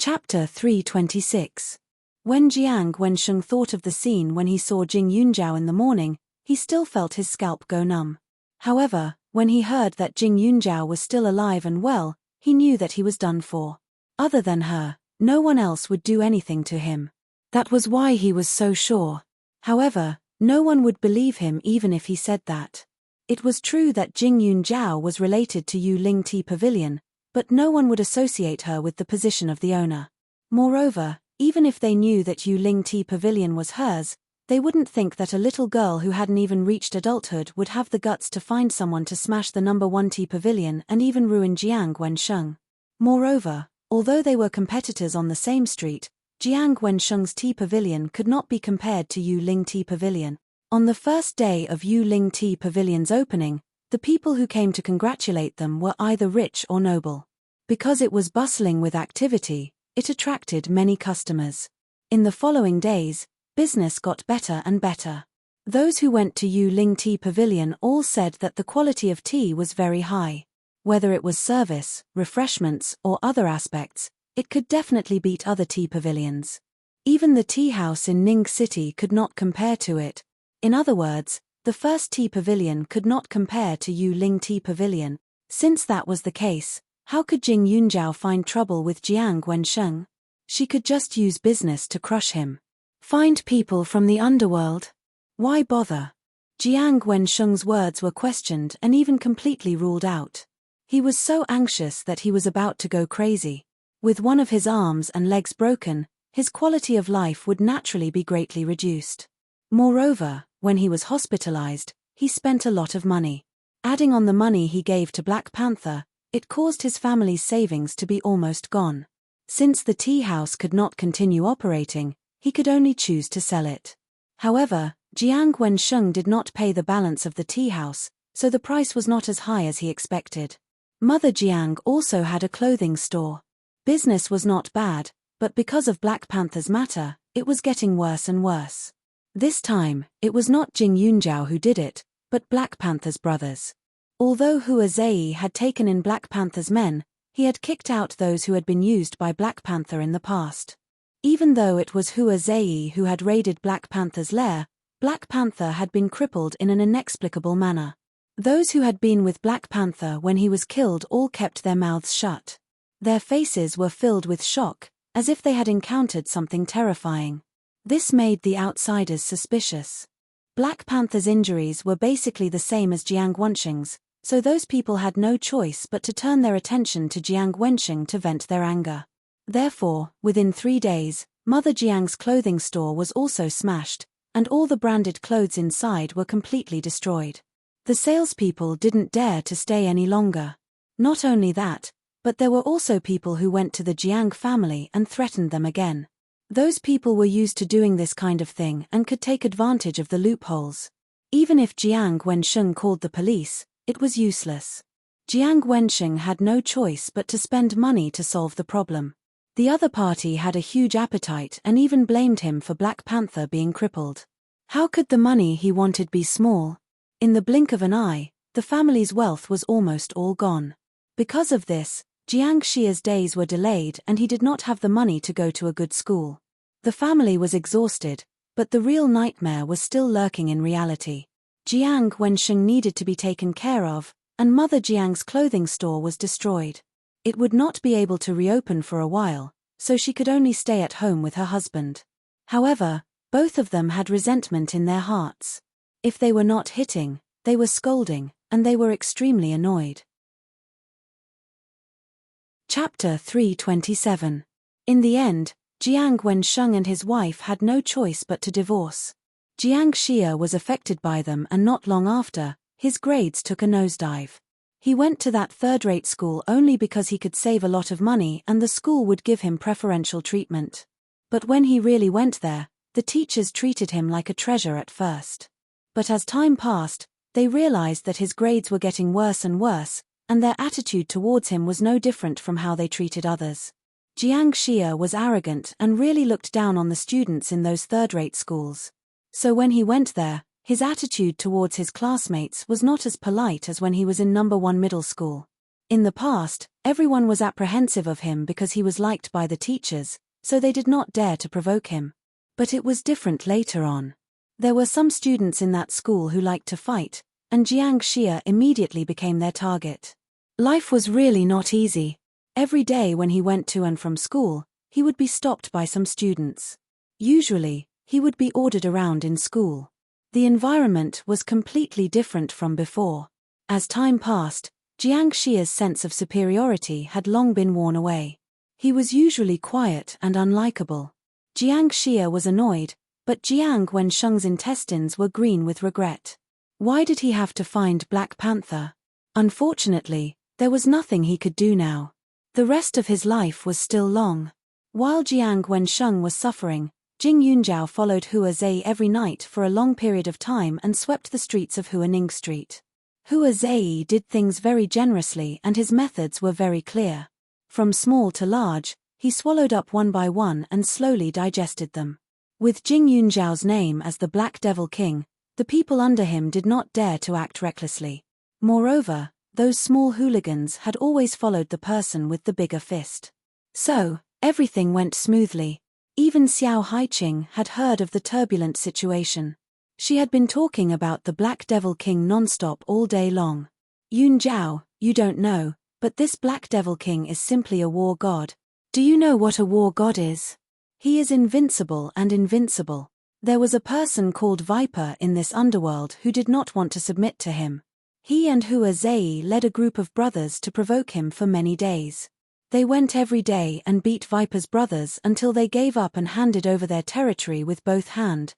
Chapter 326. When Jiang Wensheng thought of the scene when he saw Jing Yunjiao in the morning, he still felt his scalp go numb. However, when he heard that Jing Yunjiao was still alive and well, he knew that he was done for. Other than her, no one else would do anything to him. That was why he was so sure. However, no one would believe him even if he said that. It was true that Jing Yunjiao was related to Yu Ling Tea Pavilion, but no one would associate her with the position of the owner. Moreover, even if they knew that Yu Ling Tea Pavilion was hers, they wouldn't think that a little girl who hadn't even reached adulthood would have the guts to find someone to smash the #1 tea pavilion and even ruin Jiang Wensheng. Moreover, although they were competitors on the same street, Jiang Wensheng's tea pavilion could not be compared to Yu Ling Tea Pavilion. On the first day of Yu Ling Tea Pavilion's opening, the people who came to congratulate them were either rich or noble. Because it was bustling with activity, it attracted many customers. In the following days, business got better and better. Those who went to Yu Ling Tea Pavilion all said that the quality of tea was very high. Whether it was service, refreshments, or other aspects, it could definitely beat other tea pavilions. Even the tea house in Ning City could not compare to it. In other words, the first tea pavilion could not compare to Yu Ling Tea Pavilion. Since that was the case, how could Jing Yunjiao find trouble with Jiang Wensheng? She could just use business to crush him. Find people from the underworld? Why bother? Jiang Wensheng's words were questioned and even completely ruled out. He was so anxious that he was about to go crazy. With one of his arms and legs broken, his quality of life would naturally be greatly reduced. Moreover, when he was hospitalized, he spent a lot of money. Adding on the money he gave to Black Panther, it caused his family's savings to be almost gone. Since the tea house could not continue operating, he could only choose to sell it. However, Jiang Wensheng did not pay the balance of the tea house, so the price was not as high as he expected. Mother Jiang also had a clothing store. Business was not bad, but because of Black Panther's matter, it was getting worse and worse. This time, it was not Jing Yunjiao who did it, but Black Panther's brothers. Although Hua Zei had taken in Black Panther's men, he had kicked out those who had been used by Black Panther in the past. Even though it was Hua Zei who had raided Black Panther's lair, Black Panther had been crippled in an inexplicable manner. Those who had been with Black Panther when he was killed all kept their mouths shut. Their faces were filled with shock, as if they had encountered something terrifying. This made the outsiders suspicious. Black Panther's injuries were basically the same as Jiang Wensheng's, so those people had no choice but to turn their attention to Jiang Wensheng to vent their anger. Therefore, within 3 days, Mother Jiang's clothing store was also smashed, and all the branded clothes inside were completely destroyed. The salespeople didn't dare to stay any longer. Not only that, but there were also people who went to the Jiang family and threatened them again. Those people were used to doing this kind of thing and could take advantage of the loopholes. Even if Jiang Wensheng called the police, it was useless. Jiang Wensheng had no choice but to spend money to solve the problem. The other party had a huge appetite and even blamed him for Black Panther being crippled. How could the money he wanted be small? In the blink of an eye, the family's wealth was almost all gone. Because of this, Jiang Xia's days were delayed and he did not have the money to go to a good school. The family was exhausted, but the real nightmare was still lurking in reality. Jiang Wensheng needed to be taken care of, and Mother Jiang's clothing store was destroyed. It would not be able to reopen for a while, so she could only stay at home with her husband. However, both of them had resentment in their hearts. If they were not hitting, they were scolding, and they were extremely annoyed. Chapter 327. In the end, Jiang Wensheng and his wife had no choice but to divorce. Jiang Xia was affected by them and not long after, his grades took a nosedive. He went to that third-rate school only because he could save a lot of money and the school would give him preferential treatment. But when he really went there, the teachers treated him like a treasure at first. But as time passed, they realized that his grades were getting worse and worse, and their attitude towards him was no different from how they treated others. Jiang Xia was arrogant and really looked down on the students in those third-rate schools. So when he went there, his attitude towards his classmates was not as polite as when he was in #1 middle school. In the past, everyone was apprehensive of him because he was liked by the teachers, so they did not dare to provoke him. But it was different later on. There were some students in that school who liked to fight, and Jiang Xia immediately became their target. Life was really not easy. Every day when he went to and from school, he would be stopped by some students. Usually, he would be ordered around in school. The environment was completely different from before. As time passed, Jiang Xia's sense of superiority had long been worn away. He was usually quiet and unlikable. Jiang Xia was annoyed, but Jiang Wensheng's intestines were green with regret. Why did he have to find Black Panther? Unfortunately, there was nothing he could do now. The rest of his life was still long. While Jiang Wensheng was suffering, Jing Yunjiao followed Hua Zei every night for a long period of time and swept the streets of Huaning Street. Hua Zei did things very generously and his methods were very clear. From small to large, he swallowed up one by one and slowly digested them. With Jing Yunjiao's name as the Black Devil King, the people under him did not dare to act recklessly. Moreover, those small hooligans had always followed the person with the bigger fist. So, everything went smoothly. Even Xiao Haiqing had heard of the turbulent situation. She had been talking about the Black Devil King non-stop all day long. Yunjiao, you don't know, but this Black Devil King is simply a war god. Do you know what a war god is? He is invincible and invincible. There was a person called Viper in this underworld who did not want to submit to him. He and Hua Zei led a group of brothers to provoke him for many days. They went every day and beat Viper's brothers until they gave up and handed over their territory with both hands.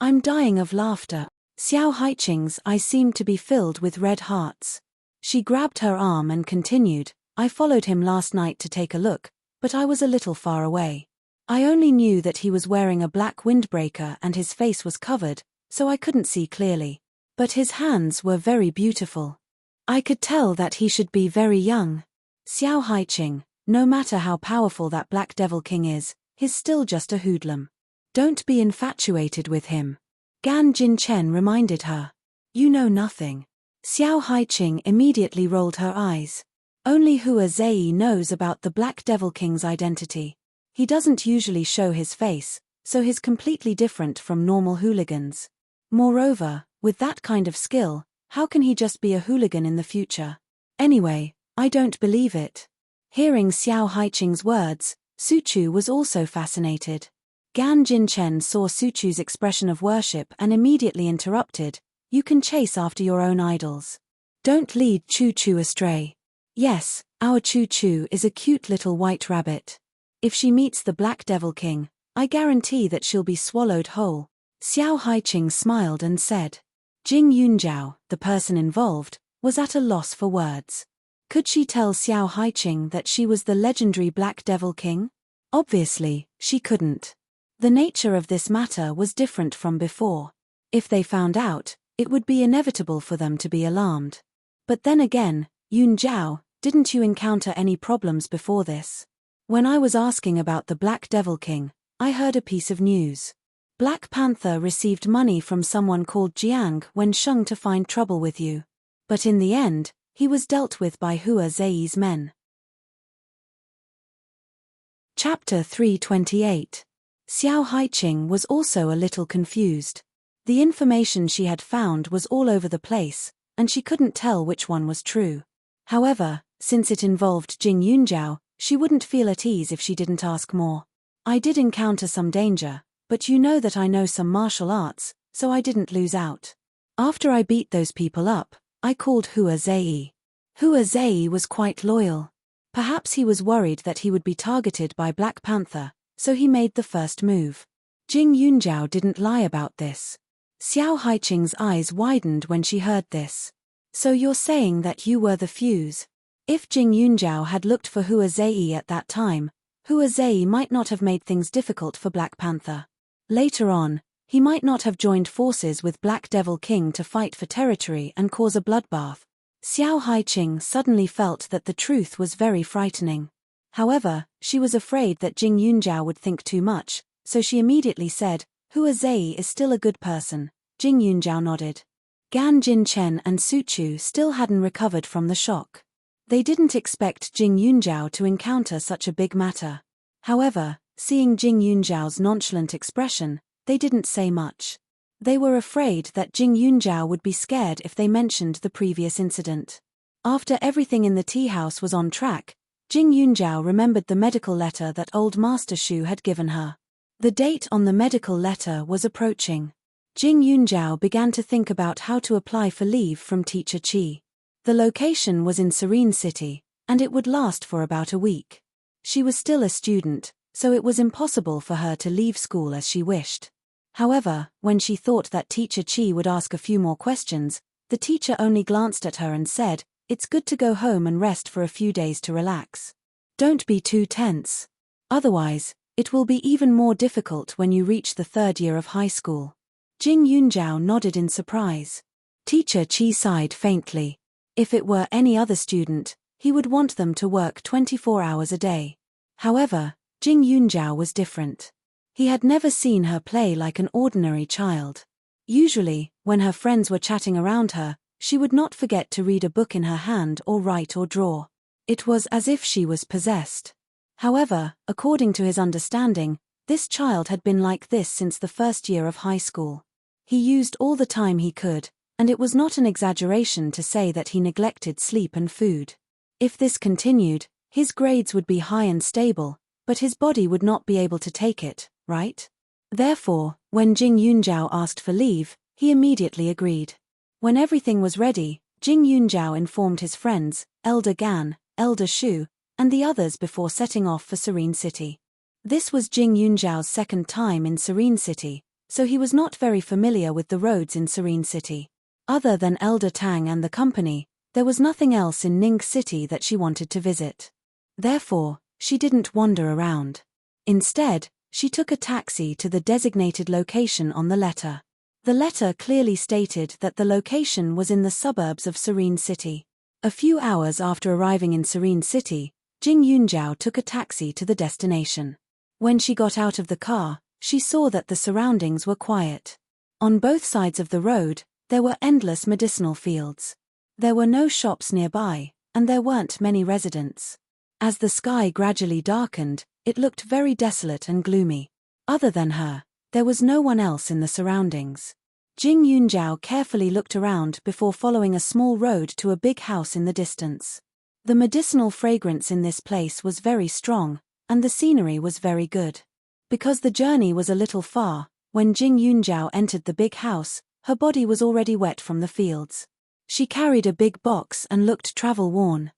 I'm dying of laughter. Xiao Haiqing's eyes seemed to be filled with red hearts. She grabbed her arm and continued, I followed him last night to take a look, but I was a little far away. I only knew that he was wearing a black windbreaker and his face was covered, so I couldn't see clearly. But his hands were very beautiful. I could tell that he should be very young. Xiao Haiqing, no matter how powerful that Black Devil King is, he's still just a hoodlum. Don't be infatuated with him. Gan Jinchen reminded her. You know nothing. Xiao Haiqing immediately rolled her eyes. Only Hua Zei knows about the Black Devil King's identity. He doesn't usually show his face, so he's completely different from normal hooligans. Moreover, with that kind of skill, how can he just be a hooligan in the future? Anyway, I don't believe it. Hearing Xiao Haiqing's words, Suchu was also fascinated. Gan Jinchen saw Suchu's expression of worship and immediately interrupted, you can chase after your own idols. Don't lead Chu Chu astray. Yes, our Chu Chu is a cute little white rabbit. If she meets the Black Devil King, I guarantee that she'll be swallowed whole. Xiao Haiqing smiled and said. Jing Yunjiao, the person involved, was at a loss for words. Could she tell Xiao Haiqing that she was the legendary Black Devil King? Obviously, she couldn't. The nature of this matter was different from before. If they found out, it would be inevitable for them to be alarmed. But then again, Yunjiao, didn't you encounter any problems before this? When I was asking about the Black Devil King, I heard a piece of news. Black Panther received money from someone called Jiang Wensheng to find trouble with you. But in the end, he was dealt with by Hua Zei's men. Chapter 328. Xiao Haiqing was also a little confused. The information she had found was all over the place, and she couldn't tell which one was true. However, since it involved Jing Yunjiao, she wouldn't feel at ease if she didn't ask more. I did encounter some danger, but you know that I know some martial arts, so I didn't lose out. After I beat those people up, I called Hua Zei. Hua Zei was quite loyal. Perhaps he was worried that he would be targeted by Black Panther, so he made the first move. Jing Yunjiao didn't lie about this. Xiao Haiqing's eyes widened when she heard this. So you're saying that you were the fuse? If Jing Yunjiao had looked for Hua Zei at that time, Hua Zei might not have made things difficult for Black Panther. Later on, he might not have joined forces with Black Devil King to fight for territory and cause a bloodbath. Xiao Haiqing suddenly felt that the truth was very frightening. However, she was afraid that Jing Yunjiao would think too much, so she immediately said, Hua Zei is still a good person. Jing Yunjiao nodded. Gan Jinchen and Suchu still hadn't recovered from the shock. They didn't expect Jing Yunjiao to encounter such a big matter. However, seeing Jing Yunjiao's nonchalant expression, they didn't say much. They were afraid that Jing Yunjiao would be scared if they mentioned the previous incident. After everything in the tea house was on track, Jing Yunjiao remembered the medical letter that old Master Shu had given her. The date on the medical letter was approaching. Jing Yunjiao began to think about how to apply for leave from Teacher Qi. The location was in Serene City, and it would last for about a week. She was still a student, so it was impossible for her to leave school as she wished. However, when she thought that Teacher Qi would ask a few more questions, the teacher only glanced at her and said, "It's good to go home and rest for a few days to relax. Don't be too tense. Otherwise, it will be even more difficult when you reach the 3rd year of high school." Jing Yunjiao nodded in surprise. Teacher Qi sighed faintly. If it were any other student, he would want them to work 24 hours a day. However, Jing Yunjiao was different. He had never seen her play like an ordinary child. Usually, when her friends were chatting around her, she would not forget to read a book in her hand or write or draw. It was as if she was possessed. However, according to his understanding, this child had been like this since the 1st year of high school. He used all the time he could, and it was not an exaggeration to say that he neglected sleep and food. If this continued, his grades would be high and stable, but his body would not be able to take it, right? Therefore, when Jing Yunjiao asked for leave, he immediately agreed. When everything was ready, Jing Yunjiao informed his friends, Elder Gan, Elder Shu, and the others before setting off for Serene City. This was Jing Yunjiao's 2nd time in Serene City, so he was not very familiar with the roads in Serene City. Other than Elder Tang and the company, there was nothing else in Ning City that she wanted to visit. Therefore, she didn't wander around. Instead, she took a taxi to the designated location on the letter. The letter clearly stated that the location was in the suburbs of Serene City. A few hours after arriving in Serene City, Jing Yunjiao took a taxi to the destination. When she got out of the car, she saw that the surroundings were quiet. On both sides of the road, there were endless medicinal fields. There were no shops nearby, and there weren't many residents. As the sky gradually darkened, it looked very desolate and gloomy. Other than her, there was no one else in the surroundings. Jing Yunjiao carefully looked around before following a small road to a big house in the distance. The medicinal fragrance in this place was very strong, and the scenery was very good. Because the journey was a little far, when Jing Yunjiao entered the big house, her body was already wet from the fields. She carried a big box and looked travel-worn.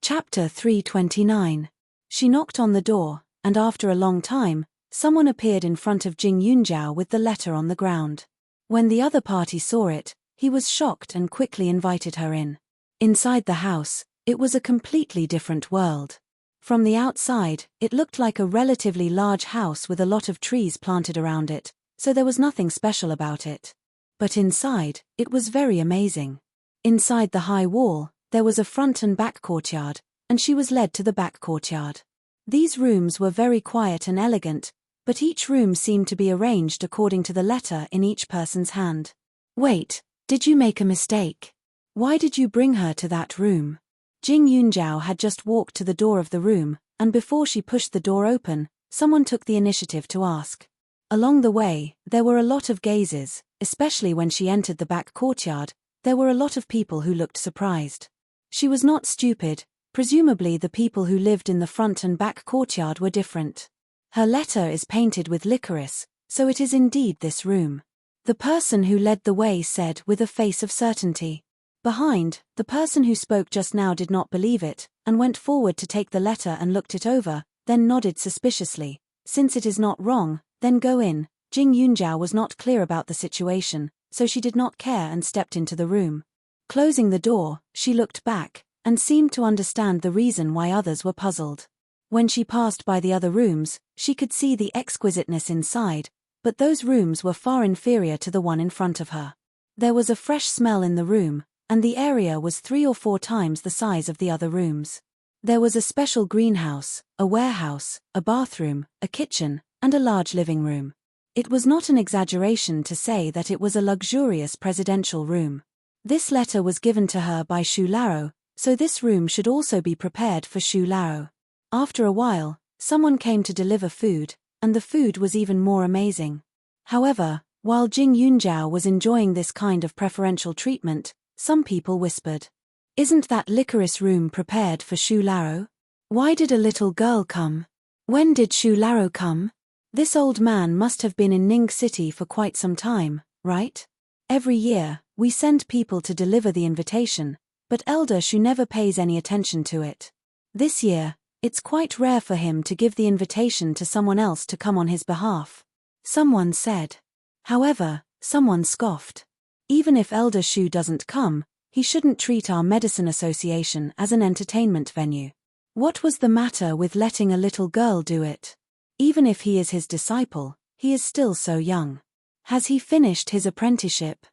Chapter 329. She knocked on the door, and after a long time, someone appeared in front of Jing Yunjiao with the letter on the ground. When the other party saw it, he was shocked and quickly invited her in. Inside the house, it was a completely different world. From the outside, it looked like a relatively large house with a lot of trees planted around it, so there was nothing special about it. But inside, it was very amazing. Inside the high wall, there was a front and back courtyard, and she was led to the back courtyard. These rooms were very quiet and elegant, but each room seemed to be arranged according to the letter in each person's hand. Wait, did you make a mistake? Why did you bring her to that room? Jing Yunjiao had just walked to the door of the room, and before she pushed the door open, someone took the initiative to ask. Along the way, there were a lot of gazes, especially when she entered the back courtyard. There were a lot of people who looked surprised. She was not stupid, presumably the people who lived in the front and back courtyard were different. Her letter is painted with licorice, so it is indeed this room. The person who led the way said with a face of certainty. Behind, the person who spoke just now did not believe it, and went forward to take the letter and looked it over, then nodded suspiciously. Since it is not wrong, then go in. Jing Yunjiao was not clear about the situation, so she did not care and stepped into the room. Closing the door, she looked back, and seemed to understand the reason why others were puzzled. When she passed by the other rooms, she could see the exquisiteness inside, but those rooms were far inferior to the one in front of her. There was a fresh smell in the room, and the area was 3 or 4 times the size of the other rooms. There was a special greenhouse, a warehouse, a bathroom, a kitchen, and a large living room. It was not an exaggeration to say that it was a luxurious presidential room. This letter was given to her by Shu Laro, so this room should also be prepared for Shu Laro. After a while, someone came to deliver food, and the food was even more amazing. However, while Jing Yunjiao was enjoying this kind of preferential treatment, some people whispered, "Isn't that licorice room prepared for Shu Laro? Why did a little girl come? When did Shu Laro come? This old man must have been in Ning City for quite some time, right? Every year, we send people to deliver the invitation, but Elder Shu never pays any attention to it. This year, it's quite rare for him to give the invitation to someone else to come on his behalf," someone said. However, someone scoffed. "Even if Elder Shu doesn't come, he shouldn't treat our medicine association as an entertainment venue. What was the matter with letting a little girl do it? Even if he is his disciple, he is still so young. Has he finished his apprenticeship?"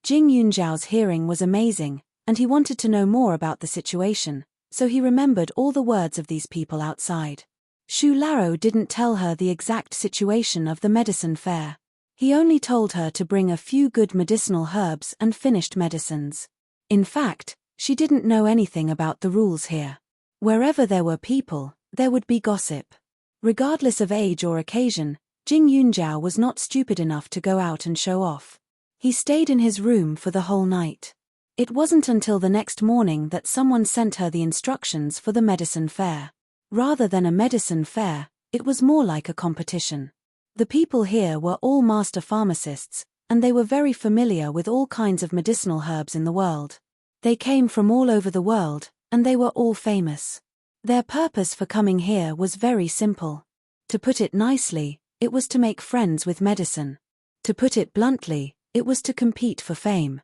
Jing Yunjiao's hearing was amazing, and he wanted to know more about the situation, so he remembered all the words of these people outside. Shu Laro didn't tell her the exact situation of the medicine fair. He only told her to bring a few good medicinal herbs and finished medicines. In fact, she didn't know anything about the rules here. Wherever there were people, there would be gossip. Regardless of age or occasion, Jing Yunjiao was not stupid enough to go out and show off. He stayed in his room for the whole night. It wasn't until the next morning that someone sent her the instructions for the medicine fair. Rather than a medicine fair, it was more like a competition. The people here were all master pharmacists, and they were very familiar with all kinds of medicinal herbs in the world. They came from all over the world, and they were all famous. Their purpose for coming here was very simple. To put it nicely, it was to make friends with medicine. To put it bluntly, it was to compete for fame.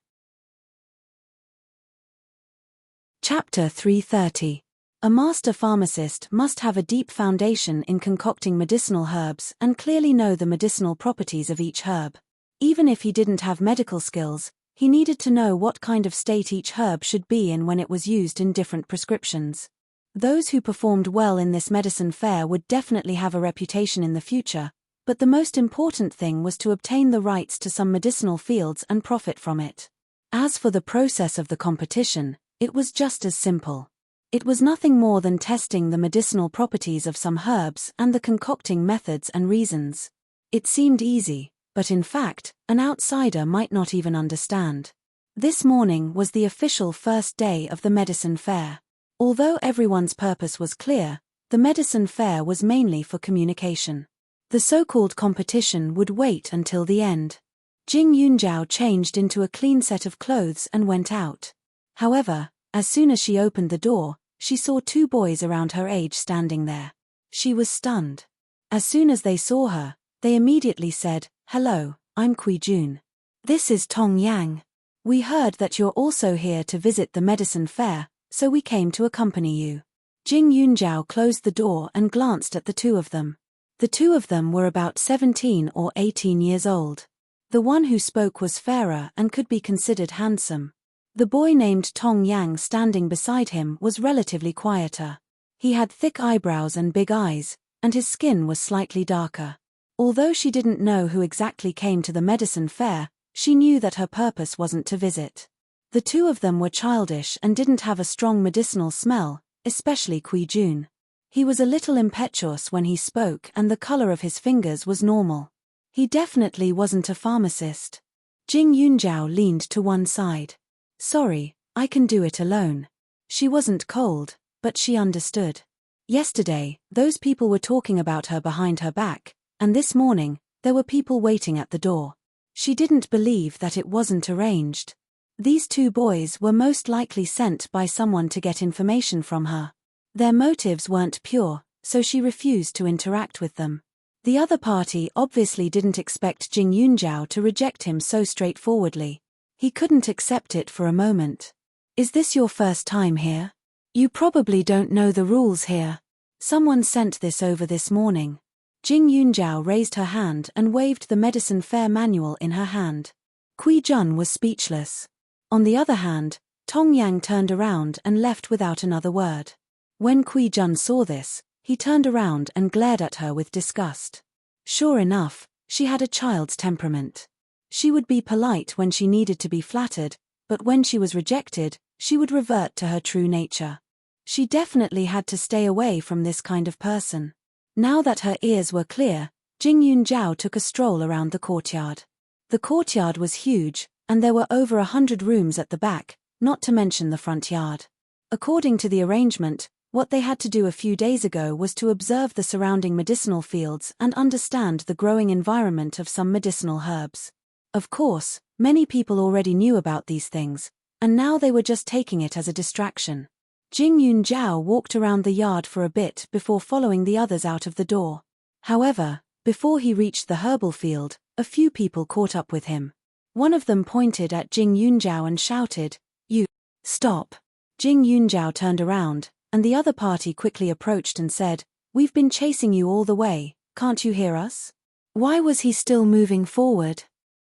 Chapter 330. A master pharmacist must have a deep foundation in concocting medicinal herbs and clearly know the medicinal properties of each herb. Even if he didn't have medical skills, he needed to know what kind of state each herb should be in when it was used in different prescriptions. Those who performed well in this medicine fair would definitely have a reputation in the future, but the most important thing was to obtain the rights to some medicinal fields and profit from it. As for the process of the competition, it was just as simple. It was nothing more than testing the medicinal properties of some herbs and the concocting methods and reasons. It seemed easy, but in fact, an outsider might not even understand. This morning was the official first day of the medicine fair. Although everyone's purpose was clear, the medicine fair was mainly for communication. The so-called competition would wait until the end. Jing Yunjiao changed into a clean set of clothes and went out. However, as soon as she opened the door, she saw two boys around her age standing there. She was stunned. As soon as they saw her, they immediately said, "Hello, I'm Kui Jun. This is Tong Yang. We heard that you're also here to visit the medicine fair, so we came to accompany you." Jing Yunjiao closed the door and glanced at the two of them. The two of them were about 17 or 18 years old. The one who spoke was fairer and could be considered handsome. The boy named Tong Yang standing beside him was relatively quieter. He had thick eyebrows and big eyes, and his skin was slightly darker. Although she didn't know who exactly came to the medicine fair, she knew that her purpose wasn't to visit. The two of them were childish and didn't have a strong medicinal smell, especially Kui Jun. He was a little impetuous when he spoke and the color of his fingers was normal. He definitely wasn't a pharmacist. Jing Yunjiao leaned to one side. "Sorry, I can do it alone." She wasn't cold, but she understood. Yesterday, those people were talking about her behind her back, and this morning, there were people waiting at the door. She didn't believe that it wasn't arranged. These two boys were most likely sent by someone to get information from her. Their motives weren't pure, so she refused to interact with them. The other party obviously didn't expect Jing Yunjiao to reject him so straightforwardly. He couldn't accept it for a moment. "Is this your first time here? You probably don't know the rules here. Someone sent this over this morning." Jing Yunjiao raised her hand and waved the medicine fair manual in her hand. Kui Jun was speechless. On the other hand, Tong Yang turned around and left without another word. When Kui Jun saw this, he turned around and glared at her with disgust. Sure enough, she had a child's temperament. She would be polite when she needed to be flattered, but when she was rejected, she would revert to her true nature. She definitely had to stay away from this kind of person. Now that her ears were clear, Jing Yunjiao took a stroll around the courtyard. The courtyard was huge, and there were over 100 rooms at the back, not to mention the front yard. According to the arrangement, what they had to do a few days ago was to observe the surrounding medicinal fields and understand the growing environment of some medicinal herbs. Of course, many people already knew about these things, and now they were just taking it as a distraction. Jing Yunjiao walked around the yard for a bit before following the others out of the door. However, before he reached the herbal field, a few people caught up with him. One of them pointed at Jing Yunjiao and shouted, "You, stop!" Jing Yunjiao turned around, and the other party quickly approached and said, "We've been chasing you all the way, can't you hear us?" Why was he still moving forward?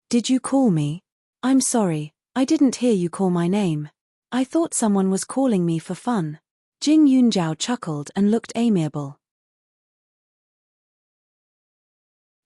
"Did you call me?" "I'm sorry, I didn't hear you call my name. I thought someone was calling me for fun." Jing Yunjiao chuckled and looked amiable.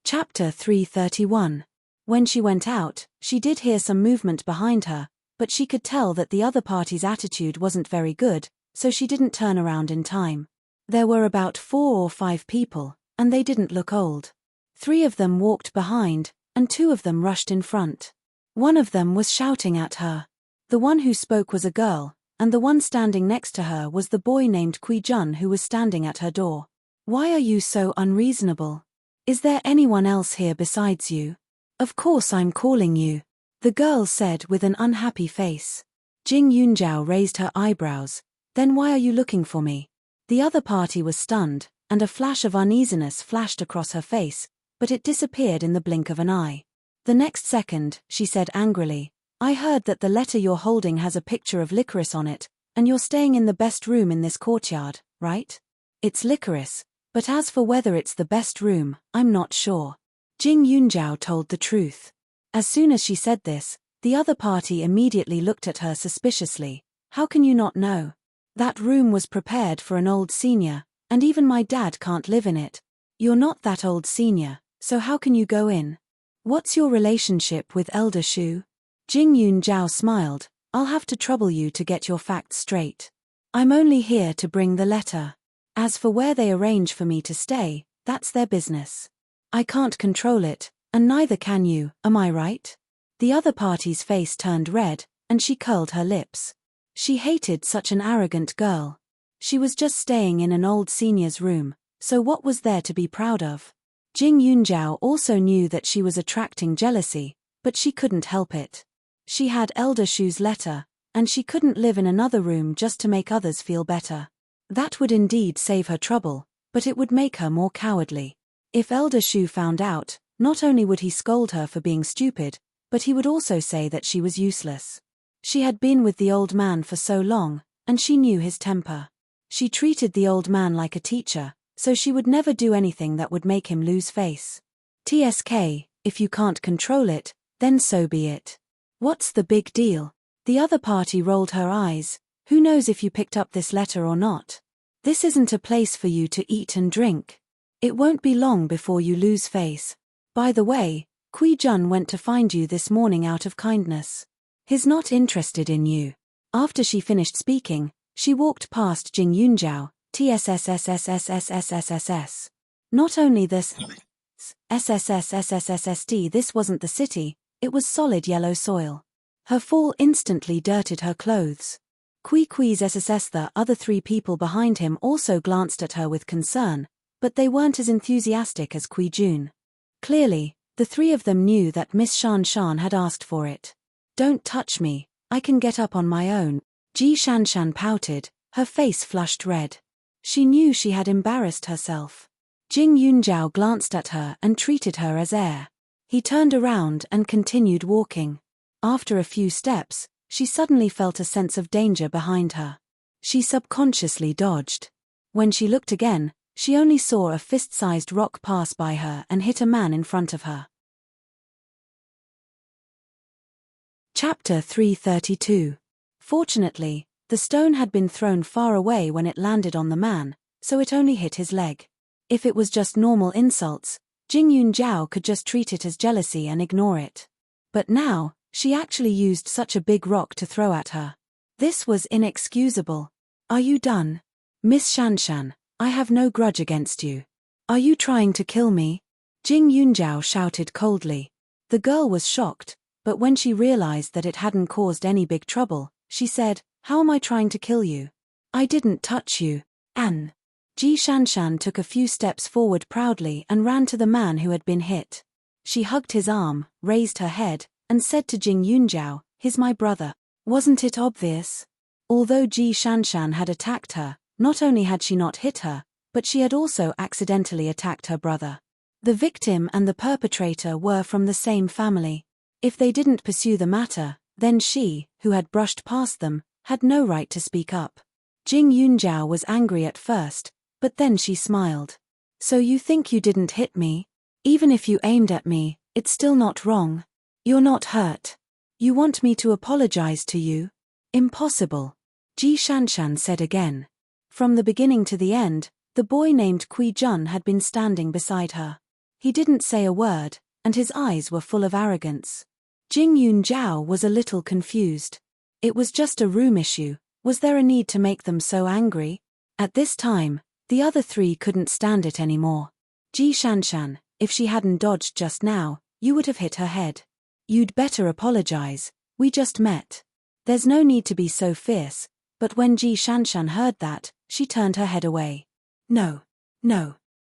Chapter 331. When she went out, she did hear some movement behind her, but she could tell that the other party's attitude wasn't very good, so she didn't turn around in time. There were about 4 or 5 people, and they didn't look old. 3 of them walked behind, and 2 of them rushed in front. One of them was shouting at her. The one who spoke was a girl, and the one standing next to her was the boy named Kui Jun who was standing at her door. "Why are you so unreasonable? Is there anyone else here besides you?" "Of course I'm calling you," the girl said with an unhappy face. Jing Yunjiao raised her eyebrows. "Then why are you looking for me?" The other party was stunned, and a flash of uneasiness flashed across her face, but it disappeared in the blink of an eye. The next second, she said angrily, "I heard that the letter you're holding has a picture of licorice on it, and you're staying in the best room in this courtyard, right?" "It's licorice, but as for whether it's the best room, I'm not sure." Jing Yunjiao told the truth. As soon as she said this, the other party immediately looked at her suspiciously. "How can you not know? That room was prepared for an old senior, and even my dad can't live in it." "You're not that old senior, so how can you go in? What's your relationship with Elder Shu?" Jing Yunjiao smiled. "I'll have to trouble you to get your facts straight. I'm only here to bring the letter. As for where they arrange for me to stay, that's their business. I can't control it, and neither can you, am I right?" The other party's face turned red, and she curled her lips. She hated such an arrogant girl. She was just staying in an old senior's room, so what was there to be proud of? Jing Yunjiao also knew that she was attracting jealousy, but she couldn't help it. She had Elder Shu's letter, and she couldn't live in another room just to make others feel better. That would indeed save her trouble, but it would make her more cowardly. If Elder Shu found out, not only would he scold her for being stupid, but he would also say that she was useless. She had been with the old man for so long, and she knew his temper. She treated the old man like a teacher, so she would never do anything that would make him lose face. TSK, if you can't control it, then so be it. What's the big deal? The other party rolled her eyes. Who knows if you picked up this letter or not? This isn't a place for you to eat and drink. It won't be long before you lose face. By the way, Kui Jun went to find you this morning out of kindness. He's not interested in you. After she finished speaking, she walked past Jing Yunjiao, TSSSSSSSSSSS. Not only this SSSSSSSD, this wasn't the city, it was solid yellow soil. Her fall instantly dirted her clothes. Kui's SSS. The other 3 people behind him also glanced at her with concern, but they weren't as enthusiastic as Kui Jun. Clearly, the 3 of them knew that Miss Shan Shan had asked for it. "Don't touch me, I can get up on my own." Ji Shan Shan pouted, her face flushed red. She knew she had embarrassed herself. Jing Yunjiao glanced at her and treated her as heir. He turned around and continued walking. After a few steps, she suddenly felt a sense of danger behind her. She subconsciously dodged. When she looked again, she only saw a fist-sized rock pass by her and hit a man in front of her. Chapter 332. Fortunately, the stone had been thrown far away when it landed on the man, so it only hit his leg. If it was just normal insults, Jing Yunjiao could just treat it as jealousy and ignore it. But now, She actually used such a big rock to throw at her. This was inexcusable. Are you done? Miss Shanshan, I have no grudge against you. Are you trying to kill me? Jing Yunjiao shouted coldly. The girl was shocked, but when she realized that it hadn't caused any big trouble, she said, How am I trying to kill you? I didn't touch you. An. Ji Shanshan took a few steps forward proudly and ran to the man who had been hit. She hugged his arm, raised her head, and said to Jing Yunjiao, He's my brother. Wasn't it obvious? Although Ji Shanshan had attacked her, not only had she not hit her, but she had also accidentally attacked her brother. The victim and the perpetrator were from the same family. If they didn't pursue the matter, then she, who had brushed past them, had no right to speak up. Jing Yunjiao was angry at first, but then she smiled. So you think you didn't hit me? Even if you aimed at me, it's still not wrong. You're not hurt. You want me to apologize to you? Impossible. Ji Shanshan said again. From the beginning to the end, the boy named Kui Jun had been standing beside her. He didn't say a word, and his eyes were full of arrogance. Jing Yunjiao was a little confused. It was just a room issue. Was there a need to make them so angry? At this time, the other three couldn't stand it anymore. Ji Shanshan, if she hadn't dodged just now, you would have hit her head. You'd better apologize. We just met. There's no need to be so fierce, but when Ji Shanshan heard that, she turned her head away.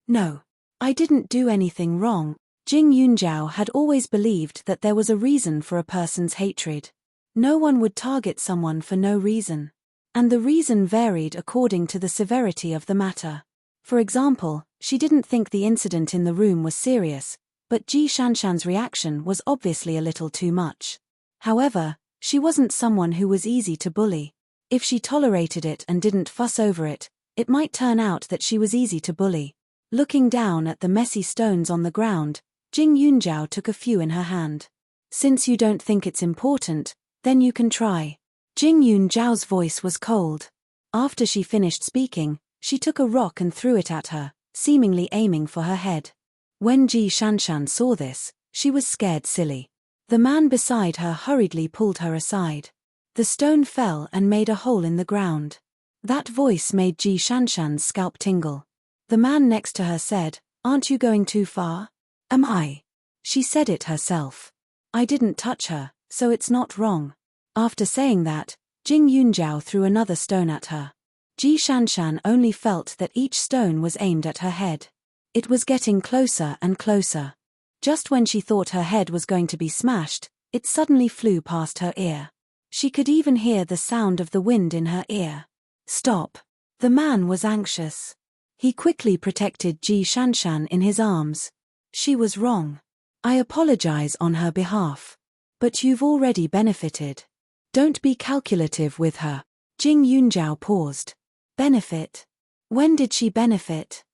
No. I didn't do anything wrong. Jing Yunjiao had always believed that there was a reason for a person's hatred. No one would target someone for no reason. And the reason varied according to the severity of the matter. For example, she didn't think the incident in the room was serious, but Ji Shanshan's reaction was obviously a little too much. However, she wasn't someone who was easy to bully. If she tolerated it and didn't fuss over it, it might turn out that she was easy to bully. Looking down at the messy stones on the ground, Jing Yunjiao took a few in her hand. Since you don't think it's important, then you can try. Jing Yunjiao's voice was cold. After she finished speaking, she took a rock and threw it at her, seemingly aiming for her head. When Ji Shanshan saw this, she was scared silly. The man beside her hurriedly pulled her aside. The stone fell and made a hole in the ground. That voice made Ji Shanshan's scalp tingle. The man next to her said, Aren't you going too far? Am I? She said it herself. I didn't touch her, so it's not wrong. After saying that, Jing Yunjiao threw another stone at her. Ji Shanshan only felt that each stone was aimed at her head. It was getting closer and closer. Just when she thought her head was going to be smashed, it suddenly flew past her ear. She could even hear the sound of the wind in her ear. Stop. The man was anxious. He quickly protected Ji Shanshan in his arms. She was wrong. I apologize on her behalf. But you've already benefited. Don't be calculative with her. Jing Yunjiao paused. Benefit? When did she benefit?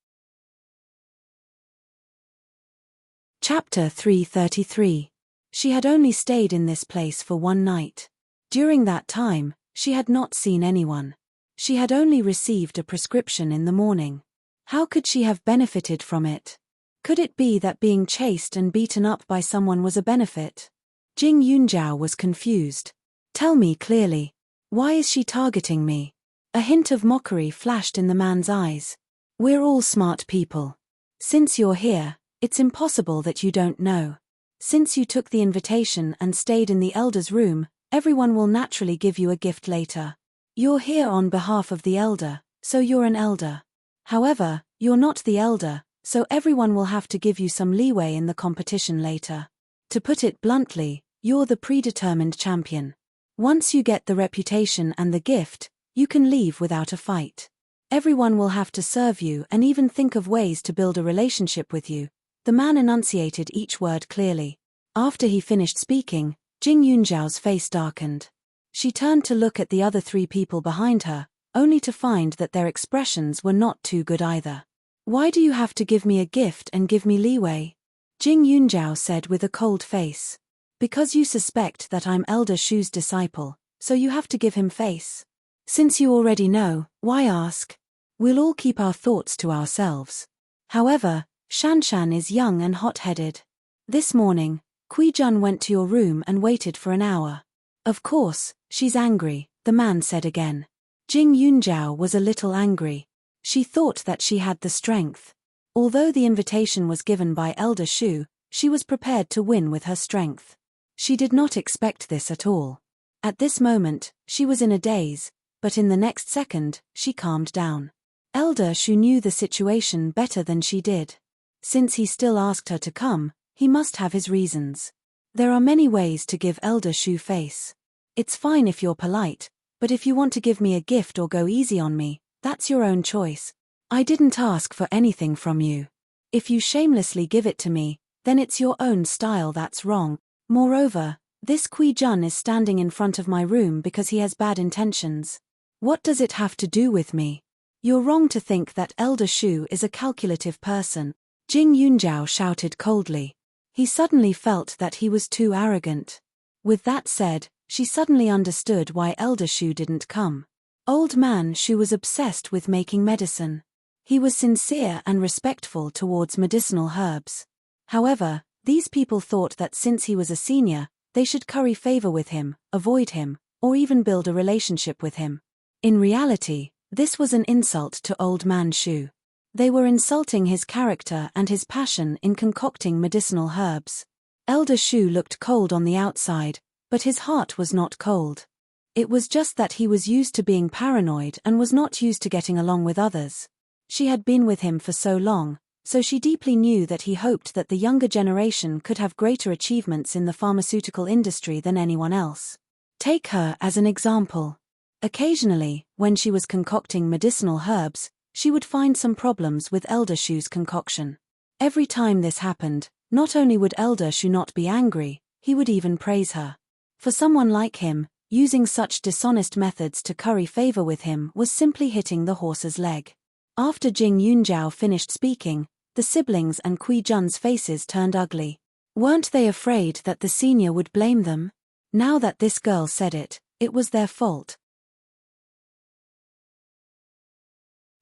Chapter 333. She had only stayed in this place for one night. During that time, she had not seen anyone. She had only received a prescription in the morning. How could she have benefited from it? Could it be that being chased and beaten up by someone was a benefit? Jing Yunjiao was confused. Tell me clearly. Why is she targeting me? A hint of mockery flashed in the man's eyes. We're all smart people. Since you're here, it's impossible that you don't know. Since you took the invitation and stayed in the elder's room, everyone will naturally give you a gift later. You're here on behalf of the elder, so you're an elder. However, you're not the elder, so everyone will have to give you some leeway in the competition later. To put it bluntly, you're the predetermined champion. Once you get the reputation and the gift, you can leave without a fight. Everyone will have to serve you and even think of ways to build a relationship with you. The man enunciated each word clearly. After he finished speaking, Jing Yunjiao's face darkened. She turned to look at the other three people behind her, only to find that their expressions were not too good either. Why do you have to give me a gift and give me leeway? Jing Yunjiao said with a cold face. Because you suspect that I'm Elder Shu's disciple, so you have to give him face. Since you already know, why ask? We'll all keep our thoughts to ourselves. However, Shanshan is young and hot-headed. This morning, Kui Jun went to your room and waited for an hour. Of course, she's angry, the man said again. Jing Yunjiao was a little angry. She thought that she had the strength. Although the invitation was given by Elder Shu, she was prepared to win with her strength. She did not expect this at all. At this moment, she was in a daze, but in the next second, she calmed down. Elder Shu knew the situation better than she did. Since he still asked her to come, he must have his reasons. There are many ways to give Elder Shu face. It's fine if you're polite, but if you want to give me a gift or go easy on me, that's your own choice. I didn't ask for anything from you. If you shamelessly give it to me, then it's your own style that's wrong. Moreover, this Kui Jun is standing in front of my room because he has bad intentions. What does it have to do with me? You're wrong to think that Elder Shu is a calculative person, Jing Yunjiao shouted coldly. He suddenly felt that he was too arrogant. With that said, she suddenly understood why Elder Shu didn't come. Old man Shu was obsessed with making medicine. He was sincere and respectful towards medicinal herbs. However, these people thought that since he was a senior, they should curry favor with him, avoid him, or even build a relationship with him. In reality, this was an insult to old man Shu. They were insulting his character and his passion in concocting medicinal herbs. Elder Shu looked cold on the outside, but his heart was not cold. It was just that he was used to being paranoid and was not used to getting along with others. She had been with him for so long, so she deeply knew that he hoped that the younger generation could have greater achievements in the pharmaceutical industry than anyone else. Take her as an example. Occasionally, when she was concocting medicinal herbs, she would find some problems with Elder Shu's concoction. Every time this happened, not only would Elder Shu not be angry, he would even praise her. For someone like him, using such dishonest methods to curry favor with him was simply hitting the horse's leg. After Jing Yunjiao finished speaking, the siblings and Kui Jun's faces turned ugly. Weren't they afraid that the senior would blame them? Now that this girl said it, it was their fault.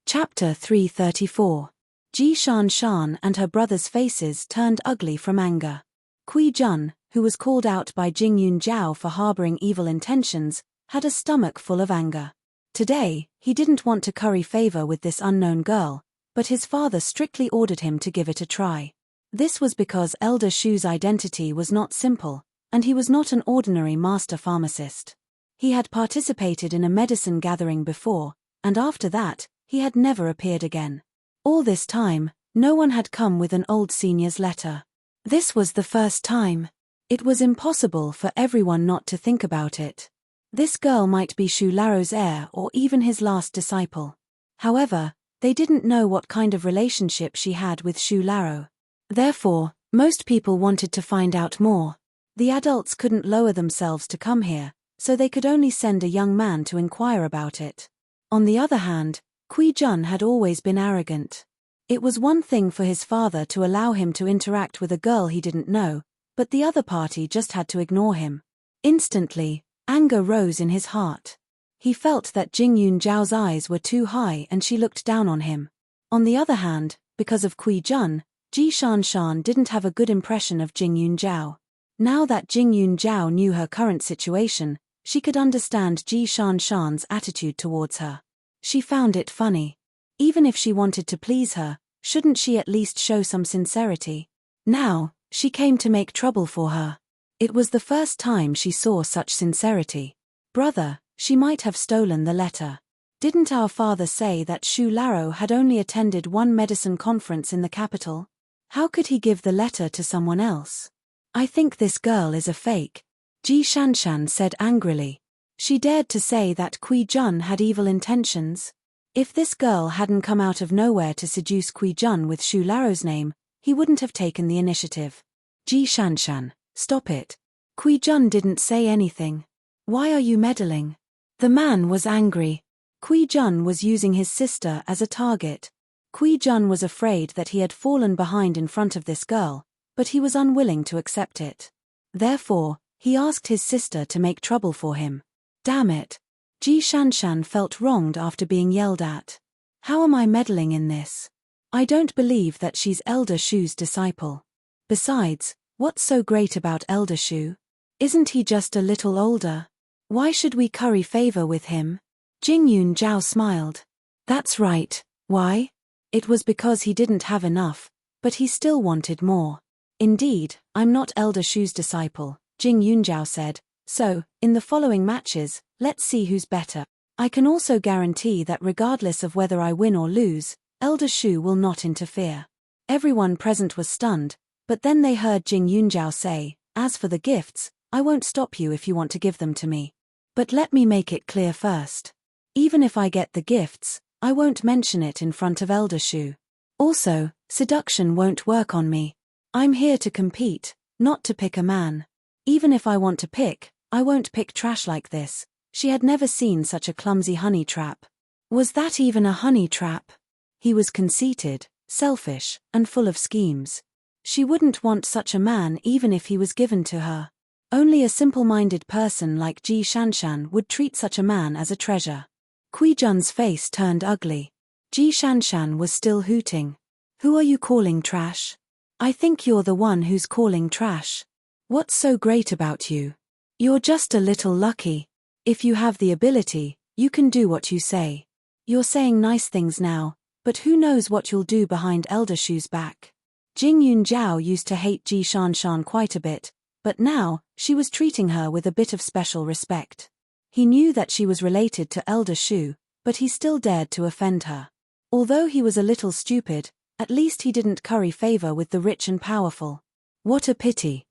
Chapter 334. Ji Shan and her brother's faces turned ugly from anger. Kui Jun, who was called out by Jing Yunjiao for harboring evil intentions, had a stomach full of anger. Today, he didn't want to curry favor with this unknown girl, but his father strictly ordered him to give it a try. This was because Elder Shu's identity was not simple, and he was not an ordinary master pharmacist. He had participated in a medicine gathering before, and after that, he had never appeared again. All this time, no one had come with an old senior's letter. This was the first time. It was impossible for everyone not to think about it. This girl might be Shu Laro's heir or even his last disciple. However, they didn't know what kind of relationship she had with Shu Laro. Therefore, most people wanted to find out more. The adults couldn't lower themselves to come here, so they could only send a young man to inquire about it. On the other hand, Kui Jun had always been arrogant. It was one thing for his father to allow him to interact with a girl he didn't know, but the other party just had to ignore him. Instantly, anger rose in his heart. He felt that Jing Yunjiao's eyes were too high and she looked down on him. On the other hand, because of Kui Jun, Ji Shan didn't have a good impression of Jing Yunjiao. Now that Jing Yunjiao knew her current situation, she could understand Ji Shan's attitude towards her. She found it funny. Even if she wanted to please her, shouldn't she at least show some sincerity? Now, she came to make trouble for her. It was the first time she saw such sincerity. Brother, she might have stolen the letter. Didn't our father say that Shu Laro had only attended one medicine conference in the capital? How could he give the letter to someone else? I think this girl is a fake, Ji Shan said angrily. She dared to say that Kui Jun had evil intentions. If this girl hadn't come out of nowhere to seduce Kui Jun with Shu Laro's name, he wouldn't have taken the initiative. Ji Shan, stop it. Kui Jun didn't say anything. Why are you meddling? The man was angry. Kui Jun was using his sister as a target. Kui Jun was afraid that he had fallen behind in front of this girl, but he was unwilling to accept it. Therefore, he asked his sister to make trouble for him. Damn it. Ji Shan felt wronged after being yelled at. How am I meddling in this? I don't believe that she's Elder Shu's disciple. Besides, What's so great about Elder Shu? Isn't he just a little older? Why should we curry favor with him? Jing Yunjiao smiled. That's right. Why? It was because he didn't have enough, but he still wanted more. Indeed, I'm not Elder Shu's disciple, Jing Yunjiao said, so, in the following matches, let's see who's better. I can also guarantee that regardless of whether I win or lose, Elder Shu will not interfere. Everyone present was stunned, but then they heard Jing Yunjiao say, as for the gifts, I won't stop you if you want to give them to me. But let me make it clear first. Even if I get the gifts, I won't mention it in front of Elder Shu. Also, seduction won't work on me. I'm here to compete, not to pick a man. Even if I want to pick, I won't pick trash like this. She had never seen such a clumsy honey trap. Was that even a honey trap? He was conceited, selfish, and full of schemes. She wouldn't want such a man even if he was given to her. Only a simple-minded person like Ji Shanshan would treat such a man as a treasure. Kui Jun's face turned ugly. Ji Shanshan was still hooting. Who are you calling trash? I think you're the one who's calling trash. What's so great about you? You're just a little lucky. If you have the ability, you can do what you say. You're saying nice things now, but who knows what you'll do behind Elder Shu's back. Jing Yunjiao used to hate Ji Shanshan quite a bit, but now, she was treating her with a bit of special respect. He knew that she was related to Elder Shu, but he still dared to offend her. Although he was a little stupid, at least he didn't curry favor with the rich and powerful. What a pity.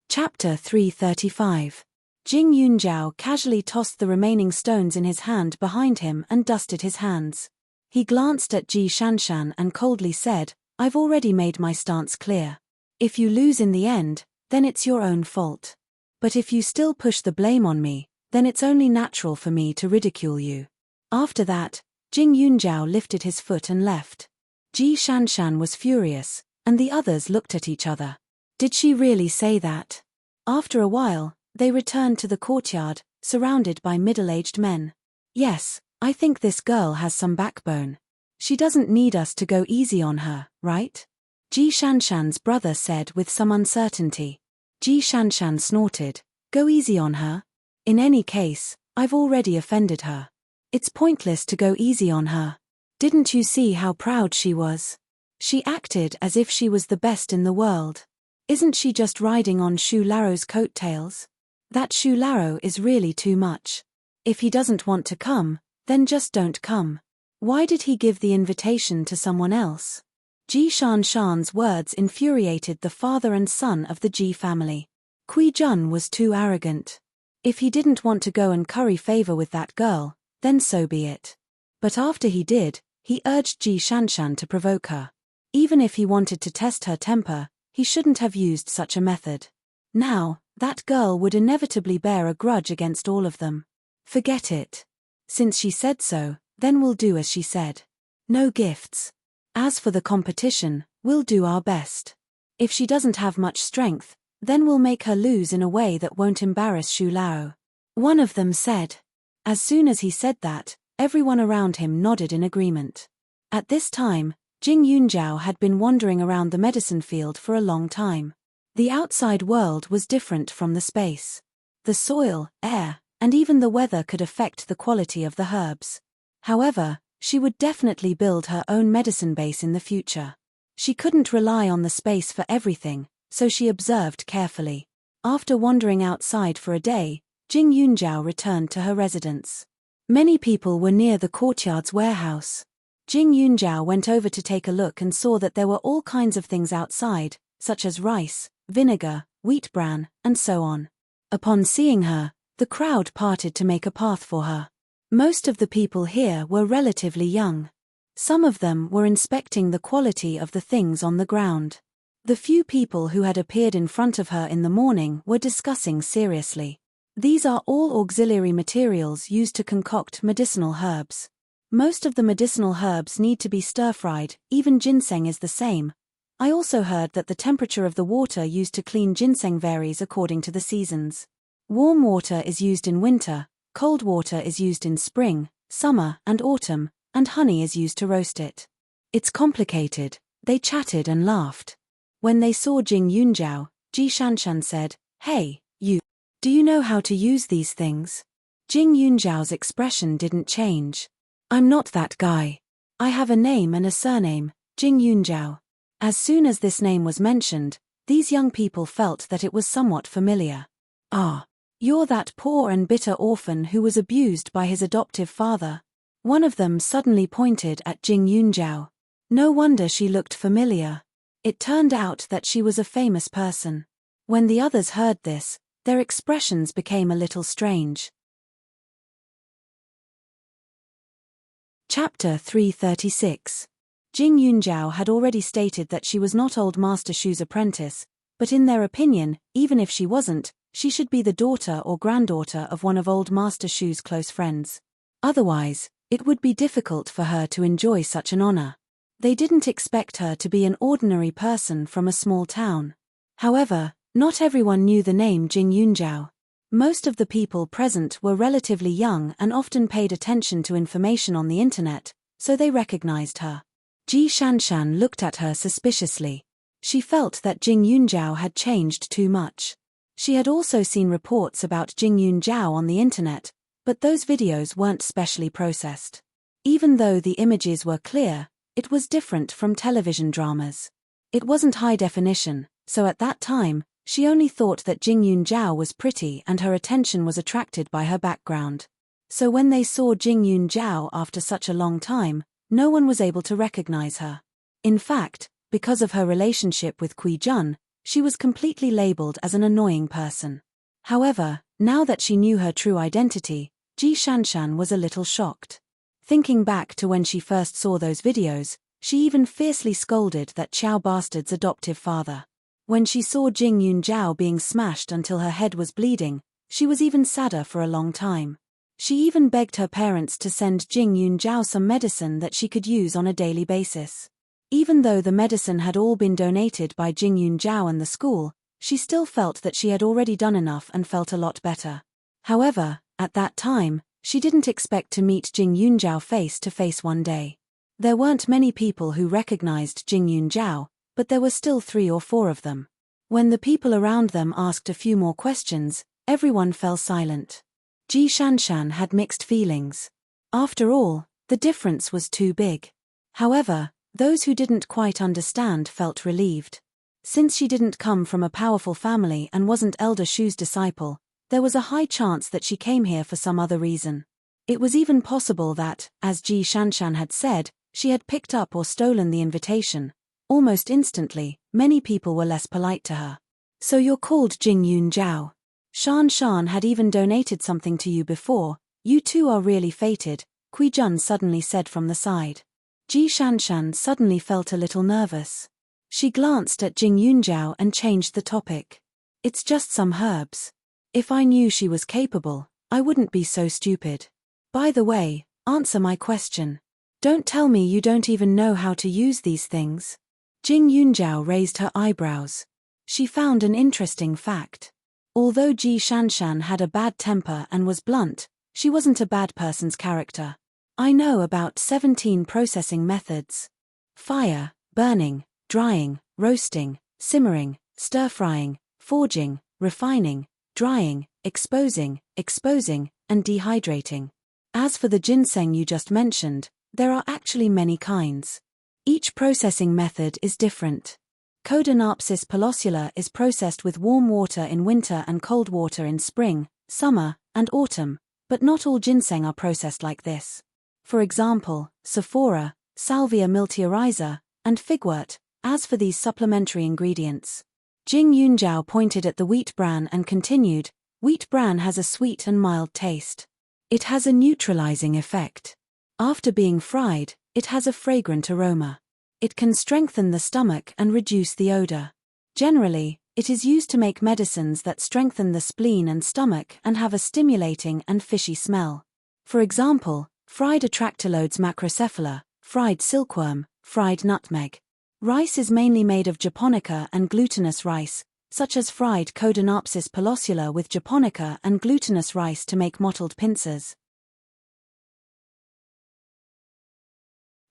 Chapter 335. Jing Yunjiao casually tossed the remaining stones in his hand behind him and dusted his hands. He glanced at Ji Shanshan and coldly said, I've already made my stance clear. If you lose in the end, then it's your own fault. But if you still push the blame on me, then it's only natural for me to ridicule you. After that, Jing Yunjiao lifted his foot and left. Ji Shanshan was furious, and the others looked at each other. Did she really say that? After a while, they returned to the courtyard, surrounded by middle-aged men. Yes, I think this girl has some backbone. She doesn't need us to go easy on her, right? Ji Shanshan's brother said with some uncertainty. Ji Shanshan snorted. Go easy on her? In any case, I've already offended her. It's pointless to go easy on her. Didn't you see how proud she was? She acted as if she was the best in the world. Isn't she just riding on Shu Laro's coattails? That Shu Laro is really too much. If he doesn't want to come, then just don't come. Why did he give the invitation to someone else? Ji Shanshan's words infuriated the father and son of the Ji family. Kui Jun was too arrogant. If he didn't want to go and curry favor with that girl, then so be it. But after he did, he urged Ji Shanshan to provoke her. Even if he wanted to test her temper, he shouldn't have used such a method. Now, that girl would inevitably bear a grudge against all of them. Forget it. Since she said so, then we'll do as she said. No gifts. As for the competition, we'll do our best. If she doesn't have much strength, then we'll make her lose in a way that won't embarrass Shu Lao. One of them said. As soon as he said that, everyone around him nodded in agreement. At this time, Jing Yunjiao had been wandering around the medicine field for a long time. The outside world was different from the space. The soil, air, and even the weather could affect the quality of the herbs. However, she would definitely build her own medicine base in the future. She couldn't rely on the space for everything, so she observed carefully. After wandering outside for a day, Jing Yunjiao returned to her residence. Many people were near the courtyard's warehouse. Jing Yunjiao went over to take a look and saw that there were all kinds of things outside, such as rice, vinegar, wheat bran, and so on. Upon seeing her, the crowd parted to make a path for her. Most of the people here were relatively young. Some of them were inspecting the quality of the things on the ground. The few people who had appeared in front of her in the morning were discussing seriously. These are all auxiliary materials used to concoct medicinal herbs. Most of the medicinal herbs need to be stir-fried, even ginseng is the same. I also heard that the temperature of the water used to clean ginseng varies according to the seasons. Warm water is used in winter, cold water is used in spring, summer, and autumn, and honey is used to roast it. It's complicated, They chatted and laughed. When they saw Jing Yunjiao, Ji Shanshan said, "Hey, you. Do you know how to use these things?" Jing Yunjiao's expression didn't change. "I'm not that guy. I have a name and a surname, Jing Yunjiao." As soon as this name was mentioned, these young people felt that it was somewhat familiar. "Ah, you're that poor and bitter orphan who was abused by his adoptive father." One of them suddenly pointed at Jing Yunjiao. No wonder she looked familiar. It turned out that she was a famous person. When the others heard this, their expressions became a little strange. Chapter 336. Jing Yunjiao had already stated that she was not old Master Shu's apprentice, but in their opinion, even if she wasn't, she should be the daughter or granddaughter of one of old Master Shu's close friends. Otherwise, it would be difficult for her to enjoy such an honor. They didn't expect her to be an ordinary person from a small town. However, not everyone knew the name Jing Yunjiao. Most of the people present were relatively young and often paid attention to information on the internet, so they recognized her. Ji Shanshan looked at her suspiciously. She felt that Jing Yunjiao had changed too much. She had also seen reports about Jing Yunjiao on the internet, but those videos weren't specially processed. Even though the images were clear, it was different from television dramas. It wasn't high definition, so at that time, she only thought that Jing Yunjiao was pretty and her attention was attracted by her background. So when they saw Jing Yunjiao after such a long time, no one was able to recognize her. In fact, because of her relationship with Kui Jun, she was completely labeled as an annoying person. However, now that she knew her true identity, Ji Shanshan was a little shocked. Thinking back to when she first saw those videos, she even fiercely scolded that Qiao bastard's adoptive father. When she saw Jing Yunjiao being smashed until her head was bleeding, she was even sadder for a long time. She even begged her parents to send Jing Yunjiao some medicine that she could use on a daily basis. Even though the medicine had all been donated by Jing Yunjiao and the school, she still felt that she had already done enough and felt a lot better. However, at that time, she didn't expect to meet Jing Yunjiao face to face one day. There weren't many people who recognized Jing Yunjiao, but there were still 3 or 4 of them. When the people around them asked a few more questions, everyone fell silent. Ji Shanshan had mixed feelings. After all, the difference was too big. However, those who didn't quite understand felt relieved. Since she didn't come from a powerful family and wasn't Elder Shu's disciple, there was a high chance that she came here for some other reason. It was even possible that, as Ji Shanshan had said, she had picked up or stolen the invitation. Almost instantly, many people were less polite to her. "So you're called Jing Yunjiao. Shan had even donated something to you before. You two are really fated," Kui Jun suddenly said from the side. Ji Shanshan suddenly felt a little nervous. She glanced at Jing Yunjiao and changed the topic. "It's just some herbs. If I knew she was capable, I wouldn't be so stupid. By the way, answer my question. Don't tell me you don't even know how to use these things." Jing Yunjiao raised her eyebrows. She found an interesting fact. Although Ji Shanshan had a bad temper and was blunt, she wasn't a bad person's character. "I know about 17 processing methods. Fire, burning, drying, roasting, simmering, stir-frying, forging, refining, drying, exposing, and dehydrating. As for the ginseng you just mentioned, there are actually many kinds. Each processing method is different. Codonapsis palossula is processed with warm water in winter and cold water in spring, summer, and autumn, but not all ginseng are processed like this. For example, Sephora, Salvia miltioriza, and figwort. As for these supplementary ingredients." Jing Yunjiao pointed at the wheat bran and continued, "Wheat bran has a sweet and mild taste. It has a neutralizing effect. After being fried, it has a fragrant aroma. It can strengthen the stomach and reduce the odor. Generally, it is used to make medicines that strengthen the spleen and stomach and have a stimulating and fishy smell. For example, fried Atractylodes macrocephala, fried silkworm, fried nutmeg. Rice is mainly made of japonica and glutinous rice, such as fried Codonapsis palossula with japonica and glutinous rice to make mottled pincers."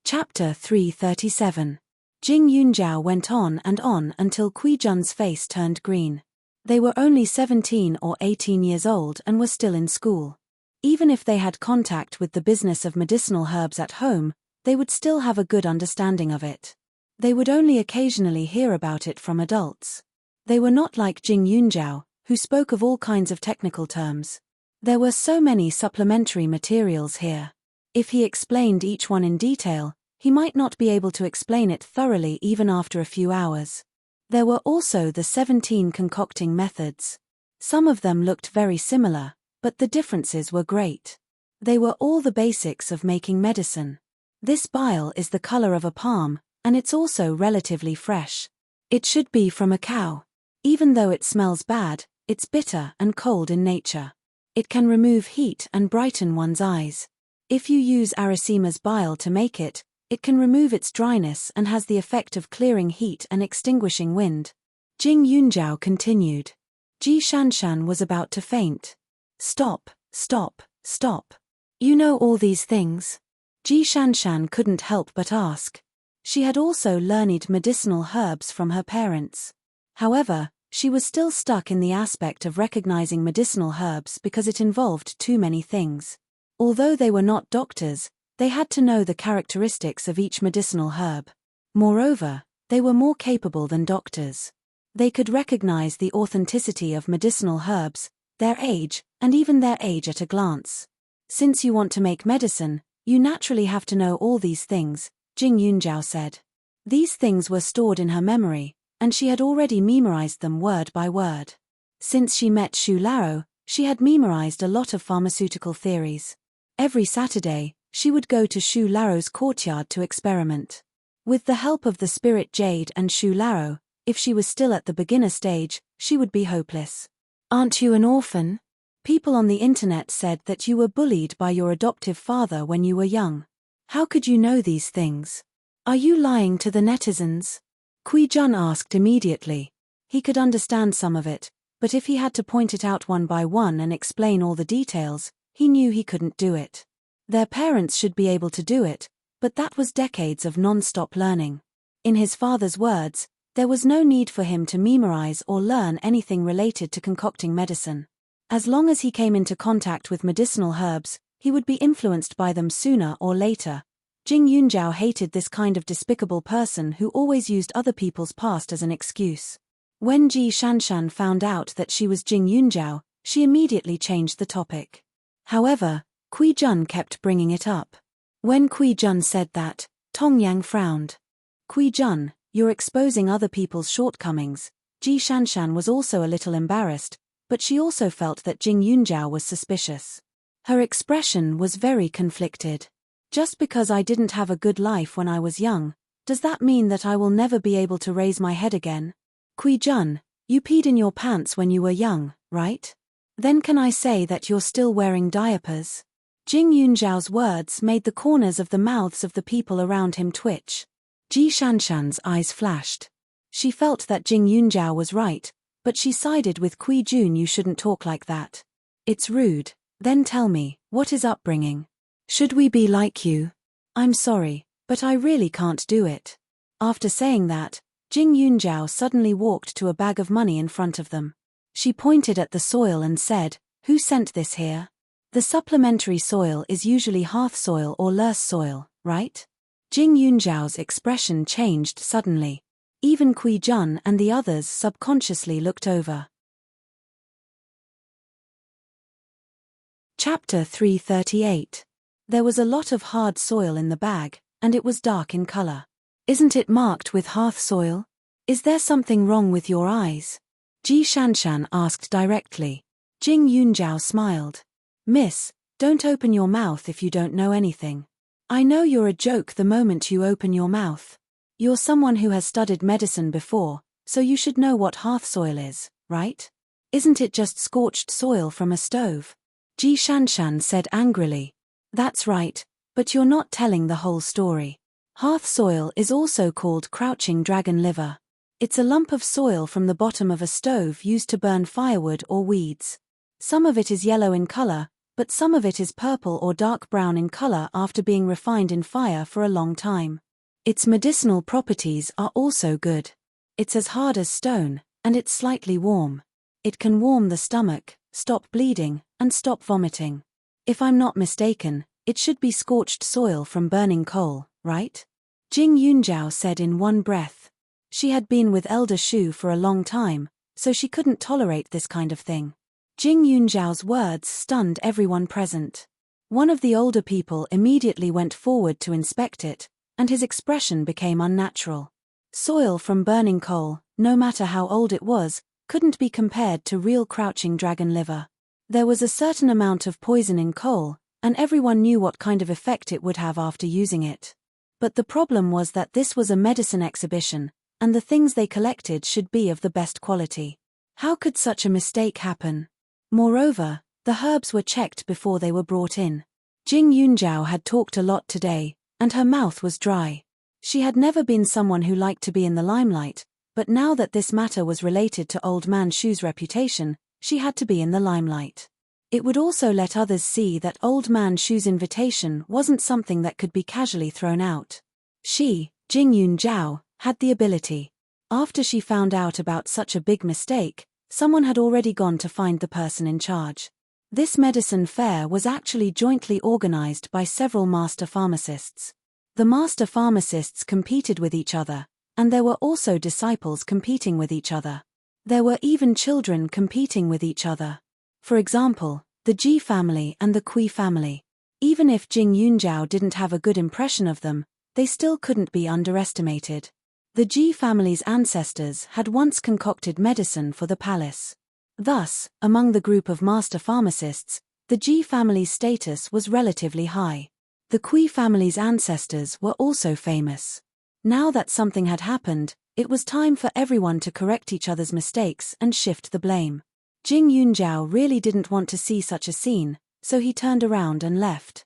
Chapter 337. Jing Yunjiao went on until Kui Jun's face turned green. They were only 17 or 18 years old and were still in school. Even if they had contact with the business of medicinal herbs at home, they would still have a good understanding of it. They would only occasionally hear about it from adults. They were not like Jing Yunjiao, who spoke of all kinds of technical terms. There were so many supplementary materials here. If he explained each one in detail, he might not be able to explain it thoroughly even after a few hours. There were also the 17 concocting methods. Some of them looked very similar, but the differences were great. They were all the basics of making medicine. This bile is the color of a palm, and it's also relatively fresh. It should be from a cow. Even though it smells bad, it's bitter and cold in nature. It can remove heat and brighten one's eyes. If you use Arasima's bile to make it, it can remove its dryness and has the effect of clearing heat and extinguishing wind. Jing Yunjiao continued. Ji Shanshan was about to faint. Stop, stop, stop. You know all these things? Ji Shanshan couldn't help but ask. She had also learned medicinal herbs from her parents. However, she was still stuck in the aspect of recognizing medicinal herbs because it involved too many things. Although they were not doctors, they had to know the characteristics of each medicinal herb. Moreover, they were more capable than doctors. They could recognize the authenticity of medicinal herbs, their age, and even their age at a glance. Since you want to make medicine, you naturally have to know all these things, Jing Yunjiao said. These things were stored in her memory, and she had already memorized them word by word. Since she met Shu Lao, she had memorized a lot of pharmaceutical theories. Every Saturday, she would go to Shu Lao's courtyard to experiment. With the help of the spirit jade and Shu Lao, if she was still at the beginner stage, she would be hopeless. Aren't you an orphan? People on the internet said that you were bullied by your adoptive father when you were young. How could you know these things? Are you lying to the netizens? Kui Jun asked immediately. He could understand some of it, but if he had to point it out one by one and explain all the details, he knew he couldn't do it. Their parents should be able to do it, but that was decades of non-stop learning. In his father's words, there was no need for him to memorize or learn anything related to concocting medicine. As long as he came into contact with medicinal herbs, he would be influenced by them sooner or later. Jing Yunjiao hated this kind of despicable person who always used other people's past as an excuse. When Ji Shanshan found out that she was Jing Yunjiao, she immediately changed the topic. However, Kui Jun kept bringing it up. When Kui Jun said that, Tong Yang frowned. Kui Jun, you're exposing other people's shortcomings. Ji Shanshan was also a little embarrassed, but she also felt that Jing Yunjiao was suspicious. Her expression was very conflicted. Just because I didn't have a good life when I was young, does that mean that I will never be able to raise my head again? Kui Jun, you peed in your pants when you were young, right? Then can I say that you're still wearing diapers? Jing Yunjiao's words made the corners of the mouths of the people around him twitch. Ji Shanshan's eyes flashed. She felt that Jing Yunjiao was right, but she sided with Kui Jun. You shouldn't talk like that. It's rude. Then tell me, what is upbringing? Should we be like you? I'm sorry, but I really can't do it. After saying that, Jing Yunjiao suddenly walked to a bag of money in front of them. She pointed at the soil and said, "Who sent this here?" The supplementary soil is usually hearth soil or loess soil, right? Jing Yunjiao's expression changed suddenly. Even Kui Jun and the others subconsciously looked over. Chapter 338. There was a lot of hard soil in the bag, and it was dark in color. Isn't it marked with hearth soil? Is there something wrong with your eyes? Ji Shanshan asked directly. Jing Yunjiao smiled. Miss, don't open your mouth if you don't know anything. I know you're a joke the moment you open your mouth. You're someone who has studied medicine before, so you should know what hearth soil is, right? Isn't it just scorched soil from a stove? Ji Shanshan said angrily. That's right, but you're not telling the whole story. Hearth soil is also called crouching dragon liver. It's a lump of soil from the bottom of a stove used to burn firewood or weeds. Some of it is yellow in color, but some of it is purple or dark brown in color after being refined in fire for a long time. Its medicinal properties are also good. It's as hard as stone, and it's slightly warm. It can warm the stomach, stop bleeding, and stop vomiting. If I'm not mistaken, it should be scorched soil from burning coal, right? Jing Yunjiao said in one breath. She had been with Elder Shu for a long time, so she couldn't tolerate this kind of thing. Jing Yunjiao's words stunned everyone present. One of the older people immediately went forward to inspect it, and his expression became unnatural. Soil from burning coal, no matter how old it was, couldn't be compared to real crouching dragon liver. There was a certain amount of poison in coal, and everyone knew what kind of effect it would have after using it. But the problem was that this was a medicine exhibition, and the things they collected should be of the best quality. How could such a mistake happen? Moreover, the herbs were checked before they were brought in. Jing Yunjiao had talked a lot today, and her mouth was dry. She had never been someone who liked to be in the limelight, but now that this matter was related to Old Man Shu's reputation, she had to be in the limelight. It would also let others see that Old Man Shu's invitation wasn't something that could be casually thrown out. She, Jing Yunjiao, had the ability. After she found out about such a big mistake, someone had already gone to find the person in charge. This medicine fair was actually jointly organized by several master pharmacists. The master pharmacists competed with each other, and there were also disciples competing with each other. There were even children competing with each other. For example, the Ji family and the Kui family. Even if Jing Yunjiao didn't have a good impression of them, they still couldn't be underestimated. The Ji family's ancestors had once concocted medicine for the palace. Thus, among the group of master pharmacists, the Ji family's status was relatively high. The Kui family's ancestors were also famous. Now that something had happened, it was time for everyone to correct each other's mistakes and shift the blame. Jing Yunjiao really didn't want to see such a scene, so he turned around and left.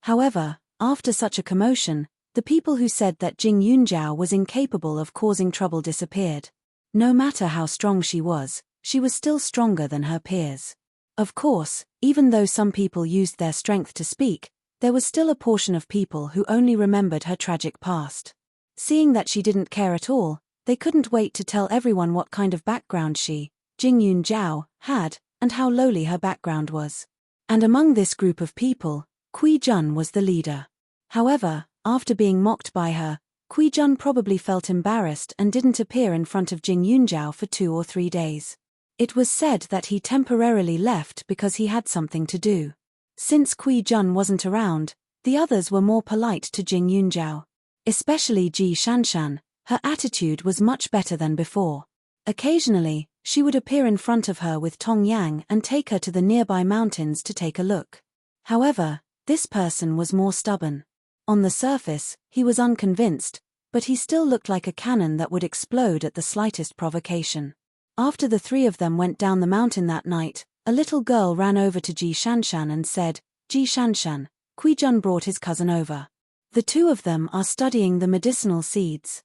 However, after such a commotion, the people who said that Jing Yunjiao was incapable of causing trouble disappeared. No matter how strong she was still stronger than her peers. Of course, even though some people used their strength to speak, there was still a portion of people who only remembered her tragic past. Seeing that she didn't care at all, they couldn't wait to tell everyone what kind of background she, Jing Yunjiao, had, and how lowly her background was. And among this group of people, Kui Jun was the leader. However, after being mocked by her, Kui Jun probably felt embarrassed and didn't appear in front of Jing Yunjiao for 2 or 3 days. It was said that he temporarily left because he had something to do. Since Kui Jun wasn't around, the others were more polite to Jing Yunjiao. Especially Ji Shanshan, her attitude was much better than before. Occasionally, she would appear in front of her with Tong Yang and take her to the nearby mountains to take a look. However, this person was more stubborn. On the surface, he was unconvinced, but he still looked like a cannon that would explode at the slightest provocation. After the 3 of them went down the mountain that night, a little girl ran over to Ji Shanshan and said, "Ji Shanshan, Kui Jun brought his cousin over. The 2 of them are studying the medicinal seeds."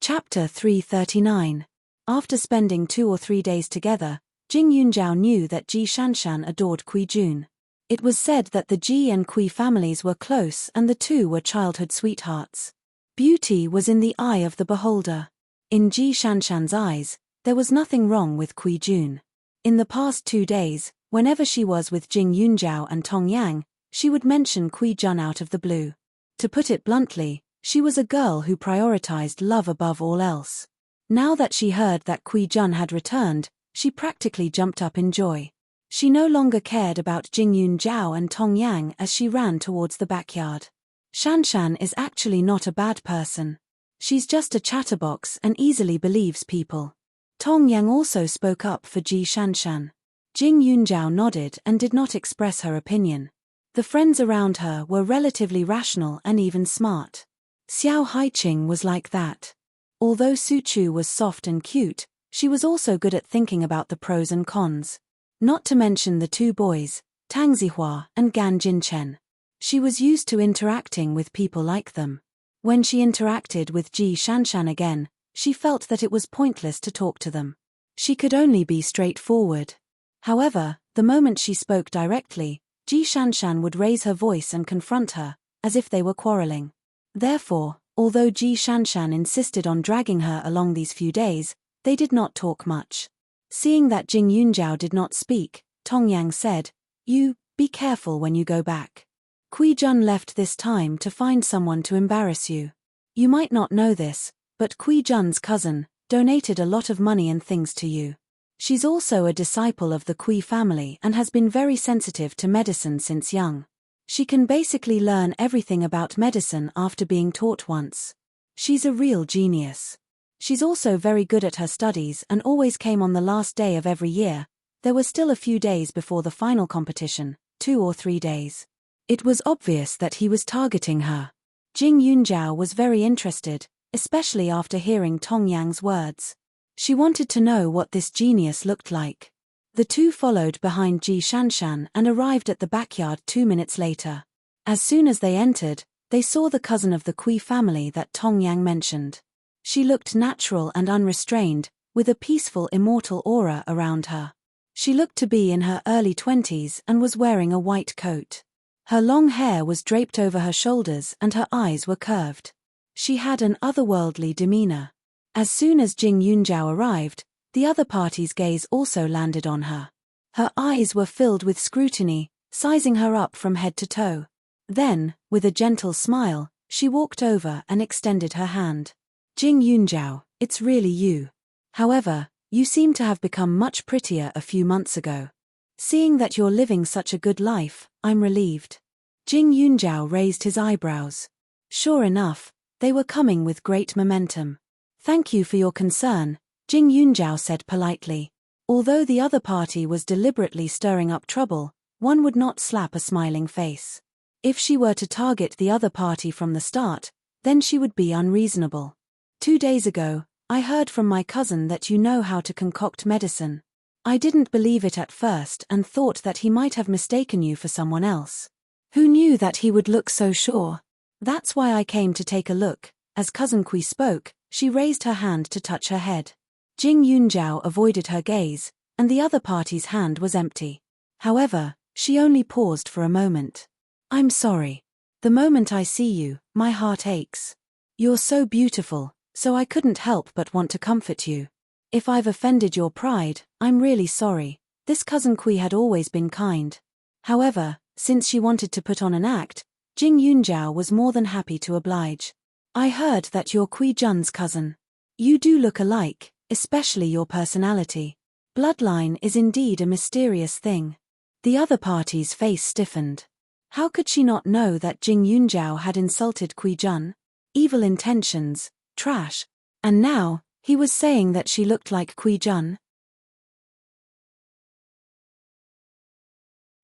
Chapter 339. After spending 2 or 3 days together, Jing Yunjiao knew that Ji Shanshan adored Kui Jun. It was said that the Ji and Kui families were close and the 2 were childhood sweethearts. Beauty was in the eye of the beholder. In Ji Shanshan's eyes, there was nothing wrong with Kui Jun. In the past 2 days, whenever she was with Jing Yunjiao and Tong Yang, she would mention Kui Jun out of the blue. To put it bluntly, she was a girl who prioritized love above all else. Now that she heard that Kui Jun had returned, she practically jumped up in joy. She no longer cared about Jing Yunjiao and Tong Yang as she ran towards the backyard. Shanshan is actually not a bad person. She's just a chatterbox and easily believes people. Tong Yang also spoke up for Ji Shanshan. Jing Yunjiao nodded and did not express her opinion. The friends around her were relatively rational and even smart. Xiao Haiqing was like that. Although Su Chu was soft and cute, she was also good at thinking about the pros and cons. Not to mention the 2 boys, Tang Zihua and Gan Jinchen. She was used to interacting with people like them. When she interacted with Ji Shanshan again, she felt that it was pointless to talk to them. She could only be straightforward. However, the moment she spoke directly, Ji Shanshan would raise her voice and confront her, as if they were quarreling. Therefore, although Ji Shanshan insisted on dragging her along these few days, they did not talk much. Seeing that Jing Yunjiao did not speak, Tong Yang said, "You, be careful when you go back. Kui Jun left this time to find someone to embarrass you. You might not know this, but Kui Jun's cousin donated a lot of money and things to you. She's also a disciple of the Kui family and has been very sensitive to medicine since young. She can basically learn everything about medicine after being taught once. She's a real genius. She's also very good at her studies and always came on the last day of every year. There were still a few days before the final competition, 2 or 3 days. It was obvious that he was targeting her." Jing Yunjiao was very interested, especially after hearing Tong Yang's words. She wanted to know what this genius looked like. The two followed behind Ji Shanshan and arrived at the backyard 2 minutes later. As soon as they entered, they saw the cousin of the Kui family that Tong Yang mentioned. She looked natural and unrestrained, with a peaceful immortal aura around her. She looked to be in her early 20s and was wearing a white coat. Her long hair was draped over her shoulders and her eyes were curved. She had an otherworldly demeanor. As soon as Jing Yunjiao arrived, the other party's gaze also landed on her. Her eyes were filled with scrutiny, sizing her up from head to toe. Then, with a gentle smile, she walked over and extended her hand. "Jing Yunjiao, it's really you. However, you seem to have become much prettier a few months ago. Seeing that you're living such a good life, I'm relieved." Jing Yunjiao raised his eyebrows. Sure enough, they were coming with great momentum. "Thank you for your concern," Jing Yunjiao said politely. Although the other party was deliberately stirring up trouble, one would not slap a smiling face. If she were to target the other party from the start, then she would be unreasonable. 2 days ago, I heard from my cousin that you know how to concoct medicine. I didn't believe it at first and thought that he might have mistaken you for someone else. Who knew that he would look so sure? That's why I came to take a look." As Cousin Kui spoke, she raised her hand to touch her head. Jing Yunjiao avoided her gaze, and the other party's hand was empty. However, she only paused for a moment. "I'm sorry. The moment I see you, my heart aches. You're so beautiful, so I couldn't help but want to comfort you. If I've offended your pride, I'm really sorry." This Cousin Kui had always been kind. However, since she wanted to put on an act, Jing Yunjiao was more than happy to oblige. "I heard that you're Kui Jun's cousin. You do look alike, especially your personality. Bloodline is indeed a mysterious thing." The other party's face stiffened. How could she not know that Jing Yunjiao had insulted Kui Jun? Evil intentions, trash. And now, he was saying that she looked like Kui Jun.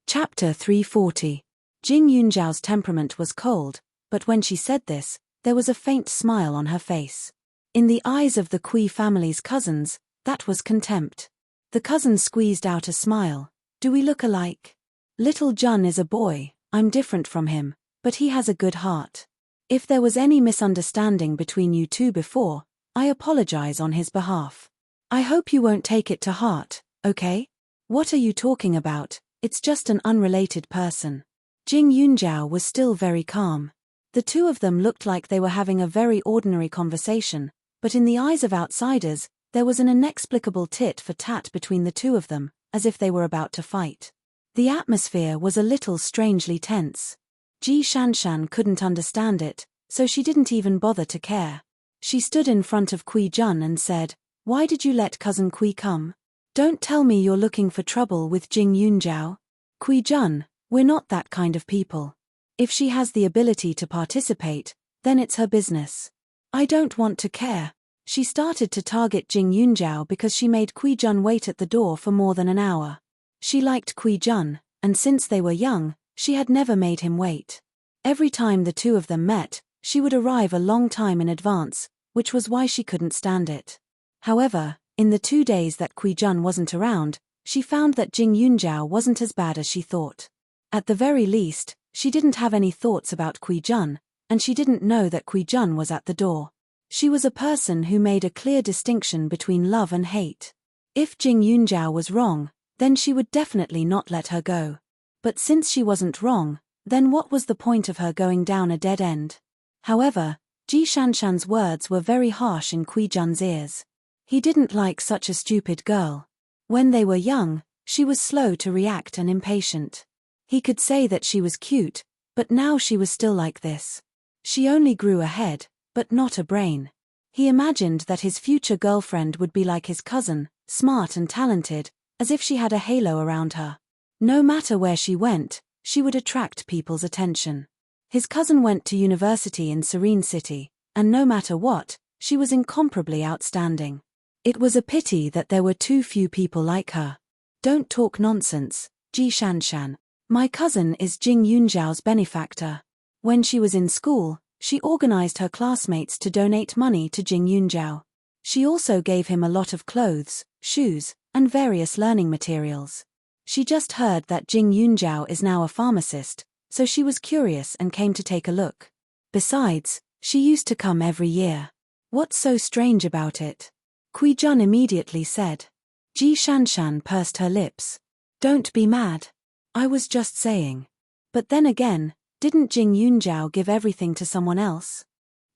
Chapter 340. Jing Yunjiao's temperament was cold, but when she said this, there was a faint smile on her face. In the eyes of the Kui family's cousins, that was contempt. The cousins squeezed out a smile. "Do we look alike? Little Jun is a boy, I'm different from him, but he has a good heart. If there was any misunderstanding between you two before, I apologize on his behalf. I hope you won't take it to heart, okay? What are you talking about? It's just an unrelated person." Jing Yunjiao was still very calm. The two of them looked like they were having a very ordinary conversation, but in the eyes of outsiders, there was an inexplicable tit-for-tat between the two of them, as if they were about to fight. The atmosphere was a little strangely tense. Ji Shanshan couldn't understand it, so she didn't even bother to care. She stood in front of Kui Jun and said, "Why did you let Cousin Kui come? Don't tell me you're looking for trouble with Jing Yunjiao. Kui Jun, we're not that kind of people. If she has the ability to participate, then it's her business. I don't want to care." She started to target Jing Yunjiao because she made Kui Jun wait at the door for more than an hour. She liked Kui Jun, and since they were young, she had never made him wait. Every time the two of them met, she would arrive a long time in advance, which was why she couldn't stand it. However, in the 2 days that Kui Jun wasn't around, she found that Jing Yunjiao wasn't as bad as she thought. At the very least, she didn't have any thoughts about Kui Jun, and she didn't know that Kui Jun was at the door. She was a person who made a clear distinction between love and hate. If Jing Yunjiao was wrong, then she would definitely not let her go. But since she wasn't wrong, then what was the point of her going down a dead end? However, Ji Shanshan's words were very harsh in Kui Jun's ears. He didn't like such a stupid girl. When they were young, she was slow to react and impatient. He could say that she was cute, but now she was still like this. She only grew a head, but not a brain. He imagined that his future girlfriend would be like his cousin, smart and talented, as if she had a halo around her. No matter where she went, she would attract people's attention. His cousin went to university in Serene City, and no matter what, she was incomparably outstanding. It was a pity that there were too few people like her. Don't talk nonsense, Ji Shanshan. My cousin is Jing Yunzhao's benefactor. When she was in school, she organized her classmates to donate money to Jing Yunzhao. She also gave him a lot of clothes, shoes, and various learning materials. She just heard that Jing Yunzhao is now a pharmacist, so she was curious and came to take a look. Besides, she used to come every year. What's so strange about it? Kui Jun immediately said. Ji Shanshan pursed her lips. Don't be mad. I was just saying. But then again, didn't Jing Yunzhao give everything to someone else?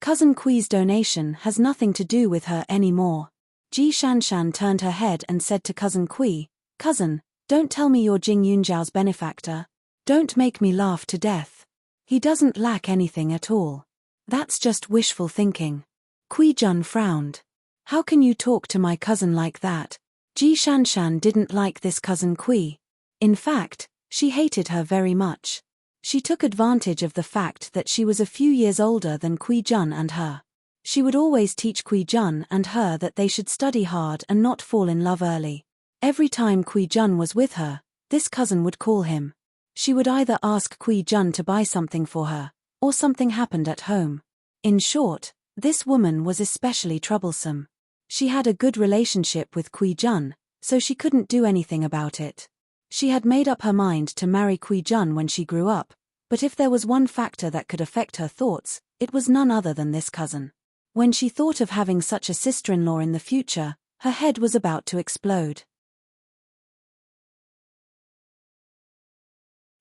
Cousin Kui's donation has nothing to do with her anymore. Ji Shanshan turned her head and said to Cousin Kui, Cousin, don't tell me you're Jing Yunzhao's benefactor. Don't make me laugh to death. He doesn't lack anything at all. That's just wishful thinking. Kui Jun frowned. How can you talk to my cousin like that? Ji Shanshan didn't like this Cousin Kui. In fact, she hated her very much. She took advantage of the fact that she was a few years older than Kui Jun and her. She would always teach Kui Jun and her that they should study hard and not fall in love early. Every time Kui Jun was with her, this cousin would call him. She would either ask Kui Jun to buy something for her, or something happened at home. In short, this woman was especially troublesome. She had a good relationship with Kui Jun, so she couldn't do anything about it. She had made up her mind to marry Kui Jun when she grew up, but if there was one factor that could affect her thoughts, it was none other than this cousin. When she thought of having such a sister-in-law in the future, her head was about to explode.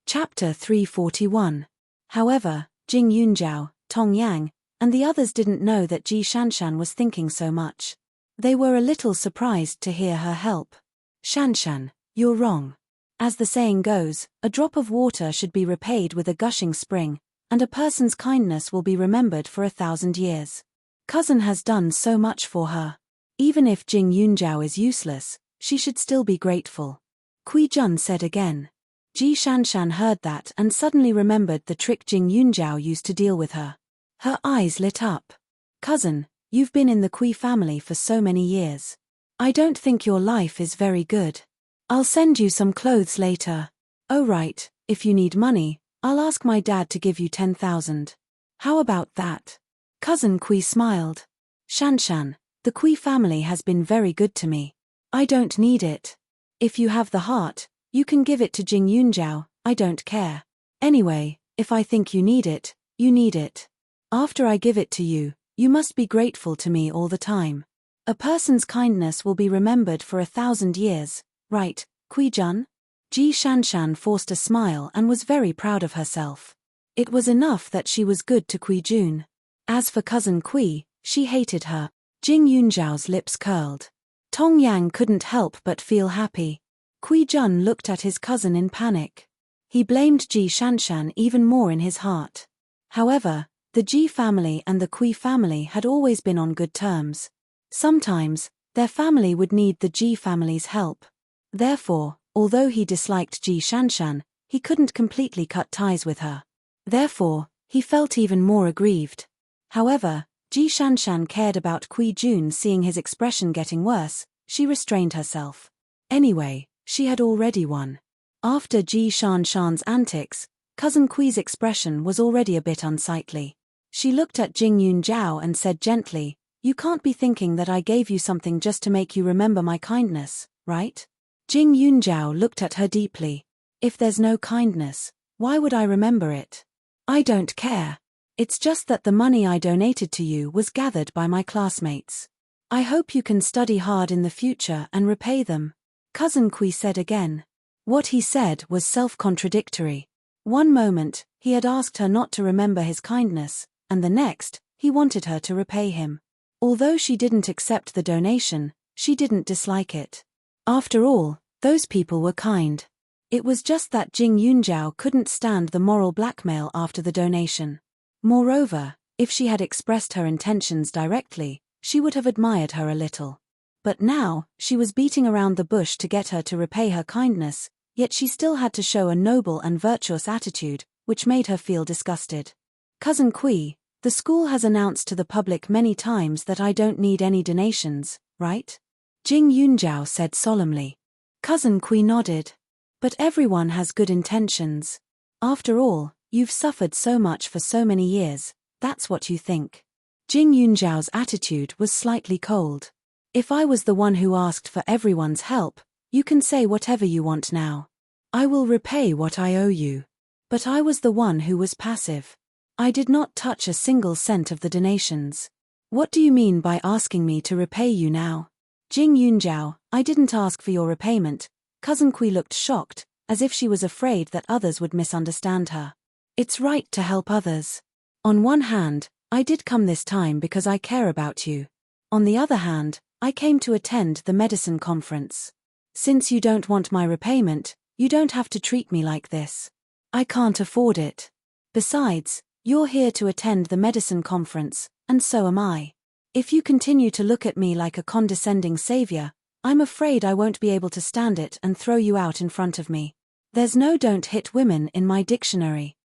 Chapter 341. However, Jing Yunzhao, Tong Yang, and the others didn't know that Ji Shanshan was thinking so much. They were a little surprised to hear her help. Shanshan, you're wrong. As the saying goes, a drop of water should be repaid with a gushing spring, and a person's kindness will be remembered for 1,000 years. Cousin has done so much for her. Even if Jing Yunzhao is useless, she should still be grateful. Kui Jun said again. Ji Shanshan heard that and suddenly remembered the trick Jing Yunzhao used to deal with her. Her eyes lit up. Cousin, you've been in the Kui family for so many years. I don't think your life is very good. I'll send you some clothes later. Oh right, if you need money, I'll ask my dad to give you 10,000. How about that? Cousin Kui smiled. Shanshan, the Kui family has been very good to me. I don't need it. If you have the heart, you can give it to Jing Yunzhao, I don't care. Anyway, if I think you need it, you need it. After I give it to you, you must be grateful to me all the time. A person's kindness will be remembered for 1,000 years, right, Kui Jun? Ji Shanshan forced a smile and was very proud of herself. It was enough that she was good to Kui Jun. As for Cousin Kui, she hated her. Jing Yunzhao's lips curled. Tong Yang couldn't help but feel happy. Kui Jun looked at his cousin in panic. He blamed Ji Shanshan even more in his heart. However, the Ji family and the Kui family had always been on good terms. Sometimes, their family would need the Ji family's help. Therefore, although he disliked Ji Shanshan, he couldn't completely cut ties with her. Therefore, he felt even more aggrieved. However, Ji Shanshan cared about Kui Jun seeing his expression getting worse. She restrained herself. Anyway, she had already won. After Ji Shanshan's antics, Cousin Kui's expression was already a bit unsightly. She looked at Jing Yunzhao and said gently, "You can't be thinking that I gave you something just to make you remember my kindness, right?" Jing Yunzhao looked at her deeply. "If there's no kindness, why would I remember it? I don't care. It's just that the money I donated to you was gathered by my classmates. I hope you can study hard in the future and repay them," Cousin Kui said again. What he said was self-contradictory. One moment, he had asked her not to remember his kindness, and the next, he wanted her to repay him. Although she didn't accept the donation, she didn't dislike it. After all, those people were kind. It was just that Jing Yunjiao couldn't stand the moral blackmail after the donation. Moreover, if she had expressed her intentions directly, she would have admired her a little. But now, she was beating around the bush to get her to repay her kindness, yet she still had to show a noble and virtuous attitude, which made her feel disgusted. Cousin Kui, the school has announced to the public many times that I don't need any donations, right? Jing Yunjiao said solemnly. Cousin Kui nodded. But everyone has good intentions. After all, you've suffered so much for so many years, that's what you think. Jing Yunjiao's attitude was slightly cold. If I was the one who asked for everyone's help, you can say whatever you want now. I will repay what I owe you. But I was the one who was passive. I did not touch a single cent of the donations. What do you mean by asking me to repay you now? Jing Yunjiao, I didn't ask for your repayment. Cousin Kui looked shocked, as if she was afraid that others would misunderstand her. It's right to help others. On one hand, I did come this time because I care about you. On the other hand, I came to attend the medicine conference. Since you don't want my repayment, you don't have to treat me like this. I can't afford it. Besides, you're here to attend the medicine conference, and so am I. If you continue to look at me like a condescending savior, I'm afraid I won't be able to stand it and throw you out in front of me. There's no "don't hit women" in my dictionary.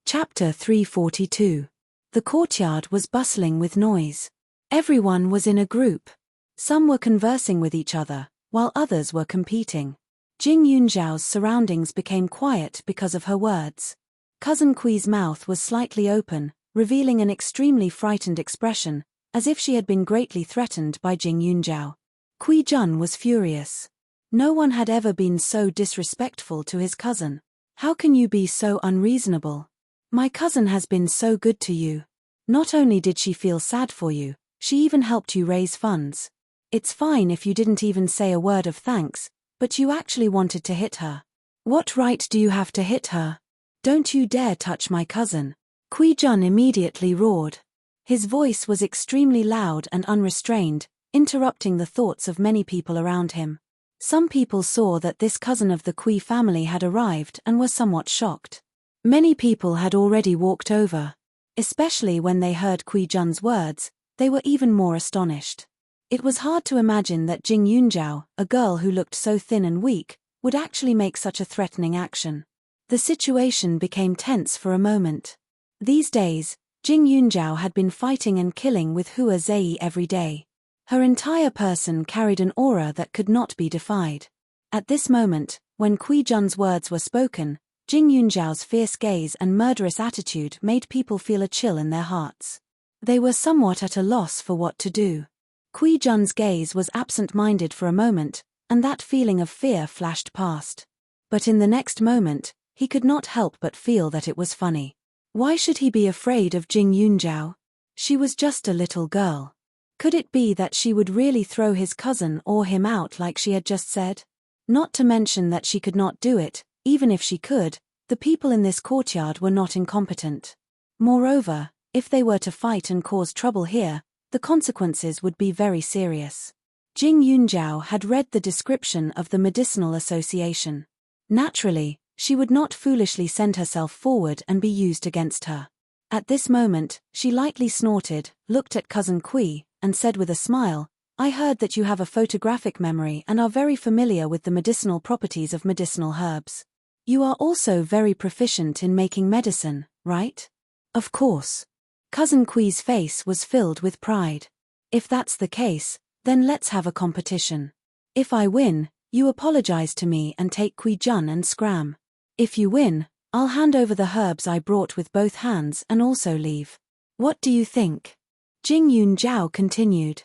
Chapter 342. The courtyard was bustling with noise. Everyone was in a group. Some were conversing with each other, while others were competing. Jing Yunjiao's surroundings became quiet because of her words. Cousin Kui's mouth was slightly open, revealing an extremely frightened expression, as if she had been greatly threatened by Jing Yunjiao. Kui Jun was furious. No one had ever been so disrespectful to his cousin. How can you be so unreasonable? My cousin has been so good to you. Not only did she feel sad for you, she even helped you raise funds. It's fine if you didn't even say a word of thanks, but you actually wanted to hit her. What right do you have to hit her? Don't you dare touch my cousin. Kui Jun immediately roared. His voice was extremely loud and unrestrained, interrupting the thoughts of many people around him. Some people saw that this cousin of the Kui family had arrived and were somewhat shocked. Many people had already walked over. Especially when they heard Kui Jun's words, they were even more astonished. It was hard to imagine that Jing Yunjiao, a girl who looked so thin and weak, would actually make such a threatening action. The situation became tense for a moment. These days, Jing Yunjiao had been fighting and killing with Hua Zei every day. Her entire person carried an aura that could not be defied. At this moment, when Kui Jun's words were spoken, Jing Yunjiao's fierce gaze and murderous attitude made people feel a chill in their hearts. They were somewhat at a loss for what to do. Kui Jun's gaze was absent-minded for a moment, and that feeling of fear flashed past. But in the next moment, he could not help but feel that it was funny. Why should he be afraid of Jing Yunjiao? She was just a little girl. Could it be that she would really throw his cousin or him out like she had just said? Not to mention that she could not do it, even if she could, the people in this courtyard were not incompetent. Moreover, if they were to fight and cause trouble here, the consequences would be very serious. Jing Yunjiao had read the description of the medicinal association. Naturally, she would not foolishly send herself forward and be used against her. At this moment, she lightly snorted, looked at Cousin Kui, and said with a smile, I heard that you have a photographic memory and are very familiar with the medicinal properties of medicinal herbs. You are also very proficient in making medicine, right? Of course. Cousin Kui's face was filled with pride. If that's the case, then let's have a competition. If I win, you apologize to me and take Kui Jun and Scram. If you win, I'll hand over the herbs I brought with both hands and also leave. What do you think? Jing Yunjiao continued.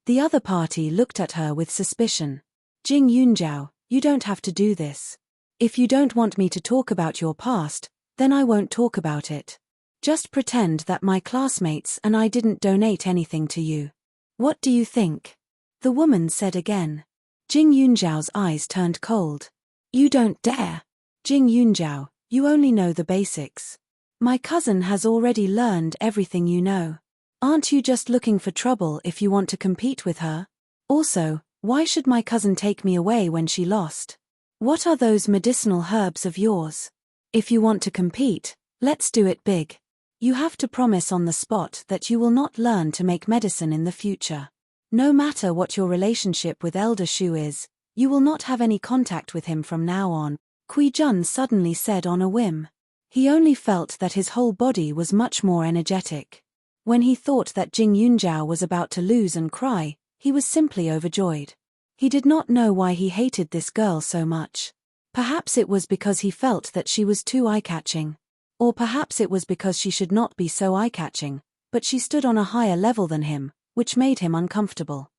The other party looked at her with suspicion. Jing Yunjiao, you don't have to do this. If you don't want me to talk about your past, then I won't talk about it. Just pretend that my classmates and I didn't donate anything to you. What do you think? the woman said again. Jing Yunjiao's eyes turned cold. You don't dare. Jing Yunjiao, you only know the basics. My cousin has already learned everything you know. Aren't you just looking for trouble if you want to compete with her? Also, why should my cousin take me away when she lost? What are those medicinal herbs of yours? If you want to compete, let's do it big. You have to promise on the spot that you will not learn to make medicine in the future. No matter what your relationship with Elder Shu is, you will not have any contact with him from now on, Kui Jun suddenly said on a whim. He only felt that his whole body was much more energetic. When he thought that Jing Yunjiao was about to lose and cry, he was simply overjoyed. He did not know why he hated this girl so much. Perhaps it was because he felt that she was too eye-catching. Or perhaps it was because she should not be so eye-catching, but she stood on a higher level than him, which made him uncomfortable.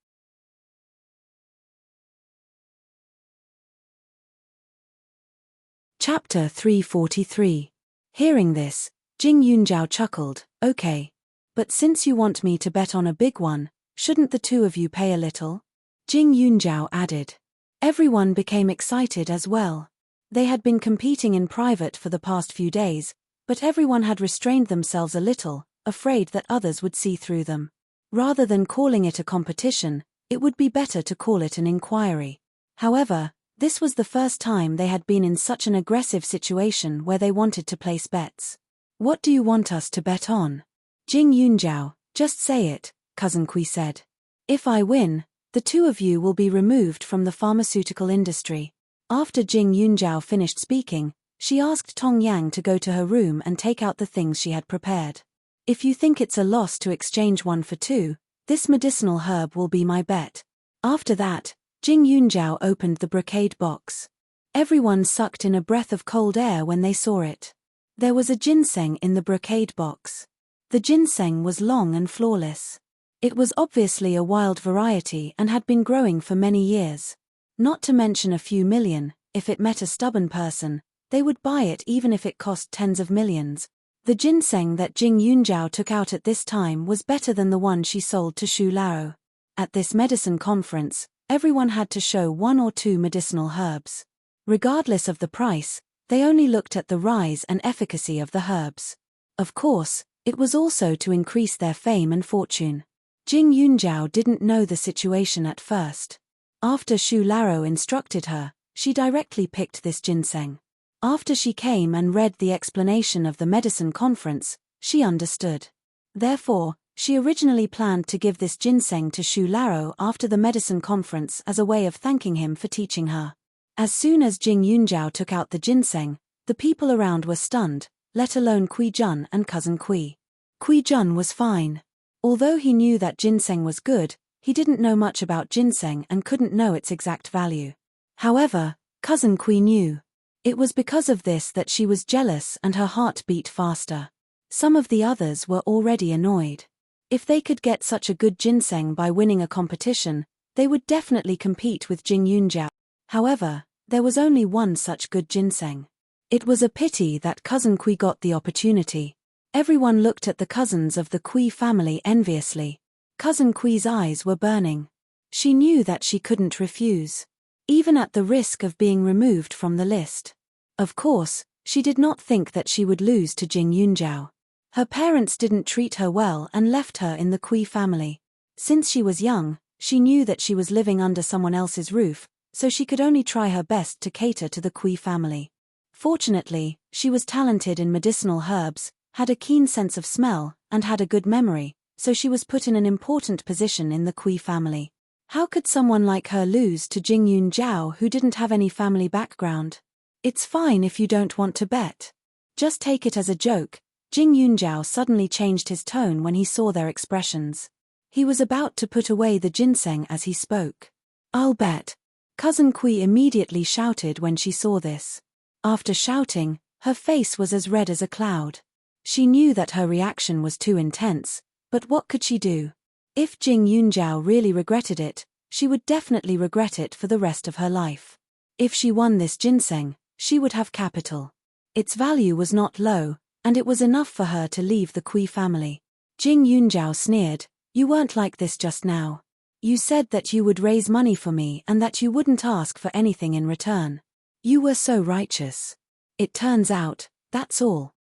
Chapter 343. Hearing this, Jing Yunjiao chuckled, okay. But since you want me to bet on a big one, shouldn't the two of you pay a little? Jing Yunjiao added. Everyone became excited as well. They had been competing in private for the past few days, but everyone had restrained themselves a little, afraid that others would see through them. Rather than calling it a competition, it would be better to call it an inquiry. However, this was the first time they had been in such an aggressive situation where they wanted to place bets. What do you want us to bet on? Jing Yunjiao, just say it, Cousin Kui said. If I win, the two of you will be removed from the pharmaceutical industry. After Jing Yunjiao finished speaking, she asked Tong Yang to go to her room and take out the things she had prepared. If you think it's a loss to exchange 1 for 2, this medicinal herb will be my bet. After that, Jing Yunjiao opened the brocade box. Everyone sucked in a breath of cold air when they saw it. There was a ginseng in the brocade box. The ginseng was long and flawless. It was obviously a wild variety and had been growing for many years. Not to mention a few million, if it met a stubborn person, they would buy it even if it cost tens of millions. The ginseng that Jing Yunjiao took out at this time was better than the one she sold to Shu Lao. At this medicine conference, everyone had to show 1 or 2 medicinal herbs. Regardless of the price, they only looked at the rise and efficacy of the herbs. Of course, it was also to increase their fame and fortune. Jing Yunjiao didn't know the situation at first. After Shu Lao instructed her, she directly picked this ginseng. After she came and read the explanation of the medicine conference, she understood. Therefore, she originally planned to give this ginseng to Shu Lao after the medicine conference as a way of thanking him for teaching her. As soon as Jing Yunjiao took out the ginseng, the people around were stunned, let alone Kui Jun and Cousin Kui. Kui Jun was fine. Although he knew that ginseng was good, he didn't know much about ginseng and couldn't know its exact value. However, Cousin Kui knew. It was because of this that she was jealous and her heart beat faster. Some of the others were already annoyed. If they could get such a good ginseng by winning a competition, they would definitely compete with Jing Yunjiao. However, there was only one such good ginseng. It was a pity that Cousin Kui got the opportunity. Everyone looked at the cousins of the Kui family enviously. Cousin Kui's eyes were burning. She knew that she couldn't refuse, even at the risk of being removed from the list. Of course, she did not think that she would lose to Jing Yunjiao. Her parents didn't treat her well and left her in the Kui family. Since she was young, she knew that she was living under someone else's roof, so she could only try her best to cater to the Kui family. Fortunately, she was talented in medicinal herbs, had a keen sense of smell, and had a good memory, so she was put in an important position in the Kui family. How could someone like her lose to Jing Yunjiao who didn't have any family background? It's fine if you don't want to bet. Just take it as a joke. Jing Yunjiao suddenly changed his tone when he saw their expressions. He was about to put away the ginseng as he spoke. I'll bet. Cousin Kui immediately shouted when she saw this. After shouting, her face was as red as a cloud. She knew that her reaction was too intense, but what could she do? If Jing Yunjiao really regretted it, she would definitely regret it for the rest of her life. If she won this ginseng, she would have capital. Its value was not low, and it was enough for her to leave the Kui family. Jing Yunjiao sneered, "You weren't like this just now. You said that you would raise money for me and that you wouldn't ask for anything in return. You were so righteous. It turns out, that's all.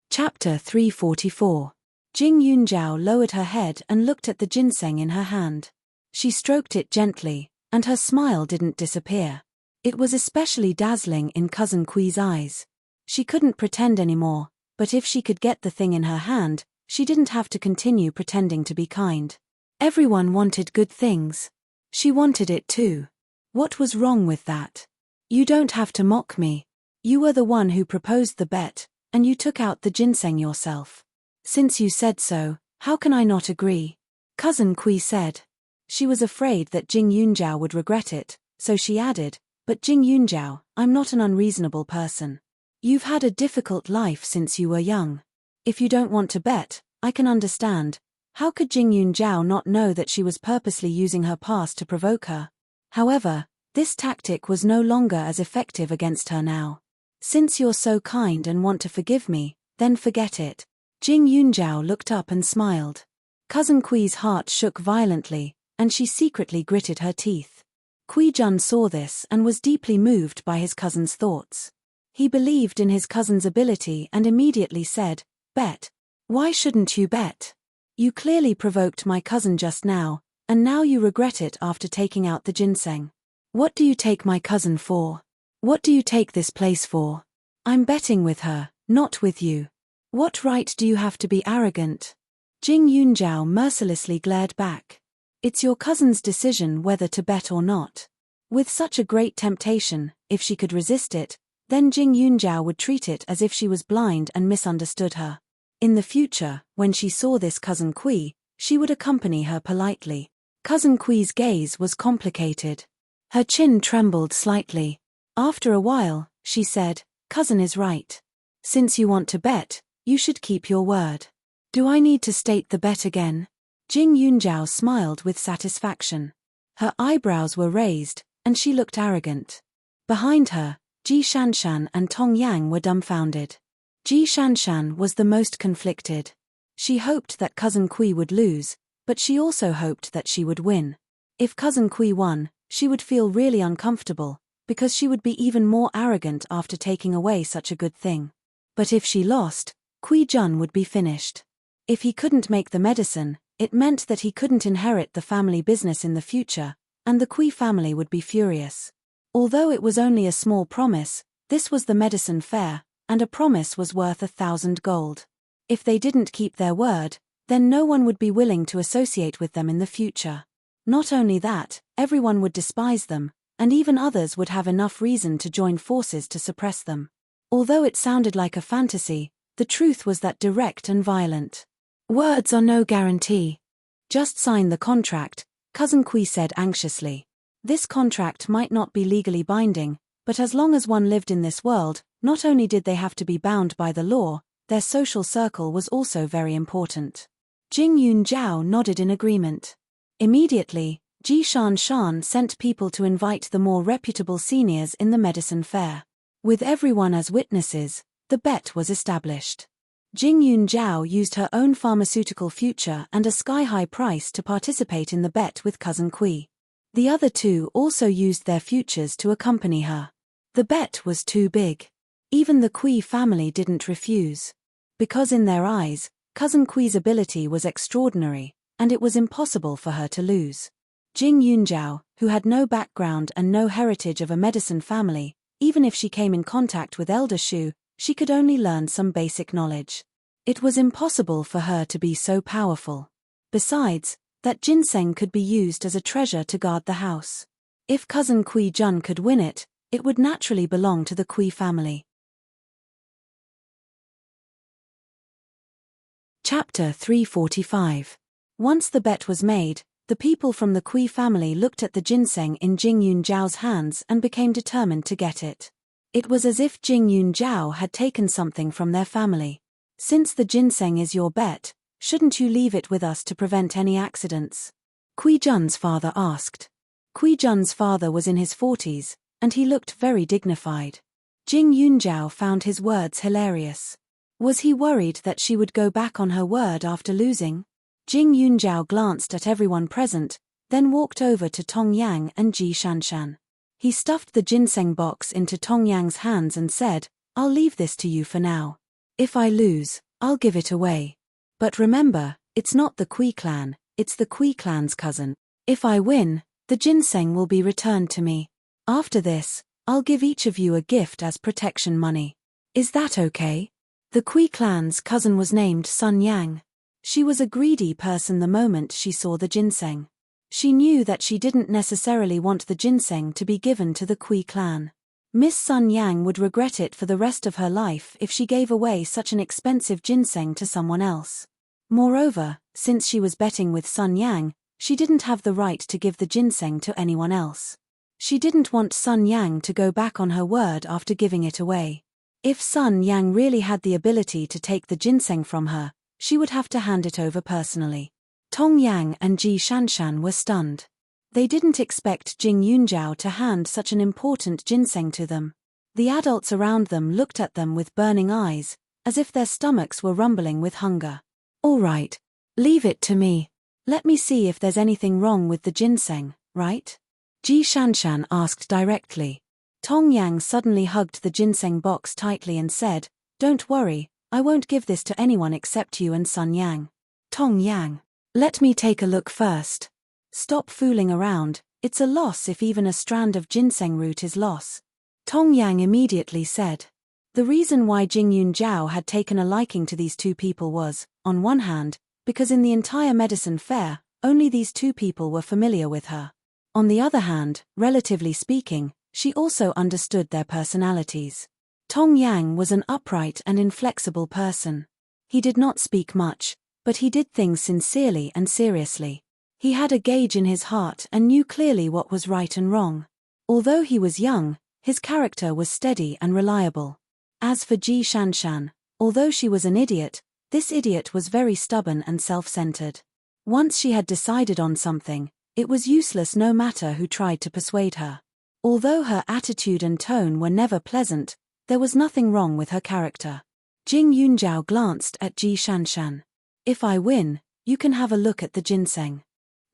Chapter 344. Jing Yunjiao lowered her head and looked at the ginseng in her hand. She stroked it gently, and her smile didn't disappear. It was especially dazzling in Cousin Kui's eyes. She couldn't pretend anymore, but if she could get the thing in her hand, she didn't have to continue pretending to be kind. Everyone wanted good things. She wanted it too. What was wrong with that? You don't have to mock me. You were the one who proposed the bet, and you took out the ginseng yourself. Since you said so, how can I not agree? Cousin Kui said. She was afraid that Jing Yunjiao would regret it, so she added, but Jing Yunjiao, I'm not an unreasonable person. You've had a difficult life since you were young. If you don't want to bet, I can understand. How could Jing Yunjiao not know that she was purposely using her past to provoke her? However, this tactic was no longer as effective against her now. Since you're so kind and want to forgive me, then forget it. Jing Yunjiao looked up and smiled. Cousin Kui's heart shook violently, and she secretly gritted her teeth. Kui Jun saw this and was deeply moved by his cousin's thoughts. He believed in his cousin's ability and immediately said, Bet. Why shouldn't you bet? You clearly provoked my cousin just now, and now you regret it after taking out the ginseng. What do you take my cousin for? What do you take this place for? I'm betting with her, not with you. What right do you have to be arrogant? Jing Yunjiao mercilessly glared back. It's your cousin's decision whether to bet or not. With such a great temptation, if she could resist it, then Jing Yunjiao would treat it as if she was blind and misunderstood her. In the future, when she saw this Cousin Kui, she would accompany her politely. Cousin Kui's gaze was complicated. Her chin trembled slightly. After a while, she said, Cousin is right. Since you want to bet, you should keep your word. Do I need to state the bet again? Jing Yunjiao smiled with satisfaction. Her eyebrows were raised, and she looked arrogant. Behind her, Ji Shanshan and Tong Yang were dumbfounded. Ji Shanshan was the most conflicted. She hoped that Cousin Kui would lose, but she also hoped that she would win. If Cousin Kui won, she would feel really uncomfortable, because she would be even more arrogant after taking away such a good thing. But if she lost, Kui Jun would be finished. If he couldn't make the medicine, it meant that he couldn't inherit the family business in the future, and the Kui family would be furious. Although it was only a small promise, this was the medicine fair, and a promise was worth 1,000 gold. If they didn't keep their word, then no one would be willing to associate with them in the future. Not only that, everyone would despise them, and even others would have enough reason to join forces to suppress them. Although it sounded like a fantasy, the truth was that direct and violent. Words are no guarantee. Just sign the contract, Cousin Kui said anxiously. This contract might not be legally binding, but as long as one lived in this world, not only did they have to be bound by the law, their social circle was also very important. Jing Yunjiao nodded in agreement. Immediately, Ji Shanshan sent people to invite the more reputable seniors in the medicine fair. With everyone as witnesses, the bet was established. Jing Yunjiao used her own pharmaceutical future and a sky-high price to participate in the bet with Cousin Kui. The other two also used their futures to accompany her. The bet was too big. Even the Kui family didn't refuse. Because in their eyes, Cousin Kui's ability was extraordinary, and it was impossible for her to lose. Jing Yunjiao, who had no background and no heritage of a medicine family, even if she came in contact with Elder Shu, she could only learn some basic knowledge. It was impossible for her to be so powerful. Besides, that ginseng could be used as a treasure to guard the house. If Cousin Kui Jun could win it, it would naturally belong to the Kui family. Chapter 345. Once the bet was made, the people from the Kui family looked at the ginseng in Jing Yunjiao's hands and became determined to get it. It was as if Jing Yunjiao had taken something from their family. Since the ginseng is your bet, shouldn't you leave it with us to prevent any accidents? Kui Jun's father asked. Kui Jun's father was in his 40s, and he looked very dignified. Jing Yunjiao found his words hilarious. Was he worried that she would go back on her word after losing? Jing Yunjiao glanced at everyone present, then walked over to Tong Yang and Ji Shanshan. He stuffed the ginseng box into Tong Yang's hands and said, "I'll leave this to you for now. If I lose, I'll give it away. But remember, it's not the Kui clan, it's the Kui clan's cousin. If I win, the ginseng will be returned to me. After this, I'll give each of you a gift as protection money. Is that okay?" The Kui clan's cousin was named Sun Yang. She was a greedy person the moment she saw the ginseng. She knew that she didn't necessarily want the ginseng to be given to the Kui clan. Miss Sun Yang would regret it for the rest of her life if she gave away such an expensive ginseng to someone else. Moreover, since she was betting with Sun Yang, she didn't have the right to give the ginseng to anyone else. She didn't want Sun Yang to go back on her word after giving it away. If Sun Yang really had the ability to take the ginseng from her, she would have to hand it over personally. Tong Yang and Ji Shanshan were stunned. They didn't expect Jing Yunjiao to hand such an important ginseng to them. The adults around them looked at them with burning eyes, as if their stomachs were rumbling with hunger. "All right. Leave it to me. Let me see if there's anything wrong with the ginseng, right?" Ji Shanshan asked directly. Tong Yang suddenly hugged the ginseng box tightly and said, "Don't worry, I won't give this to anyone except you and Sun Yang." "Tong Yang, let me take a look first. Stop fooling around, it's a loss if even a strand of ginseng root is lost," Tong Yang immediately said. The reason why Jing Yunjiao had taken a liking to these two people was, on one hand, because in the entire medicine fair, only these two people were familiar with her. On the other hand, relatively speaking, she also understood their personalities. Tong Yang was an upright and inflexible person. He did not speak much, but he did things sincerely and seriously. He had a gauge in his heart and knew clearly what was right and wrong. Although he was young, his character was steady and reliable. As for Ji Shanshan, although she was an idiot, this idiot was very stubborn and self-centered. Once she had decided on something, it was useless no matter who tried to persuade her. Although her attitude and tone were never pleasant, there was nothing wrong with her character. Jing Yunjiao glanced at Ji Shanshan. "If I win, you can have a look at the ginseng."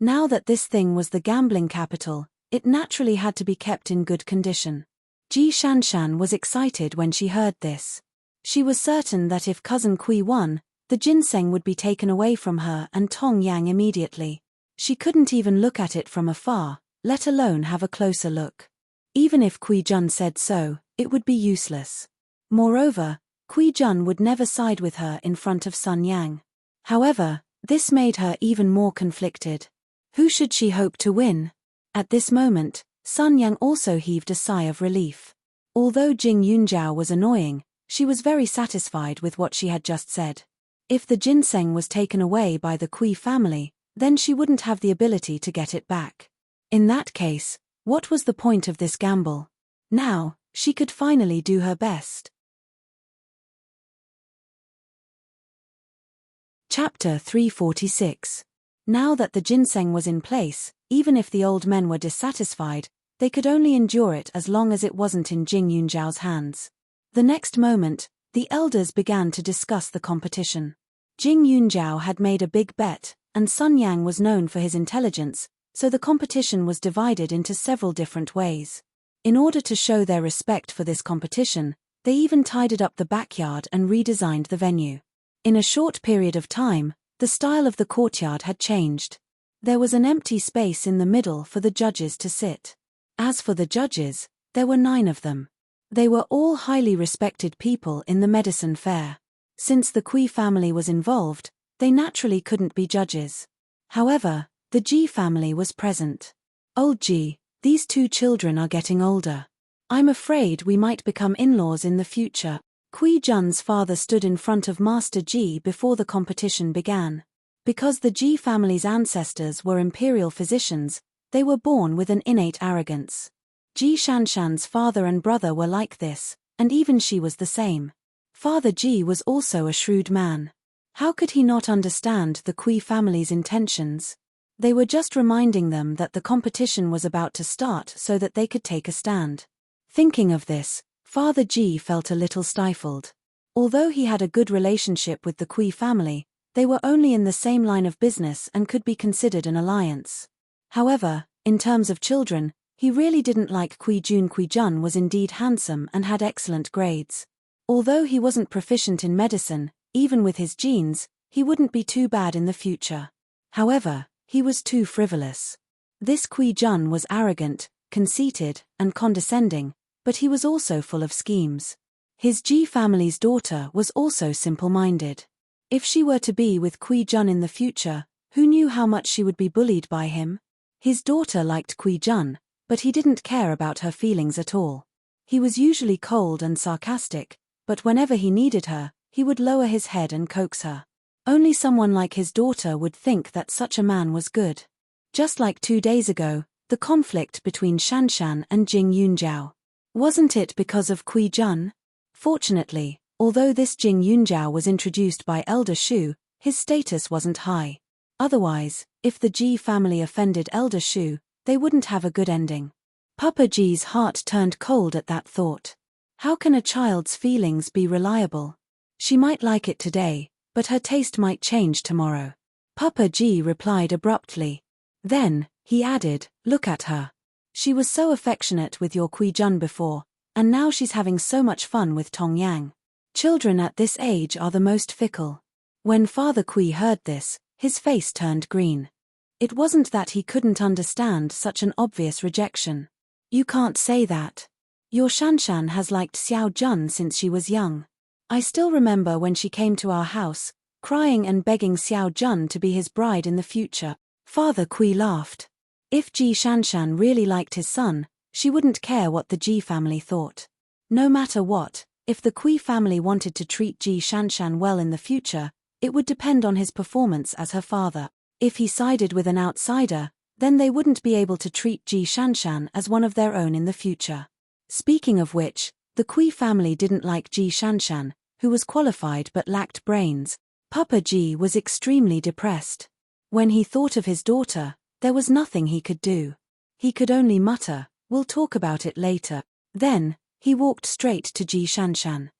Now that this thing was the gambling capital, it naturally had to be kept in good condition. Ji Shanshan was excited when she heard this. She was certain that if Cousin Kui won, the ginseng would be taken away from her and Tong Yang immediately. She couldn't even look at it from afar, let alone have a closer look. Even if Kui Jun said so, it would be useless. Moreover, Kui Jun would never side with her in front of Sun Yang. However, this made her even more conflicted. Who should she hope to win? At this moment, Sun Yang also heaved a sigh of relief. Although Jing Yunjiao was annoying, she was very satisfied with what she had just said. If the ginseng was taken away by the Kui family, then she wouldn't have the ability to get it back. In that case, what was the point of this gamble? Now, she could finally do her best. Chapter 346. Now that the ginseng was in place, even if the old men were dissatisfied, they could only endure it as long as it wasn't in Jing Yunjiao's hands. The next moment, the elders began to discuss the competition. Jing Yunjiao had made a big bet, and Sun Yang was known for his intelligence, so the competition was divided into several different ways. In order to show their respect for this competition, they even tidied up the backyard and redesigned the venue. In a short period of time, the style of the courtyard had changed. There was an empty space in the middle for the judges to sit. As for the judges, there were 9 of them. They were all highly respected people in the medicine fair. Since the Kui family was involved, they naturally couldn't be judges. However, the Ji family was present. "Old Ji, these 2 children are getting older. I'm afraid we might become in-laws in the future." Kui Jun's father stood in front of Master Ji before the competition began. Because the Ji family's ancestors were imperial physicians, they were born with an innate arrogance. Ji Shanshan's father and brother were like this, and even she was the same. Father Ji was also a shrewd man. How could he not understand the Kui family's intentions? They were just reminding them that the competition was about to start so that they could take a stand. Thinking of this, Father Ji felt a little stifled. Although he had a good relationship with the Kui family, they were only in the same line of business and could be considered an alliance. However, in terms of children, he really didn't like Kui Jun. Kui Jun was indeed handsome and had excellent grades. Although he wasn't proficient in medicine, even with his genes, he wouldn't be too bad in the future. However, he was too frivolous. This Kui Jun was arrogant, conceited, and condescending, but he was also full of schemes. His Ji family's daughter was also simple-minded. If she were to be with Kui Jun in the future, who knew how much she would be bullied by him? His daughter liked Kui Jun, but he didn't care about her feelings at all. He was usually cold and sarcastic, but whenever he needed her, he would lower his head and coax her. Only someone like his daughter would think that such a man was good. Just like 2 days ago, the conflict between Shanshan and Jing Yunjiao. Wasn't it because of Kui Jun? Fortunately, although this Jing Yunjiao was introduced by Elder Shu, his status wasn't high. Otherwise, if the Ji family offended Elder Shu, they wouldn't have a good ending. Papa Ji's heart turned cold at that thought. How can a child's feelings be reliable? She might like it today, but her taste might change tomorrow. Papa Ji replied abruptly. Then, he added, look at her. She was so affectionate with your Kui Jun before, and now she's having so much fun with Tong Yang. Children at this age are the most fickle. When Father Kui heard this, his face turned green. It wasn't that he couldn't understand such an obvious rejection. You can't say that. Your Shanshan has liked Xiao Jun since she was young. I still remember when she came to our house, crying and begging Xiao Jun to be his bride in the future. Father Kui laughed. If Ji Shanshan really liked his son, she wouldn't care what the Ji family thought. No matter what, if the Kui family wanted to treat Ji Shanshan well in the future, it would depend on his performance as her father. If he sided with an outsider, then they wouldn't be able to treat Ji Shanshan as one of their own in the future. Speaking of which, the Kui family didn't like Ji Shanshan, who was qualified but lacked brains. Papa Ji was extremely depressed. When he thought of his daughter, there was nothing he could do. He could only mutter, we'll talk about it later. Then, he walked straight to Ji Shanshan.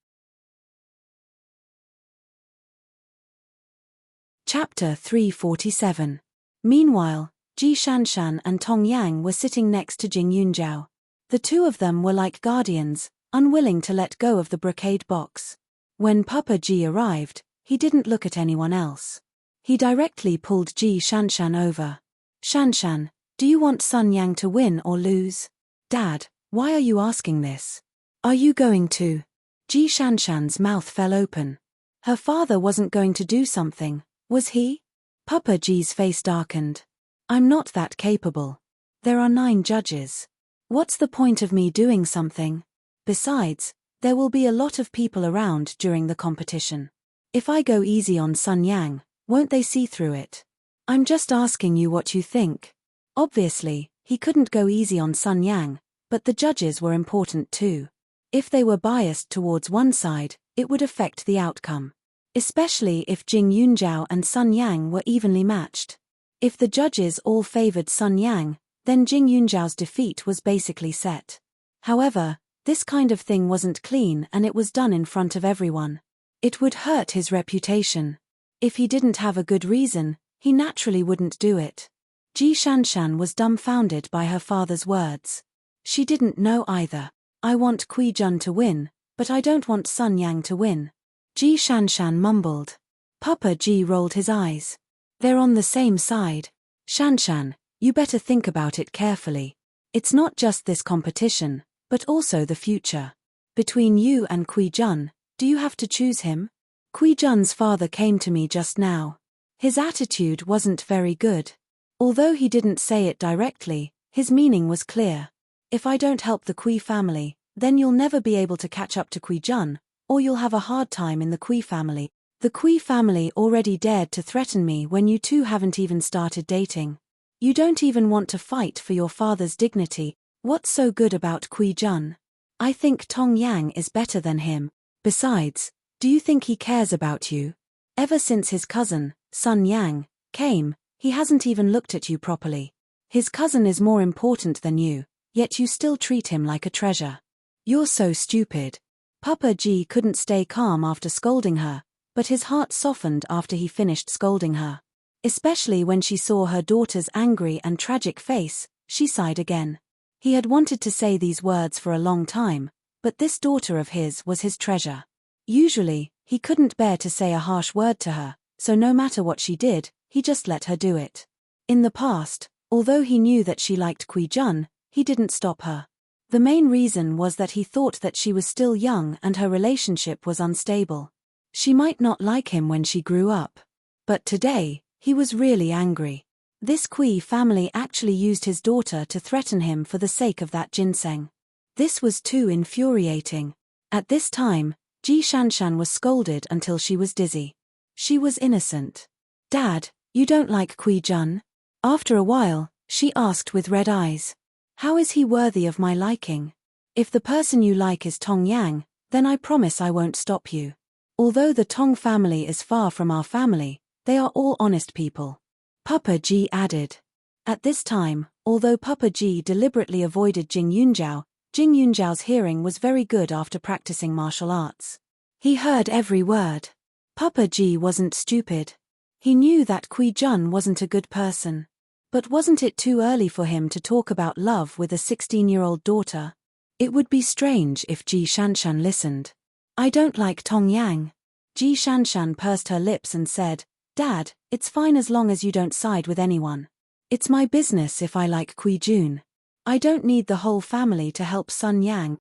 Chapter 347. Meanwhile, Ji Shanshan and Tong Yang were sitting next to Jing Yunjiao. The two of them were like guardians, unwilling to let go of the brocade box. When Papa Ji arrived, he didn't look at anyone else. He directly pulled Ji Shanshan over. Shanshan, do you want Sun Yang to win or lose? Dad, why are you asking this? Are you going to? Ji Shanshan's mouth fell open. Her father wasn't going to do something, was he? Papa Ji's face darkened. I'm not that capable. There are 9 judges. What's the point of me doing something? Besides, there will be a lot of people around during the competition. If I go easy on Sun Yang, won't they see through it? I'm just asking you what you think. Obviously, he couldn't go easy on Sun Yang, but the judges were important too. If they were biased towards one side, it would affect the outcome. Especially if Jing Yunjiao and Sun Yang were evenly matched. If the judges all favored Sun Yang, then Jing Yunjiao's defeat was basically set. However, this kind of thing wasn't clean and it was done in front of everyone. It would hurt his reputation. If he didn't have a good reason, he naturally wouldn't do it. Ji Shanshan was dumbfounded by her father's words. She didn't know either. I want Kui Jun to win, but I don't want Sun Yang to win. Ji Shanshan mumbled. Papa Ji rolled his eyes. They're on the same side. Shanshan, you better think about it carefully. It's not just this competition, but also the future. Between you and Kui Jun, do you have to choose him? Kui Jun's father came to me just now. His attitude wasn't very good. Although he didn't say it directly, his meaning was clear. If I don't help the Kui family, then you'll never be able to catch up to Kui Jun, or you'll have a hard time in the Kui family. The Kui family already dared to threaten me when you two haven't even started dating. You don't even want to fight for your father's dignity. What's so good about Kui Jun? I think Tong Yang is better than him. Besides, do you think he cares about you? Ever since his cousin, Sun Yang, came, he hasn't even looked at you properly. His cousin is more important than you, yet you still treat him like a treasure. You're so stupid. Papa Ji couldn't stay calm after scolding her, but his heart softened after he finished scolding her. Especially when she saw her daughter's angry and tragic face, she sighed again. He had wanted to say these words for a long time, but this daughter of his was his treasure. Usually, he couldn't bear to say a harsh word to her, so no matter what she did, he just let her do it. In the past, although he knew that she liked Kui Jun, he didn't stop her. The main reason was that he thought that she was still young and her relationship was unstable. She might not like him when she grew up. But today, he was really angry. This Kui family actually used his daughter to threaten him for the sake of that ginseng. This was too infuriating. At this time, Ji Shanshan was scolded until she was dizzy. She was innocent. "Dad, you don't like Kui Jun?" After a while, she asked with red eyes. "How is he worthy of my liking? If the person you like is Tong Yang, then I promise I won't stop you. Although the Tong family is far from our family, they are all honest people," Papa Ji added. At this time, although Papa Ji deliberately avoided Jing Yunjiao Yunjiao's hearing was very good after practicing martial arts. He heard every word. Papa Ji wasn't stupid. He knew that Kui Jun wasn't a good person. But wasn't it too early for him to talk about love with a 16-year-old daughter? It would be strange if Ji Shanshan listened. "I don't like Tong Yang." Ji Shanshan pursed her lips and said, "Dad, it's fine as long as you don't side with anyone. It's my business if I like Kui Jun. I don't need the whole family to help Sun Yang."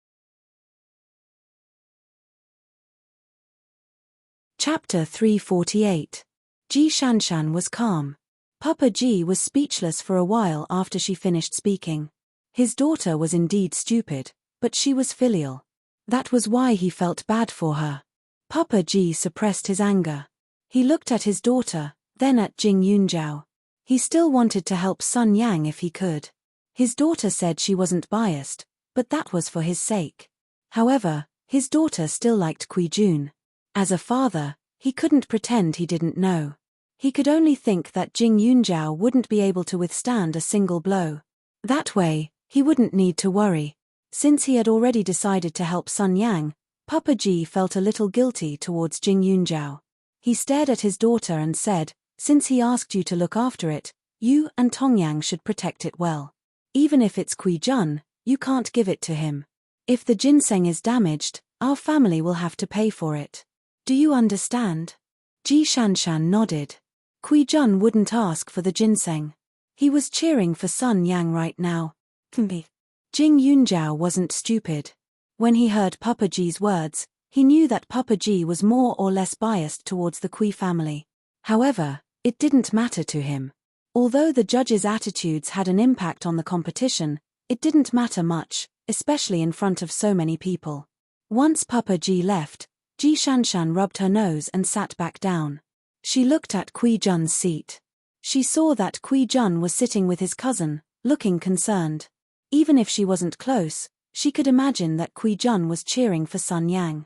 Chapter 348. Ji Shanshan was calm. Papa Ji was speechless for a while after she finished speaking. His daughter was indeed stupid, but she was filial. That was why he felt bad for her. Papa Ji suppressed his anger. He looked at his daughter, then at Jing Yunjiao. He still wanted to help Sun Yang if he could. His daughter said she wasn't biased, but that was for his sake. However, his daughter still liked Kui Jun. As a father, he couldn't pretend he didn't know. He could only think that Jing Yunjiao wouldn't be able to withstand a single blow. That way, he wouldn't need to worry. Since he had already decided to help Sun Yang, Papa Ji felt a little guilty towards Jing Yunjiao. He stared at his daughter and said, "Since he asked you to look after it, you and Tong Yang should protect it well. Even if it's Kui Jun, you can't give it to him. If the ginseng is damaged, our family will have to pay for it. Do you understand?" Ji Shanshan nodded. Kui Jun wouldn't ask for the ginseng. He was cheering for Sun Yang right now. Jing Yunjiao wasn't stupid. When he heard Papa Ji's words, he knew that Papa Ji was more or less biased towards the Kui family. However, it didn't matter to him. Although the judges' attitudes had an impact on the competition, it didn't matter much, especially in front of so many people. Once Papa Ji left, Ji Shanshan rubbed her nose and sat back down. She looked at Kui Jun's seat. She saw that Kui Jun was sitting with his cousin, looking concerned. Even if she wasn't close, she could imagine that Kui Jun was cheering for Sun Yang.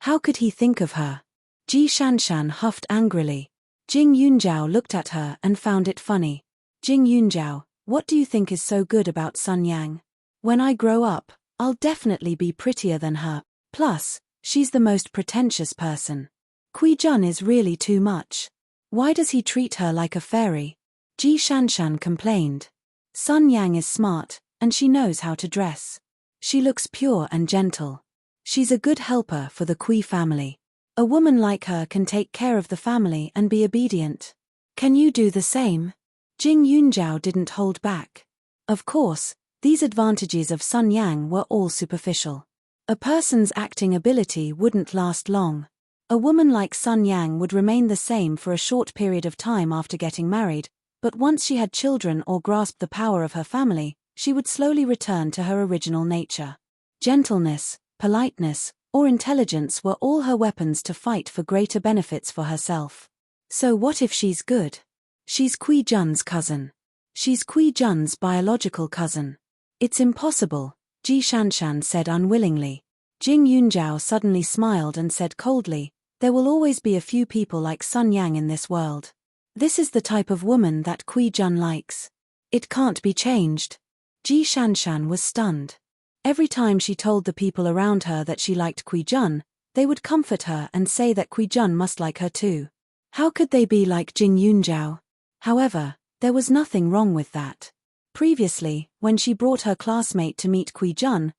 How could he think of her? Ji Shanshan huffed angrily. Jing Yunjiao looked at her and found it funny. "Jing Yunjiao, what do you think is so good about Sun Yang? When I grow up, I'll definitely be prettier than her. Plus, she's the most pretentious person. Kui Jun is really too much. Why does he treat her like a fairy?" Ji Shanshan complained. "Sun Yang is smart, and she knows how to dress. She looks pure and gentle. She's a good helper for the Kui family. A woman like her can take care of the family and be obedient. Can you do the same?" Jing Yunjiao didn't hold back. Of course, these advantages of Sun Yang were all superficial. A person's acting ability wouldn't last long. A woman like Sun Yang would remain the same for a short period of time after getting married, but once she had children or grasped the power of her family, she would slowly return to her original nature. Gentleness, politeness, or intelligence were all her weapons to fight for greater benefits for herself. So what if she's good? She's Kui Jun's cousin. She's Kui Jun's biological cousin. It's impossible, Ji Shanshan said unwillingly. Jing Yunjiao suddenly smiled and said coldly, "There will always be a few people like Sun Yang in this world. This is the type of woman that Kui Jun likes. It can't be changed." Ji Shanshan was stunned. Every time she told the people around her that she liked Kui Jun, they would comfort her and say that Kui Jun must like her too. How could they be like Jing Yunjiao? However, there was nothing wrong with that. Previously, when she brought her classmate to meet Kui Jun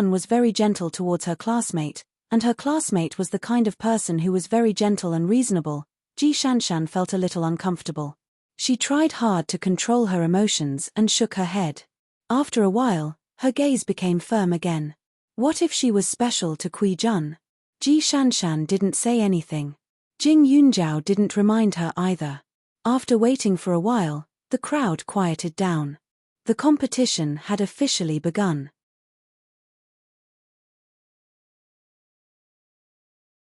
was very gentle towards her classmate, and her classmate was the kind of person who was very gentle and reasonable. Ji Shanshan felt a little uncomfortable. She tried hard to control her emotions and shook her head. After a while, her gaze became firm again. What if she was special to Kui Jun? Ji Shanshan didn't say anything. Jing Yunjiao didn't remind her either. After waiting for a while, the crowd quieted down. The competition had officially begun.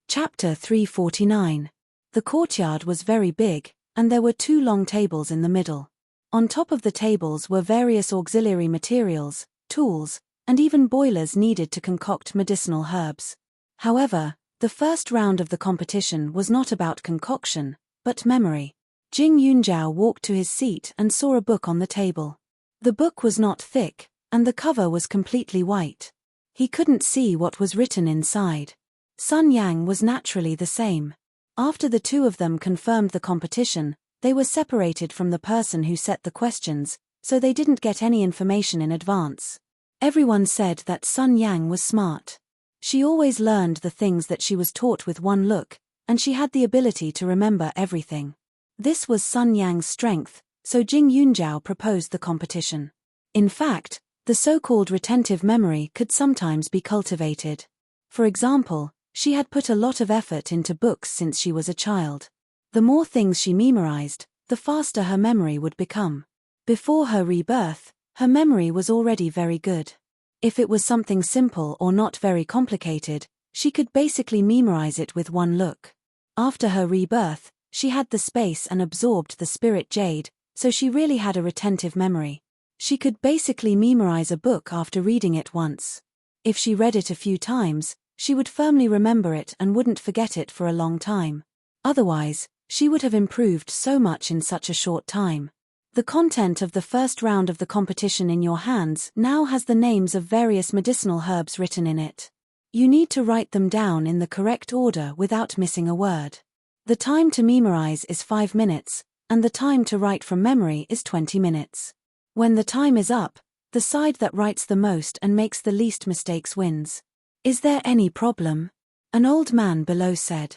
Chapter 349. The courtyard was very big, and there were 2 long tables in the middle. On top of the tables were various auxiliary materials, tools, and even boilers needed to concoct medicinal herbs. However, the first round of the competition was not about concoction, but memory. Jing Yunjiao walked to his seat and saw a book on the table. The book was not thick, and the cover was completely white. He couldn't see what was written inside. Sun Yang was naturally the same. After the 2 of them confirmed the competition, they were separated from the person who set the questions, so they didn't get any information in advance. Everyone said that Sun Yang was smart. She always learned the things that she was taught with one look, and she had the ability to remember everything. This was Sun Yang's strength, so Jing Yunjiao proposed the competition. In fact, the so-called retentive memory could sometimes be cultivated. For example, she had put a lot of effort into books since she was a child. The more things she memorized, the faster her memory would become. Before her rebirth, her memory was already very good. If it was something simple or not very complicated, she could basically memorize it with one look. After her rebirth, she had the space and absorbed the spirit jade, so she really had a retentive memory. She could basically memorize a book after reading it once. If she read it a few times, she would firmly remember it and wouldn't forget it for a long time. Otherwise, she would have improved so much in such a short time. The content of the first round of the competition in your hands now has the names of various medicinal herbs written in it. You need to write them down in the correct order without missing a word. The time to memorize is 5 minutes, and the time to write from memory is 20 minutes. When the time is up, the side that writes the most and makes the least mistakes wins. Is there any problem? An old man below said.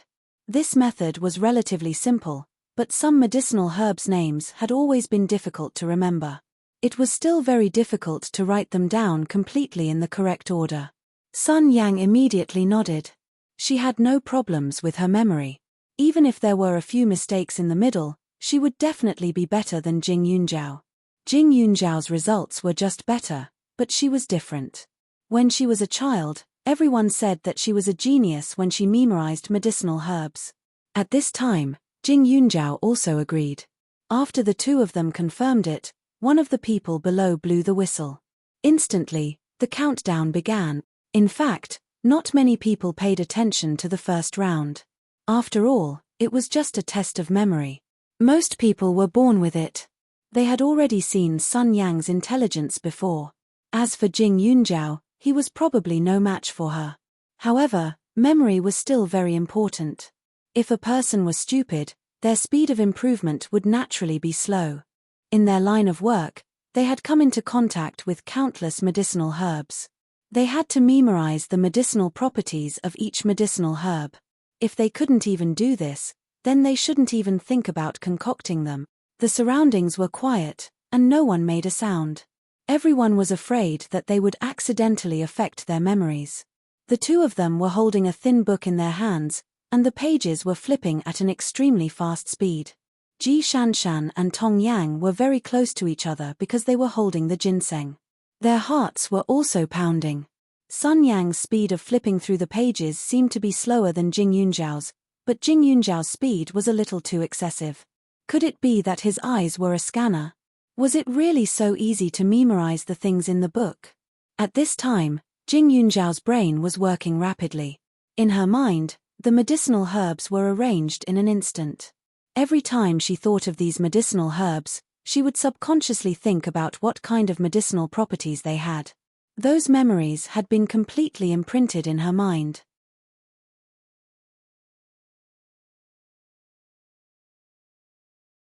This method was relatively simple, but some medicinal herbs' names had always been difficult to remember. It was still very difficult to write them down completely in the correct order. Sun Yang immediately nodded. She had no problems with her memory. Even if there were a few mistakes in the middle, she would definitely be better than Jing Yunjiao. Jing Yunjiao's results were just better, but she was different. When she was a child, everyone said that she was a genius when she memorized medicinal herbs. At this time, Jing Yunjiao also agreed. After the 2 of them confirmed it, one of the people below blew the whistle. Instantly, the countdown began. In fact, not many people paid attention to the first round. After all, it was just a test of memory. Most people were born with it. They had already seen Sun Yang's intelligence before. As for Jing Yunjiao, he was probably no match for her. However, memory was still very important. If a person was stupid, their speed of improvement would naturally be slow. In their line of work, they had come into contact with countless medicinal herbs. They had to memorize the medicinal properties of each medicinal herb. If they couldn't even do this, then they shouldn't even think about concocting them. The surroundings were quiet, and no one made a sound. Everyone was afraid that they would accidentally affect their memories. The 2 of them were holding a thin book in their hands, and the pages were flipping at an extremely fast speed. Ji Shanshan and Tong Yang were very close to each other because they were holding the ginseng. Their hearts were also pounding. Sun Yang's speed of flipping through the pages seemed to be slower than Jing Yunjiao's, but Jing Yunjiao's speed was a little too excessive. Could it be that his eyes were a scanner? Was it really so easy to memorize the things in the book? At this time, Jing Yunjiao's brain was working rapidly. In her mind, the medicinal herbs were arranged in an instant. Every time she thought of these medicinal herbs, she would subconsciously think about what kind of medicinal properties they had. Those memories had been completely imprinted in her mind.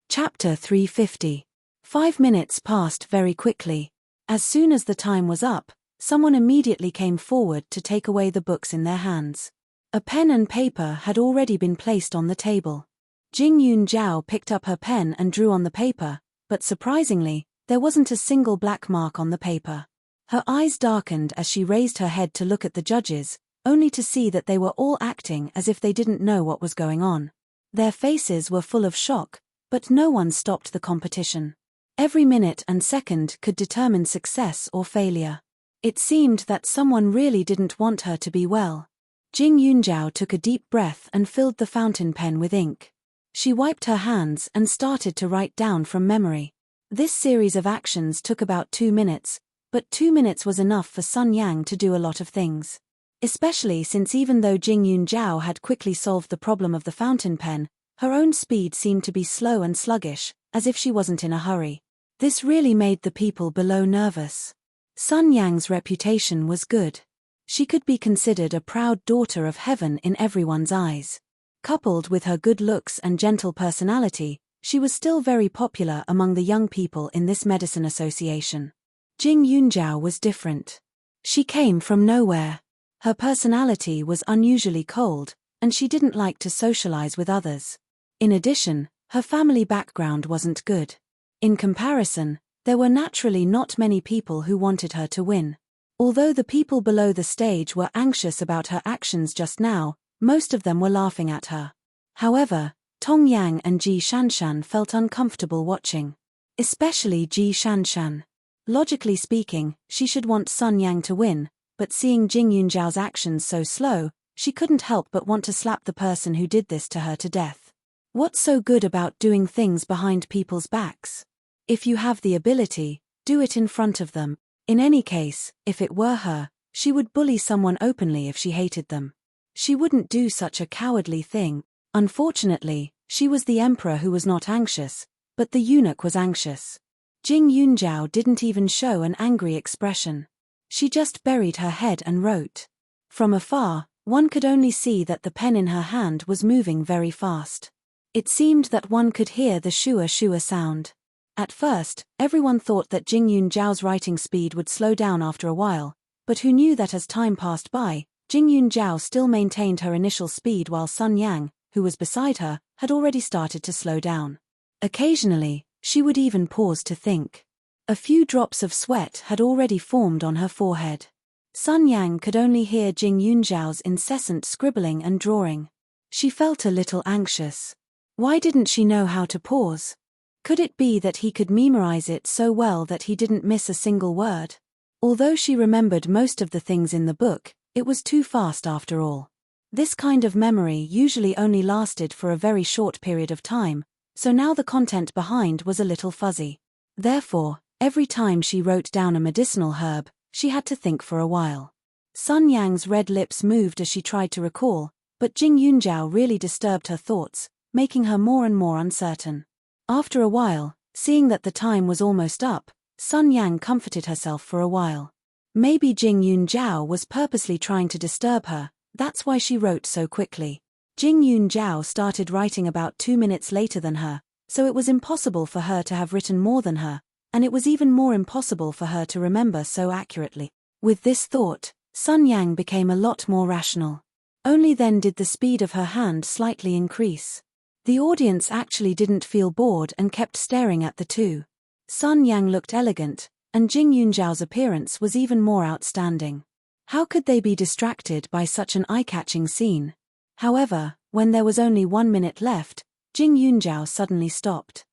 Chapter 350. 5 minutes passed very quickly. As soon as the time was up, someone immediately came forward to take away the books in their hands. A pen and paper had already been placed on the table. Jing Yunjiao picked up her pen and drew on the paper, but surprisingly, there wasn't a single black mark on the paper. Her eyes darkened as she raised her head to look at the judges, only to see that they were all acting as if they didn't know what was going on. Their faces were full of shock, but no one stopped the competition. Every minute and second could determine success or failure. It seemed that someone really didn't want her to be well. Jing Yunjiao took a deep breath and filled the fountain pen with ink. She wiped her hands and started to write down from memory. This series of actions took about 2 minutes, but 2 minutes was enough for Sun Yang to do a lot of things. Especially since even though Jing Yunjiao had quickly solved the problem of the fountain pen, her own speed seemed to be slow and sluggish, as if she wasn't in a hurry. This really made the people below nervous. Sun Yang's reputation was good. She could be considered a proud daughter of heaven in everyone's eyes. Coupled with her good looks and gentle personality, she was still very popular among the young people in this medicine association. Jing Yunjiao was different. She came from nowhere. Her personality was unusually cold, and she didn't like to socialize with others. In addition, her family background wasn't good. In comparison, there were naturally not many people who wanted her to win. Although the people below the stage were anxious about her actions just now, most of them were laughing at her. However, Tong Yang and Ji Shanshan felt uncomfortable watching. Especially Ji Shanshan. Logically speaking, she should want Sun Yang to win, but seeing Jing Yunjiao's actions so slow, she couldn't help but want to slap the person who did this to her to death. What's so good about doing things behind people's backs? If you have the ability, do it in front of them. In any case, if it were her, she would bully someone openly if she hated them. She wouldn't do such a cowardly thing. Unfortunately, she was the emperor who was not anxious, but the eunuch was anxious. Jing Yunjiao didn't even show an angry expression. She just buried her head and wrote. From afar, one could only see that the pen in her hand was moving very fast. It seemed that one could hear the shua-shua sound. At first, everyone thought that Jing Yunjiao's writing speed would slow down after a while, but who knew that as time passed by, Jing Yunjiao still maintained her initial speed while Sun Yang, who was beside her, had already started to slow down. Occasionally, she would even pause to think. A few drops of sweat had already formed on her forehead. Sun Yang could only hear Jing Yunjiao's incessant scribbling and drawing. She felt a little anxious. Why didn't she know how to pause? Could it be that he could memorize it so well that he didn't miss a single word? Although she remembered most of the things in the book, it was too fast after all. This kind of memory usually only lasted for a very short period of time, so now the content behind was a little fuzzy. Therefore, every time she wrote down a medicinal herb, she had to think for a while. Sun Yang's red lips moved as she tried to recall, but Jing Yunjiao really disturbed her thoughts, making her more and more uncertain. After a while, seeing that the time was almost up, Sun Yang comforted herself for a while. Maybe Jing Yunjiao was purposely trying to disturb her, that's why she wrote so quickly. Jing Yunjiao started writing about 2 minutes later than her, so it was impossible for her to have written more than her, and it was even more impossible for her to remember so accurately. With this thought, Sun Yang became a lot more rational. Only then did the speed of her hand slightly increase. The audience actually didn't feel bored and kept staring at the two. Sun Yang looked elegant, and Jing Yunjiao's appearance was even more outstanding. How could they be distracted by such an eye-catching scene? However, when there was only 1 minute left, Jing Yunjiao suddenly stopped.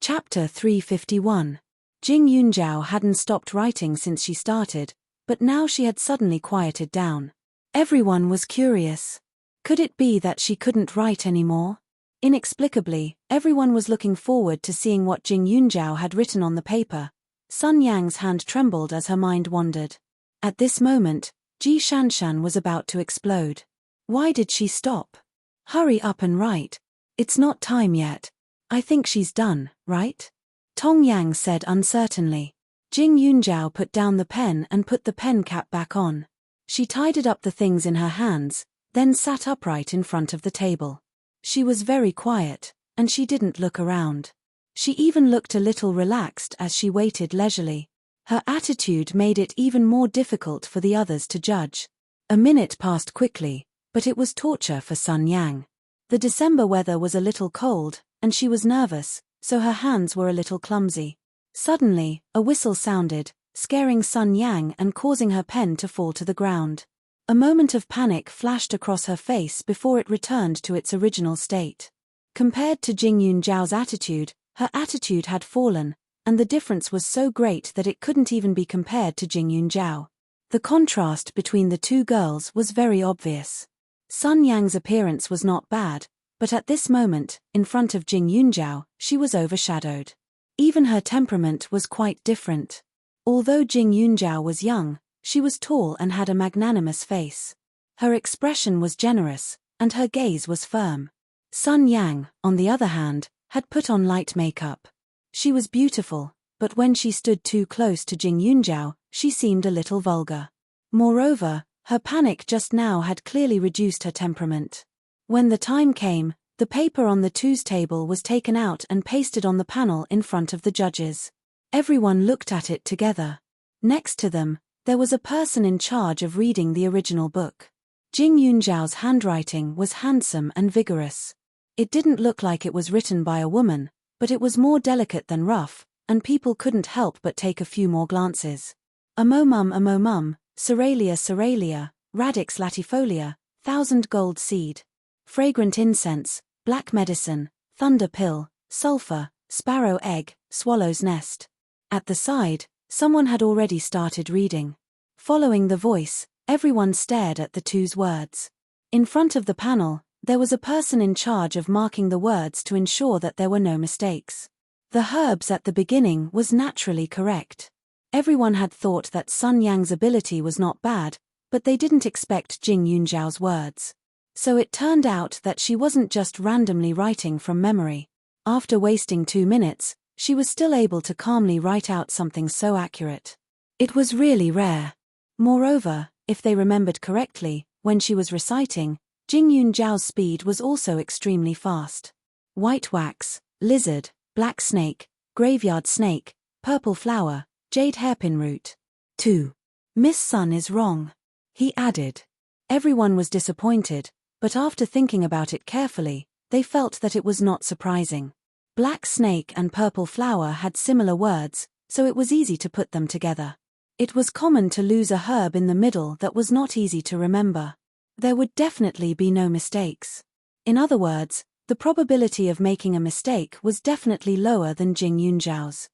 Chapter 351. Jing Yunjiao hadn't stopped writing since she started, but now she had suddenly quieted down. Everyone was curious. Could it be that she couldn't write anymore? Inexplicably, everyone was looking forward to seeing what Jing Yunjiao had written on the paper. Sun Yang's hand trembled as her mind wandered. At this moment, Ji Shanshan was about to explode. Why did she stop? Hurry up and write. It's not time yet. I think she's done, right? Tong Yang said uncertainly. Jing Yunjiao put down the pen and put the pen cap back on. She tidied up the things in her hands, then sat upright in front of the table. She was very quiet, and she didn't look around. She even looked a little relaxed as she waited leisurely. Her attitude made it even more difficult for the others to judge. A minute passed quickly, but it was torture for Sun Yang. The December weather was a little cold, and she was nervous, so her hands were a little clumsy. Suddenly, a whistle sounded, scaring Sun Yang and causing her pen to fall to the ground. A moment of panic flashed across her face before it returned to its original state. Compared to Jing Yunjiao's attitude, her attitude had fallen, and the difference was so great that it couldn't even be compared to Jing Yunjiao. The contrast between the two girls was very obvious. Sun Yang's appearance was not bad, but at this moment, in front of Jing Yunjiao, she was overshadowed. Even her temperament was quite different. Although Jing Yunjiao was young, she was tall and had a magnanimous face. Her expression was generous, and her gaze was firm. Sun Yang, on the other hand, had put on light makeup. She was beautiful, but when she stood too close to Jing Yunjiao, she seemed a little vulgar. Moreover, her panic just now had clearly reduced her temperament. When the time came, the paper on the two's table was taken out and pasted on the panel in front of the judges. Everyone looked at it together. Next to them, there was a person in charge of reading the original book. Jing Yunjiao's handwriting was handsome and vigorous. It didn't look like it was written by a woman, but it was more delicate than rough, and people couldn't help but take a few more glances. Amomum, Ceralia, Radix latifolia, 1,000 gold seed. Fragrant incense, black medicine, thunder pill, sulfur, sparrow egg, swallow's nest. At the side, someone had already started reading. Following the voice, everyone stared at the two's words. In front of the panel, there was a person in charge of marking the words to ensure that there were no mistakes. The herbs at the beginning was naturally correct. Everyone had thought that Sun Yang's ability was not bad, but they didn't expect Jing Yunjiao's words. So it turned out that she wasn't just randomly writing from memory. After wasting 2 minutes, she was still able to calmly write out something so accurate. It was really rare. Moreover, if they remembered correctly, when she was reciting, Jing Yunjiao's speed was also extremely fast. White wax, lizard, black snake, graveyard snake, purple flower, jade hairpin root. 2. Miss Sun is wrong, he added. Everyone was disappointed, but after thinking about it carefully, they felt that it was not surprising. Black snake and purple flower had similar words, so it was easy to put them together. It was common to lose a herb in the middle that was not easy to remember. There would definitely be no mistakes. In other words, the probability of making a mistake was definitely lower than Jing Yunjiao's.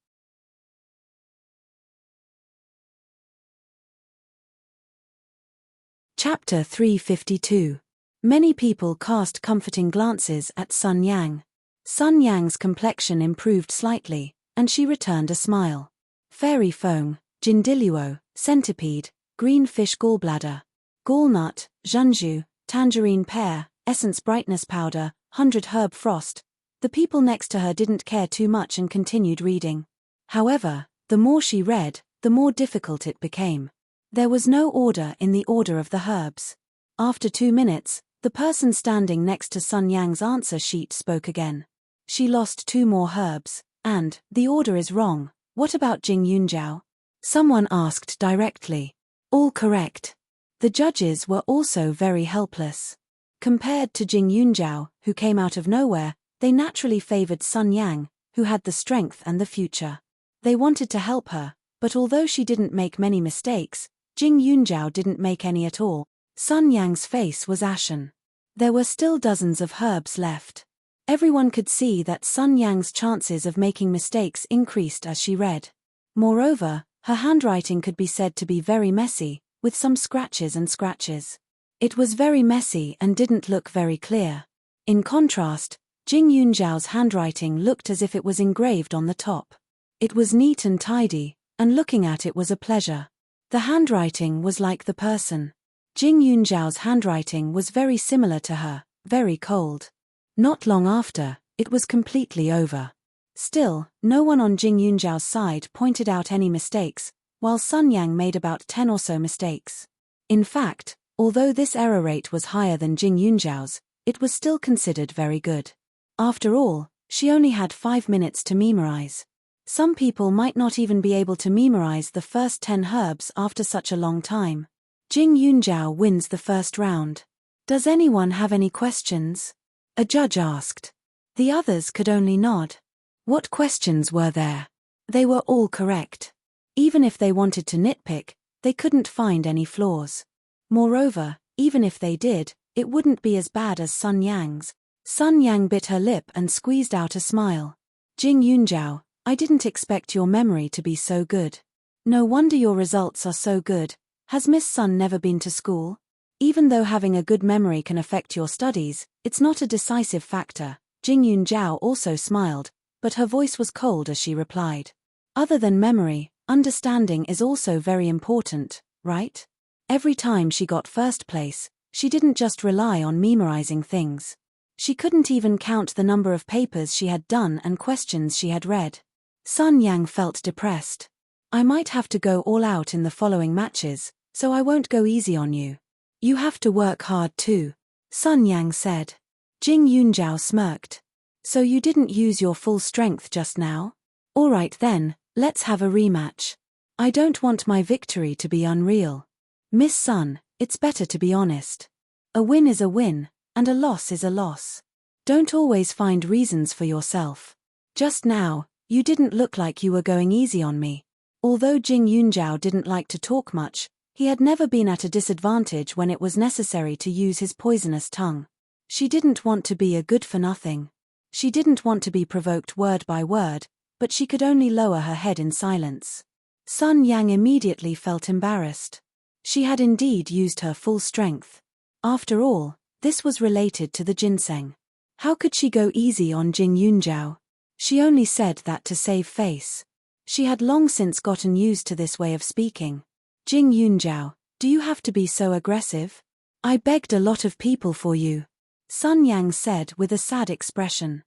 Chapter 352. Many people cast comforting glances at Sun Yang. Sun Yang's complexion improved slightly, and she returned a smile. Fairy foam, Jindiluo, centipede, green fish gallbladder, gallnut, junju, tangerine pear, essence brightness powder, 100 herb frost. The people next to her didn't care too much and continued reading. However, the more she read, the more difficult it became. There was no order in the order of the herbs. After 2 minutes, the person standing next to Sun Yang's answer sheet spoke again. She lost 2 more herbs, and, the order is wrong, what about Jing Yunjiao? Someone asked directly. All correct. The judges were also very helpless. Compared to Jing Yunjiao, who came out of nowhere, they naturally favored Sun Yang, who had the strength and the future. They wanted to help her, but although she didn't make many mistakes, Jing Yunjiao didn't make any at all. Sun Yang's face was ashen. There were still dozens of herbs left. Everyone could see that Sun Yang's chances of making mistakes increased as she read. Moreover, her handwriting could be said to be very messy, with some scratches and scratches. It was very messy and didn't look very clear. In contrast, Jing Yunjiao's handwriting looked as if it was engraved on the top. It was neat and tidy, and looking at it was a pleasure. The handwriting was like the person. Jing Yunjiao's handwriting was very similar to her, very cold. Not long after, It was completely over. Still, no one on Jing Yunjiao's side pointed out any mistakes, while Sun Yang made about 10 or so mistakes. In fact, although this error rate was higher than Jing Yunjiao's, it was still considered very good. After all, she only had 5 minutes to memorize. Some people might not even be able to memorize the first 10 herbs after such a long time. Jing Yunjiao wins the first round. Does anyone have any questions? A judge asked. The others could only nod. What questions were there? They were all correct. Even if they wanted to nitpick, they couldn't find any flaws. Moreover, even if they did, it wouldn't be as bad as Sun Yang's. Sun Yang bit her lip and squeezed out a smile. Jing Yunjiao, I didn't expect your memory to be so good. No wonder your results are so good. Has Miss Sun never been to school? Even though having a good memory can affect your studies, it's not a decisive factor. Jing Yunjiao also smiled, but her voice was cold as she replied. Other than memory, understanding is also very important, right? Every time she got first place, she didn't just rely on memorizing things. She couldn't even count the number of papers she had done and questions she had read. Sun Yang felt depressed. I might have to go all out in the following matches, so I won't go easy on you. You have to work hard too, Sun Yang said. Jing Yunjiao smirked. So you didn't use your full strength just now? All right then, let's have a rematch. I don't want my victory to be unreal. Miss Sun, it's better to be honest. A win is a win, and a loss is a loss. Don't always find reasons for yourself. Just now, you didn't look like you were going easy on me. Although Jing Yunjiao didn't like to talk much, he had never been at a disadvantage when it was necessary to use his poisonous tongue. She didn't want to be a good-for-nothing. She didn't want to be provoked word by word, but she could only lower her head in silence. Sun Yang immediately felt embarrassed. She had indeed used her full strength. After all, this was related to the ginseng. How could she go easy on Jing Yunjiao? She only said that to save face. She had long since gotten used to this way of speaking. Jing Yunjiao, do you have to be so aggressive? I begged a lot of people for you, Sun Yang said with a sad expression.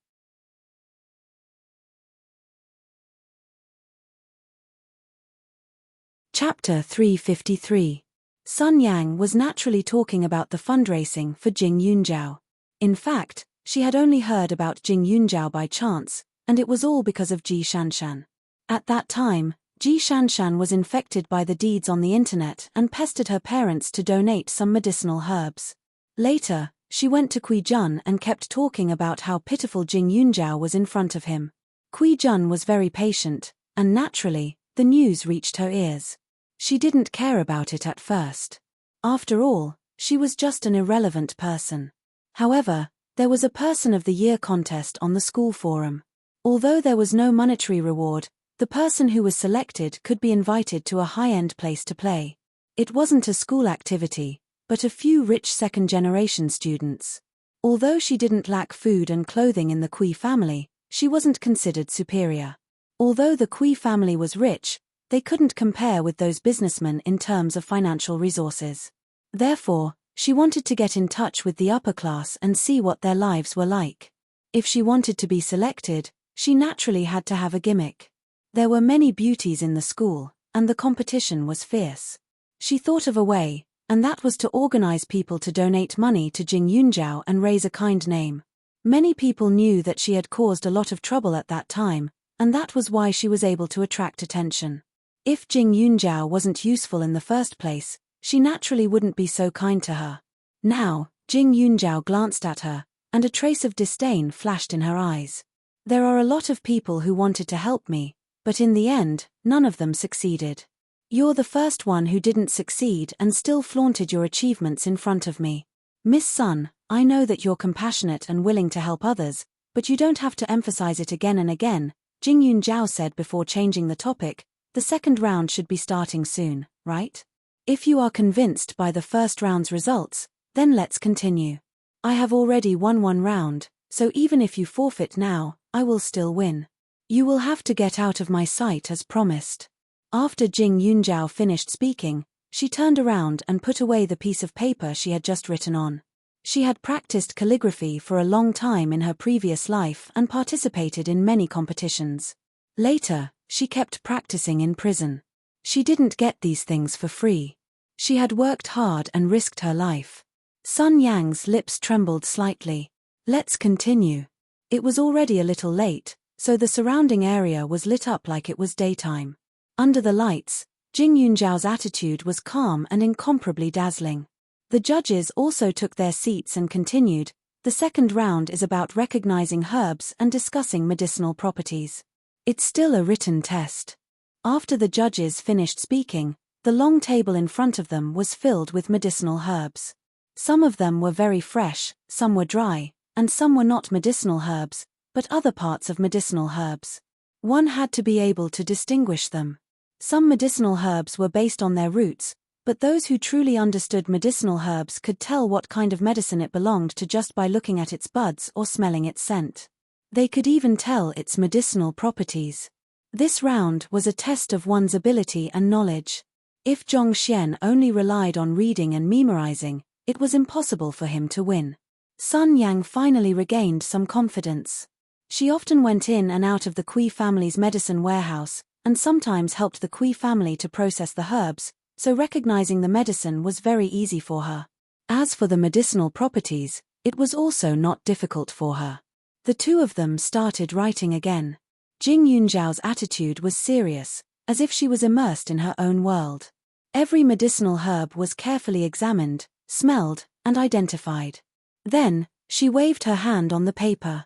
Chapter 353. Sun Yang was naturally talking about the fundraising for Jing Yunjiao. In fact, she had only heard about Jing Yunjiao by chance, and it was all because of Ji Shanshan. At that time, Ji Shanshan was infected by the deeds on the internet and pestered her parents to donate some medicinal herbs. Later, she went to Kui Jun and kept talking about how pitiful Jing Yunjiao was in front of him. Kui Jun was very patient, and naturally, the news reached her ears. She didn't care about it at first. After all, she was just an irrelevant person. However, there was a Person of the Year contest on the school forum. Although there was no monetary reward, the person who was selected could be invited to a high-end place to play. It wasn't a school activity, but a few rich second-generation students. Although she didn't lack food and clothing in the Kui family, she wasn't considered superior. Although the Kui family was rich, they couldn't compare with those businessmen in terms of financial resources. Therefore, she wanted to get in touch with the upper class and see what their lives were like. If she wanted to be selected, she naturally had to have a gimmick. There were many beauties in the school, and the competition was fierce. She thought of a way, and that was to organize people to donate money to Jing Yunjiao and raise a kind name. Many people knew that she had caused a lot of trouble at that time, and that was why she was able to attract attention. If Jing Yunjiao wasn't useful in the first place, she naturally wouldn't be so kind to her. Now, Jing Yunjiao glanced at her, and a trace of disdain flashed in her eyes. There are a lot of people who wanted to help me, but in the end, none of them succeeded. You're the first one who didn't succeed and still flaunted your achievements in front of me. Miss Sun, I know that you're compassionate and willing to help others, but you don't have to emphasize it again and again, Jing Yunjiao said before changing the topic. The second round should be starting soon, right? If you are convinced by the first round's results, then let's continue. I have already won one round, so even if you forfeit now, I will still win. You will have to get out of my sight as promised. After Jing Yunjiao finished speaking, she turned around and put away the piece of paper she had just written on. She had practiced calligraphy for a long time in her previous life and participated in many competitions. Later, she kept practicing in prison. She didn't get these things for free. She had worked hard and risked her life. Sun Yang's lips trembled slightly. Let's continue. It was already a little late, so the surrounding area was lit up like it was daytime. Under the lights, Jing Yunjiao's attitude was calm and incomparably dazzling. The judges also took their seats and continued. The second round is about recognizing herbs and discussing medicinal properties. It's still a written test. After the judges finished speaking, the long table in front of them was filled with medicinal herbs. Some of them were very fresh, some were dry, and some were not medicinal herbs, but other parts of medicinal herbs. One had to be able to distinguish them. Some medicinal herbs were based on their roots, but those who truly understood medicinal herbs could tell what kind of medicine it belonged to just by looking at its buds or smelling its scent. They could even tell its medicinal properties. This round was a test of one's ability and knowledge. If Zhong Xian only relied on reading and memorizing, it was impossible for him to win. Sun Yang finally regained some confidence. She often went in and out of the Kui family's medicine warehouse, and sometimes helped the Kui family to process the herbs, so recognizing the medicine was very easy for her. As for the medicinal properties, it was also not difficult for her. The two of them started writing again. Jing Yunjiao's attitude was serious, as if she was immersed in her own world. Every medicinal herb was carefully examined, smelled, and identified. Then, she waved her hand on the paper.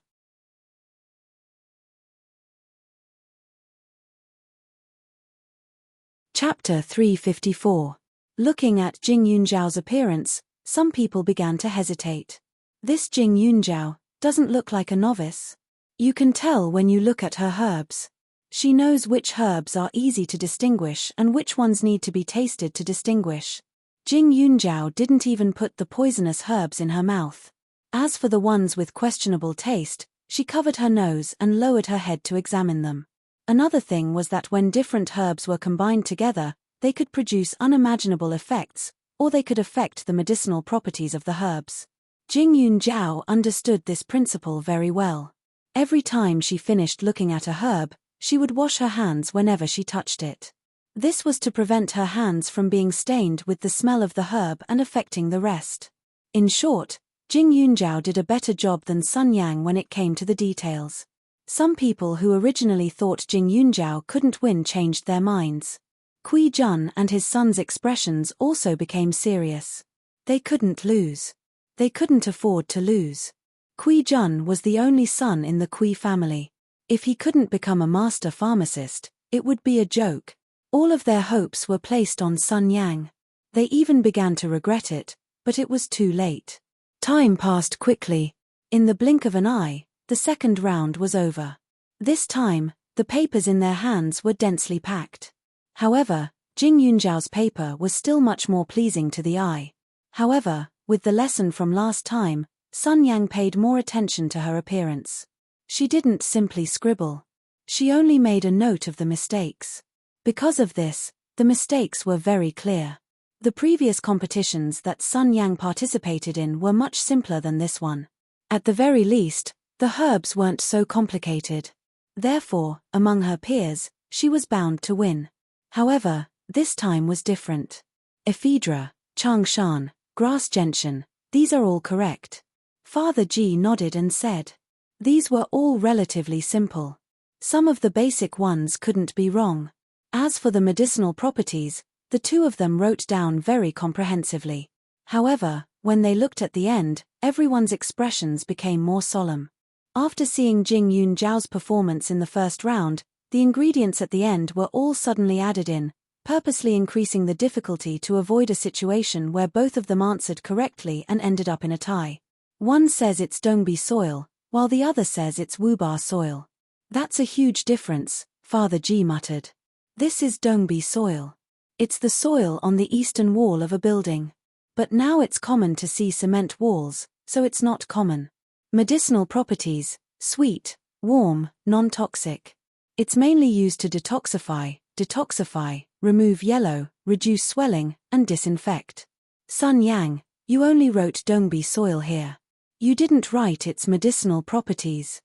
Chapter 354. Looking at Jing Yunjiao's appearance, some people began to hesitate. This Jing Yunjiao doesn't look like a novice. You can tell when you look at her herbs. She knows which herbs are easy to distinguish and which ones need to be tasted to distinguish. Jing Yunjiao didn't even put the poisonous herbs in her mouth. As for the ones with questionable taste, she covered her nose and lowered her head to examine them. Another thing was that when different herbs were combined together, they could produce unimaginable effects, or they could affect the medicinal properties of the herbs. Jing Yunjiao understood this principle very well. Every time she finished looking at a herb, she would wash her hands whenever she touched it. This was to prevent her hands from being stained with the smell of the herb and affecting the rest. In short, Jing Yunjiao did a better job than Sun Yang when it came to the details. Some people who originally thought Jing Yunjiao couldn't win changed their minds. Kui Jun and his son's expressions also became serious. They couldn't lose. They couldn't afford to lose. Kui Jun was the only son in the Kui family. If he couldn't become a master pharmacist, it would be a joke. All of their hopes were placed on Sun Yang. They even began to regret it, but it was too late. Time passed quickly. In the blink of an eye, the second round was over. This time, the papers in their hands were densely packed. However, Jing Yunjiao's paper was still much more pleasing to the eye. However, with the lesson from last time, Sun Yang paid more attention to her appearance. She didn't simply scribble. She only made a note of the mistakes. Because of this, the mistakes were very clear. The previous competitions that Sun Yang participated in were much simpler than this one. At the very least, the herbs weren't so complicated. Therefore, among her peers, she was bound to win. However, this time was different. Ephedra, changshan, grass gentian, these are all correct. Father Ji nodded and said. These were all relatively simple. Some of the basic ones couldn't be wrong. As for the medicinal properties, the two of them wrote down very comprehensively. However, when they looked at the end, everyone's expressions became more solemn. After seeing Jing Yunjiao's performance in the first round, the ingredients at the end were all suddenly added in, purposely increasing the difficulty to avoid a situation where both of them answered correctly and ended up in a tie. One says it's Dongbi soil, while the other says it's Wuba soil. That's a huge difference, Father Ji muttered. This is Dongbi soil. It's the soil on the eastern wall of a building. But now it's common to see cement walls, so it's not common. Medicinal properties, sweet, warm, non-toxic. It's mainly used to detoxify, remove yellow, reduce swelling, and disinfect. Sun Yang, You only wrote Dongbi soil here. You didn't write its medicinal properties.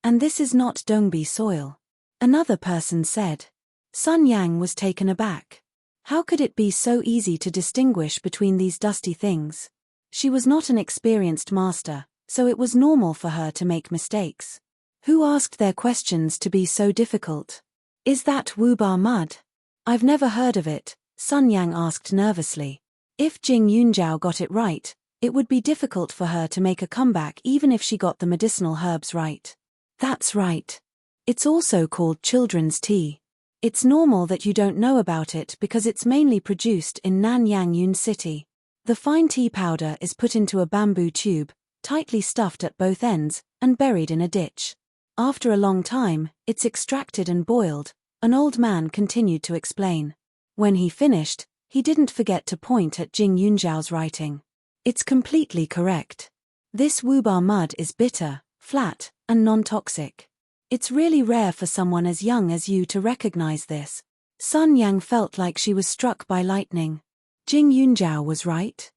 And this is not Dongbi soil. Another person said. Sun Yang was taken aback. How could it be so easy to distinguish between these dusty things? She was not an experienced master, so it was normal for her to make mistakes. Who asked their questions to be so difficult? Is that Wuba mud? I've never heard of it, Sun Yang asked nervously. If Jing Yunjiao got it right, it would be difficult for her to make a comeback even if she got the medicinal herbs right. That's right. It's also called children's tea. It's normal that you don't know about it because it's mainly produced in Nanyang Yun City. The fine tea powder is put into a bamboo tube, tightly stuffed at both ends, and buried in a ditch. After a long time, it's extracted and boiled, an old man continued to explain. When he finished, he didn't forget to point at Jing Yunjiao's writing. It's completely correct. This Wuba mud is bitter, flat, and non-toxic. It's really rare for someone as young as you to recognize this. Sun Yang felt like she was struck by lightning. Jing Yunjiao was right.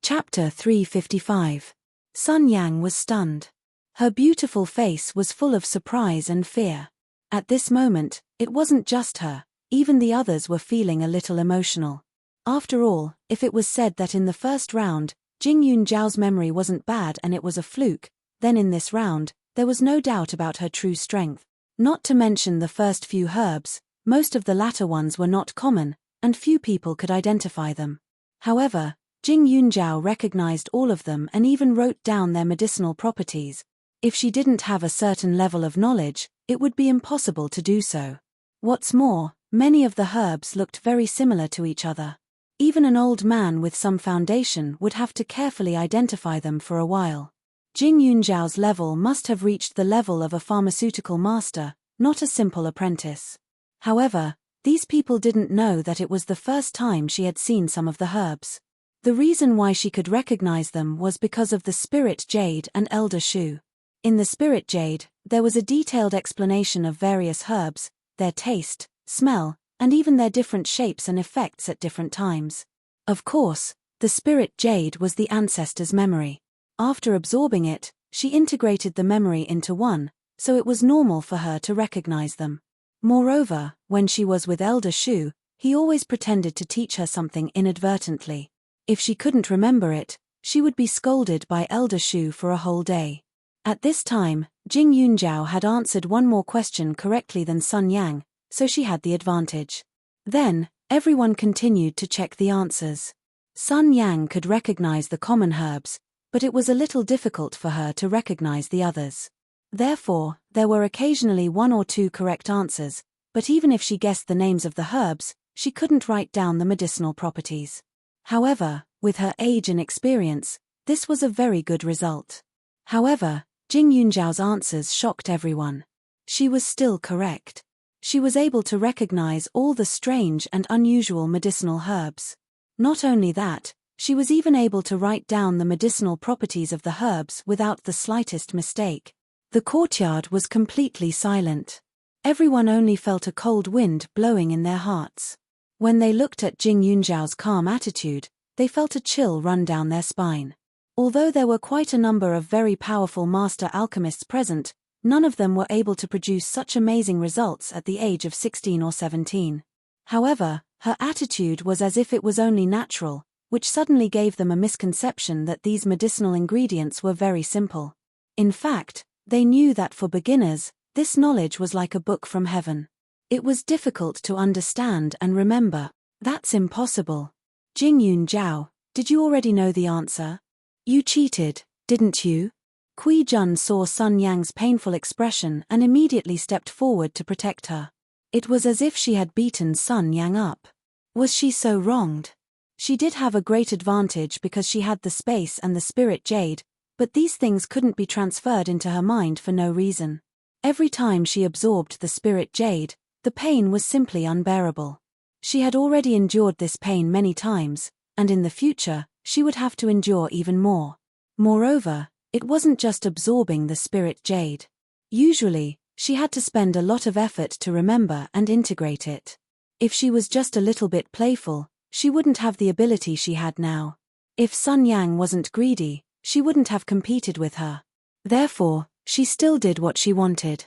Chapter 355. Sun Yang was stunned. Her beautiful face was full of surprise and fear. At this moment, it wasn't just her, even the others were feeling a little emotional. After all, if it was said that in the first round, Jing Yunjiao's memory wasn't bad and it was a fluke, then in this round, there was no doubt about her true strength. Not to mention the first few herbs, most of the latter ones were not common, and few people could identify them. However, Jing Yunjiao recognized all of them and even wrote down their medicinal properties. If she didn't have a certain level of knowledge, it would be impossible to do so. What's more, many of the herbs looked very similar to each other. Even an old man with some foundation would have to carefully identify them for a while. Jing Yunjiao's level must have reached the level of a pharmaceutical master, not a simple apprentice. However, these people didn't know that it was the first time she had seen some of the herbs. The reason why she could recognize them was because of the spirit jade and elder shoe. In the spirit jade, there was a detailed explanation of various herbs, their taste, smell, and even their different shapes and effects at different times. Of course, the spirit jade was the ancestor's memory. After absorbing it, she integrated the memory into one, so it was normal for her to recognize them. Moreover, when she was with Elder Shu, he always pretended to teach her something inadvertently. If she couldn't remember it, she would be scolded by Elder Shu for a whole day. At this time, Jing Yunjiao had answered one more question correctly than Sun Yang, so she had the advantage. Then, everyone continued to check the answers. Sun Yang could recognize the common herbs, but it was a little difficult for her to recognize the others. Therefore, there were occasionally one or two correct answers, but even if she guessed the names of the herbs, she couldn't write down the medicinal properties. However, with her age and experience, this was a very good result. However, Jing Yunjiao's answers shocked everyone. She was still correct. She was able to recognize all the strange and unusual medicinal herbs. Not only that, she was even able to write down the medicinal properties of the herbs without the slightest mistake. The courtyard was completely silent. Everyone only felt a cold wind blowing in their hearts. When they looked at Jing Yunjiao's calm attitude, they felt a chill run down their spine. Although there were quite a number of very powerful master alchemists present, none of them were able to produce such amazing results at the age of 16 or 17. However, her attitude was as if it was only natural, which suddenly gave them a misconception that these medicinal ingredients were very simple. In fact, they knew that for beginners, this knowledge was like a book from heaven. It was difficult to understand and remember. That's impossible. Jing Yunjiao, did you already know the answer? You cheated, didn't you? Kui Jun saw Sun Yang's painful expression and immediately stepped forward to protect her. It was as if she had beaten Sun Yang up. Was she so wronged? She did have a great advantage because she had the space and the spirit jade, but these things couldn't be transferred into her mind for no reason. Every time she absorbed the spirit jade, the pain was simply unbearable. She had already endured this pain many times, and in the future, she would have to endure even more. Moreover, it wasn't just absorbing the spirit jade. Usually, She had to spend a lot of effort to remember and integrate it. If she was just a little bit playful, she wouldn't have the ability she had now. If Sun Yang wasn't greedy, she wouldn't have competed with her. Therefore, she still did what she wanted.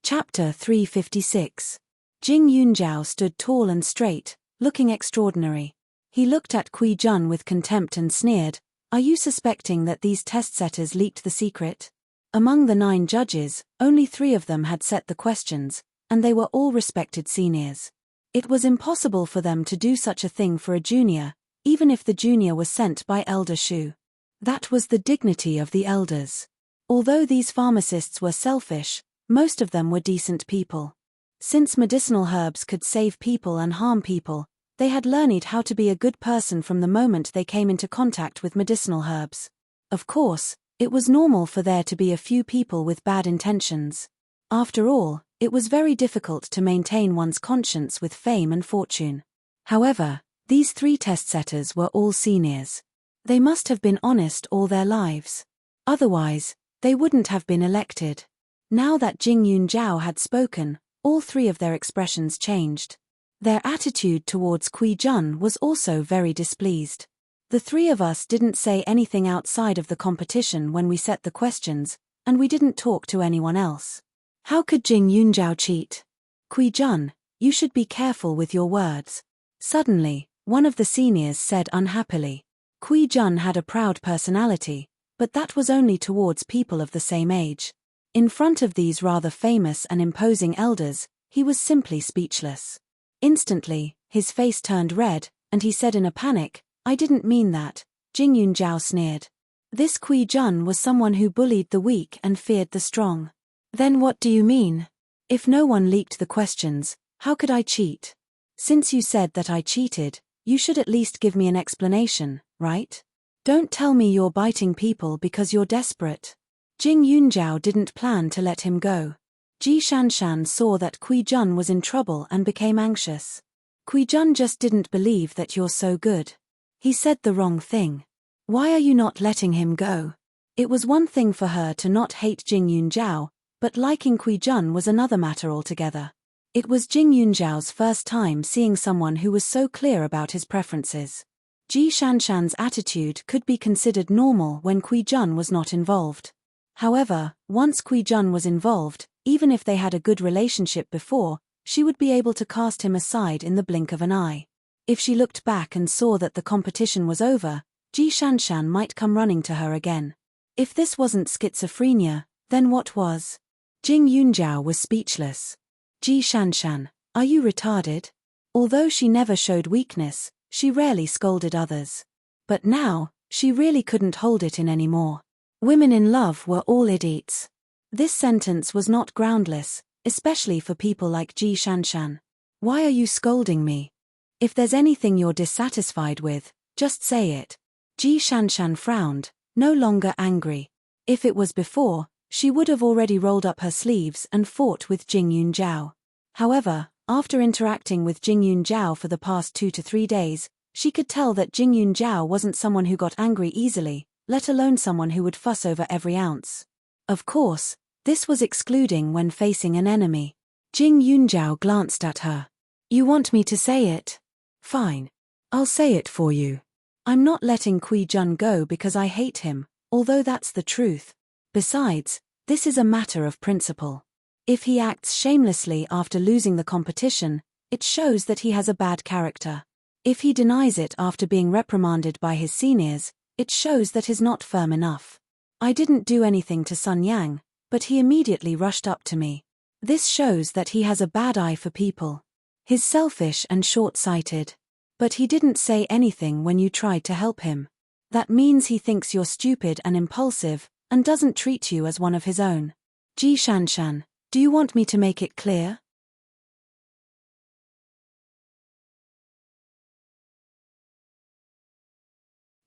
Chapter 356. Jing Yunjiao stood tall and straight, looking extraordinary. He looked at Kui Jun with contempt and sneered, "Are you suspecting that these test-setters leaked the secret?" Among the 9 judges, only 3 of them had set the questions, and they were all respected seniors. It was impossible for them to do such a thing for a junior, even if the junior was sent by Elder Shu. That was the dignity of the elders. Although these pharmacists were selfish, most of them were decent people. Since medicinal herbs could save people and harm people, they had learned how to be a good person from the moment they came into contact with medicinal herbs. Of course, it was normal for there to be a few people with bad intentions. After all, it was very difficult to maintain one's conscience with fame and fortune. However, these 3 test-setters were all seniors. They must have been honest all their lives. Otherwise, they wouldn't have been elected. Now that Jing Yunjiao had spoken, all 3 of their expressions changed. Their attitude towards Kui Jun was also very displeased. The 3 of us didn't say anything outside of the competition when we set the questions, and we didn't talk to anyone else. How could Jing Yunjiao cheat? Kui Jun, you should be careful with your words. Suddenly, one of the seniors said unhappily. Kui Jun had a proud personality, but that was only towards people of the same age. In front of these rather famous and imposing elders, he was simply speechless. Instantly, his face turned red, and he said in a panic, "I didn't mean that." Jing Yunjiao sneered. This Kui Jun was someone who bullied the weak and feared the strong. Then what do you mean? If no one leaked the questions, how could I cheat? Since you said that I cheated, you should at least give me an explanation, right? Don't tell me you're biting people because you're desperate. Jing Yunjiao didn't plan to let him go. Ji Shanshan saw that Kui Jun was in trouble and became anxious. Kui Jun just didn't believe that you're so good. He said the wrong thing. Why are you not letting him go? It was one thing for her to not hate Jing Yunjiao, but liking Kui Jun was another matter altogether. It was Jing Yunjiao's first time seeing someone who was so clear about his preferences. Ji Shanshan's attitude could be considered normal when Kui Jun was not involved. However, once Kui Jun was involved, even if they had a good relationship before, she would be able to cast him aside in the blink of an eye. If she looked back and saw that the competition was over, Ji Shanshan might come running to her again. If this wasn't schizophrenia, then what was? Jing Yunjiao was speechless. Ji Shanshan, are you retarded? Although she never showed weakness, she rarely scolded others. But now, she really couldn't hold it in anymore. Women in love were all idiots. This sentence was not groundless, especially for people like Ji Shanshan. Why are you scolding me? If there's anything you're dissatisfied with, just say it. Ji Shanshan frowned, no longer angry. If it was before, she would have already rolled up her sleeves and fought with Jing Yunjiao. However, after interacting with Jing Yunjiao for the past 2 to 3 days, she could tell that Jing Yunjiao wasn't someone who got angry easily, let alone someone who would fuss over every ounce. Of course, this was excluding when facing an enemy. Jing Yunjiao glanced at her. You want me to say it? Fine. I'll say it for you. I'm not letting Kui Jun go because I hate him, although that's the truth. Besides, this is a matter of principle. If he acts shamelessly after losing the competition, it shows that he has a bad character. If he denies it after being reprimanded by his seniors, it shows that he's not firm enough. I didn't do anything to Sun Yang, but he immediately rushed up to me. This shows that he has a bad eye for people. He's selfish and short-sighted. But he didn't say anything when you tried to help him. That means he thinks you're stupid and impulsive, and doesn't treat you as one of his own. Ji Shanshan, do you want me to make it clear?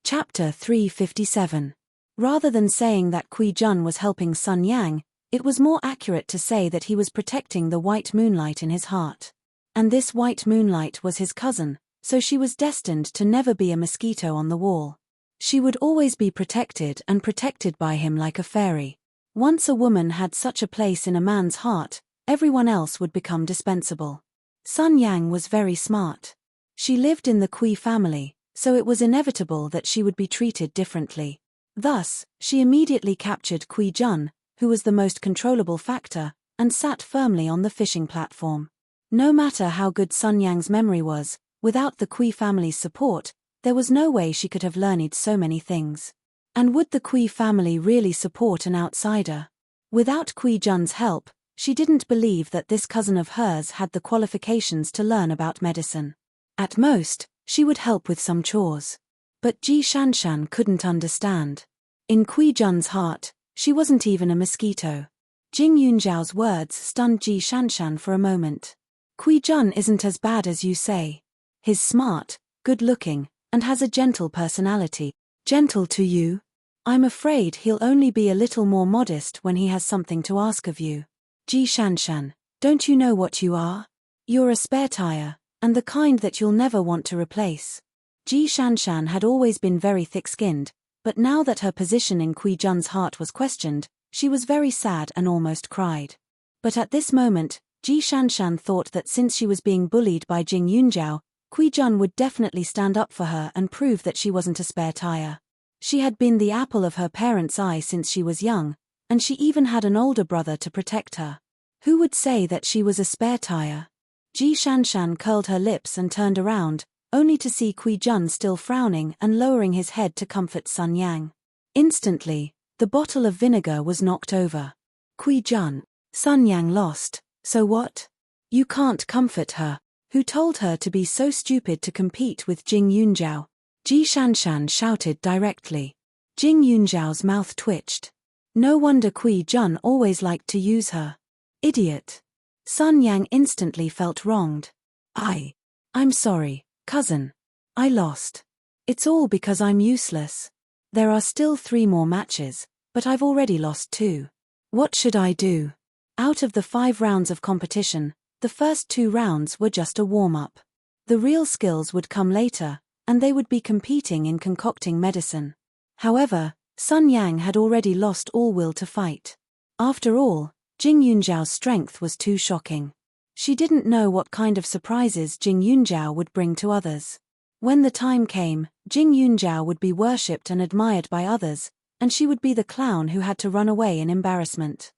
Chapter 357. Rather than saying that Kui Jun was helping Sun Yang, it was more accurate to say that he was protecting the white moonlight in his heart. And this white moonlight was his cousin, so she was destined to never be a mosquito on the wall. She would always be protected and protected by him like a fairy. Once a woman had such a place in a man's heart, everyone else would become dispensable. Sun Yang was very smart. She lived in the Kui family, so it was inevitable that she would be treated differently. Thus, she immediately captured Kui Jun, who was the most controllable factor, and sat firmly on the fishing platform. No matter how good Sun Yang's memory was, without the Kui family's support, there was no way she could have learned so many things. And would the Kui family really support an outsider? Without Kui Jun's help, she didn't believe that this cousin of hers had the qualifications to learn about medicine. At most, she would help with some chores. But Ji Shanshan couldn't understand. In Kui Jun's heart, she wasn't even a mosquito. Jing Yunzhao's words stunned Ji Shanshan for a moment. Kui Jun isn't as bad as you say. He's smart, good-looking, and has a gentle personality. Gentle to you? I'm afraid he'll only be a little more modest when he has something to ask of you. Ji Shanshan, don't you know what you are? You're a spare tire, and the kind that you'll never want to replace. Ji Shanshan had always been very thick-skinned, but now that her position in Kui Jun's heart was questioned, she was very sad and almost cried. But at this moment, Ji Shanshan thought that since she was being bullied by Jing Yunzhao, Kui Jun would definitely stand up for her and prove that she wasn't a spare tire. She had been the apple of her parents' eye since she was young, and she even had an older brother to protect her. Who would say that she was a spare tire? Ji Shanshan curled her lips and turned around, only to see Kui Jun still frowning and lowering his head to comfort Sun Yang. Instantly, the bottle of vinegar was knocked over. Kui Jun. Sun Yang lost, so what? You can't comfort her. Who told her to be so stupid to compete with Jing Yunzhao? Ji Shanshan shouted directly. Jing Yunzhao's mouth twitched. No wonder Kui Jun always liked to use her. Idiot. Sun Yang instantly felt wronged. I'm sorry, cousin. I lost. It's all because I'm useless. There are still 3 more matches, but I've already lost 2. What should I do? Out of the 5 rounds of competition, the first 2 rounds were just a warm-up. The real skills would come later, and they would be competing in concocting medicine. However, Sun Yang had already lost all will to fight. After all, Jing Yunzhao's strength was too shocking. She didn't know what kind of surprises Jing Yunzhao would bring to others. When the time came, Jing Yunzhao would be worshipped and admired by others, and she would be the clown who had to run away in embarrassment.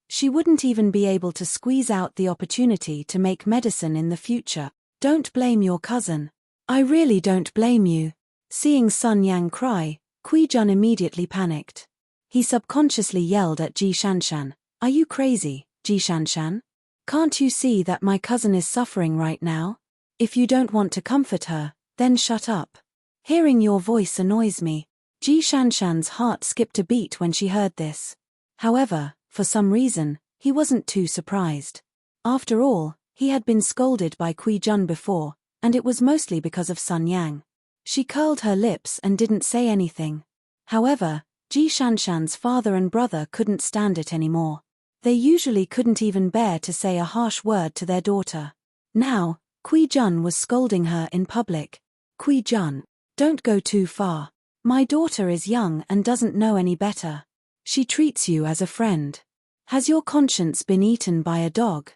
She wouldn't even be able to squeeze out the opportunity to make medicine in the future. Don't blame your cousin. I really don't blame you. Seeing Sun Yang cry, Kui Jun immediately panicked. He subconsciously yelled at Ji Shanshan, "Are you crazy, Ji Shanshan? Can't you see that my cousin is suffering right now? If you don't want to comfort her, then shut up. Hearing your voice annoys me." Ji Shanshan's heart skipped a beat when she heard this. However, for some reason, he wasn't too surprised. After all, he had been scolded by Kui Jun before, and it was mostly because of Sun Yang. She curled her lips and didn't say anything. However, Ji Shanshan's father and brother couldn't stand it anymore. They usually couldn't even bear to say a harsh word to their daughter. Now, Kui Jun was scolding her in public. Kui Jun, don't go too far. My daughter is young and doesn't know any better. She treats you as a friend. Has your conscience been eaten by a dog?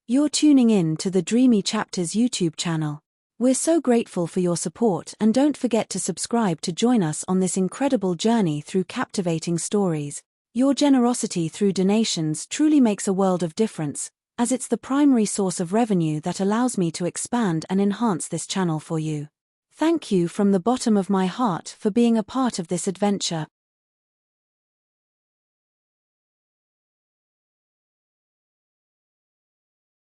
You're tuning in to the Dreamy Chapters YouTube channel. We're so grateful for your support, and don't forget to subscribe to join us on this incredible journey through captivating stories. Your generosity through donations truly makes a world of difference, as it's the primary source of revenue that allows me to expand and enhance this channel for you. Thank you from the bottom of my heart for being a part of this adventure.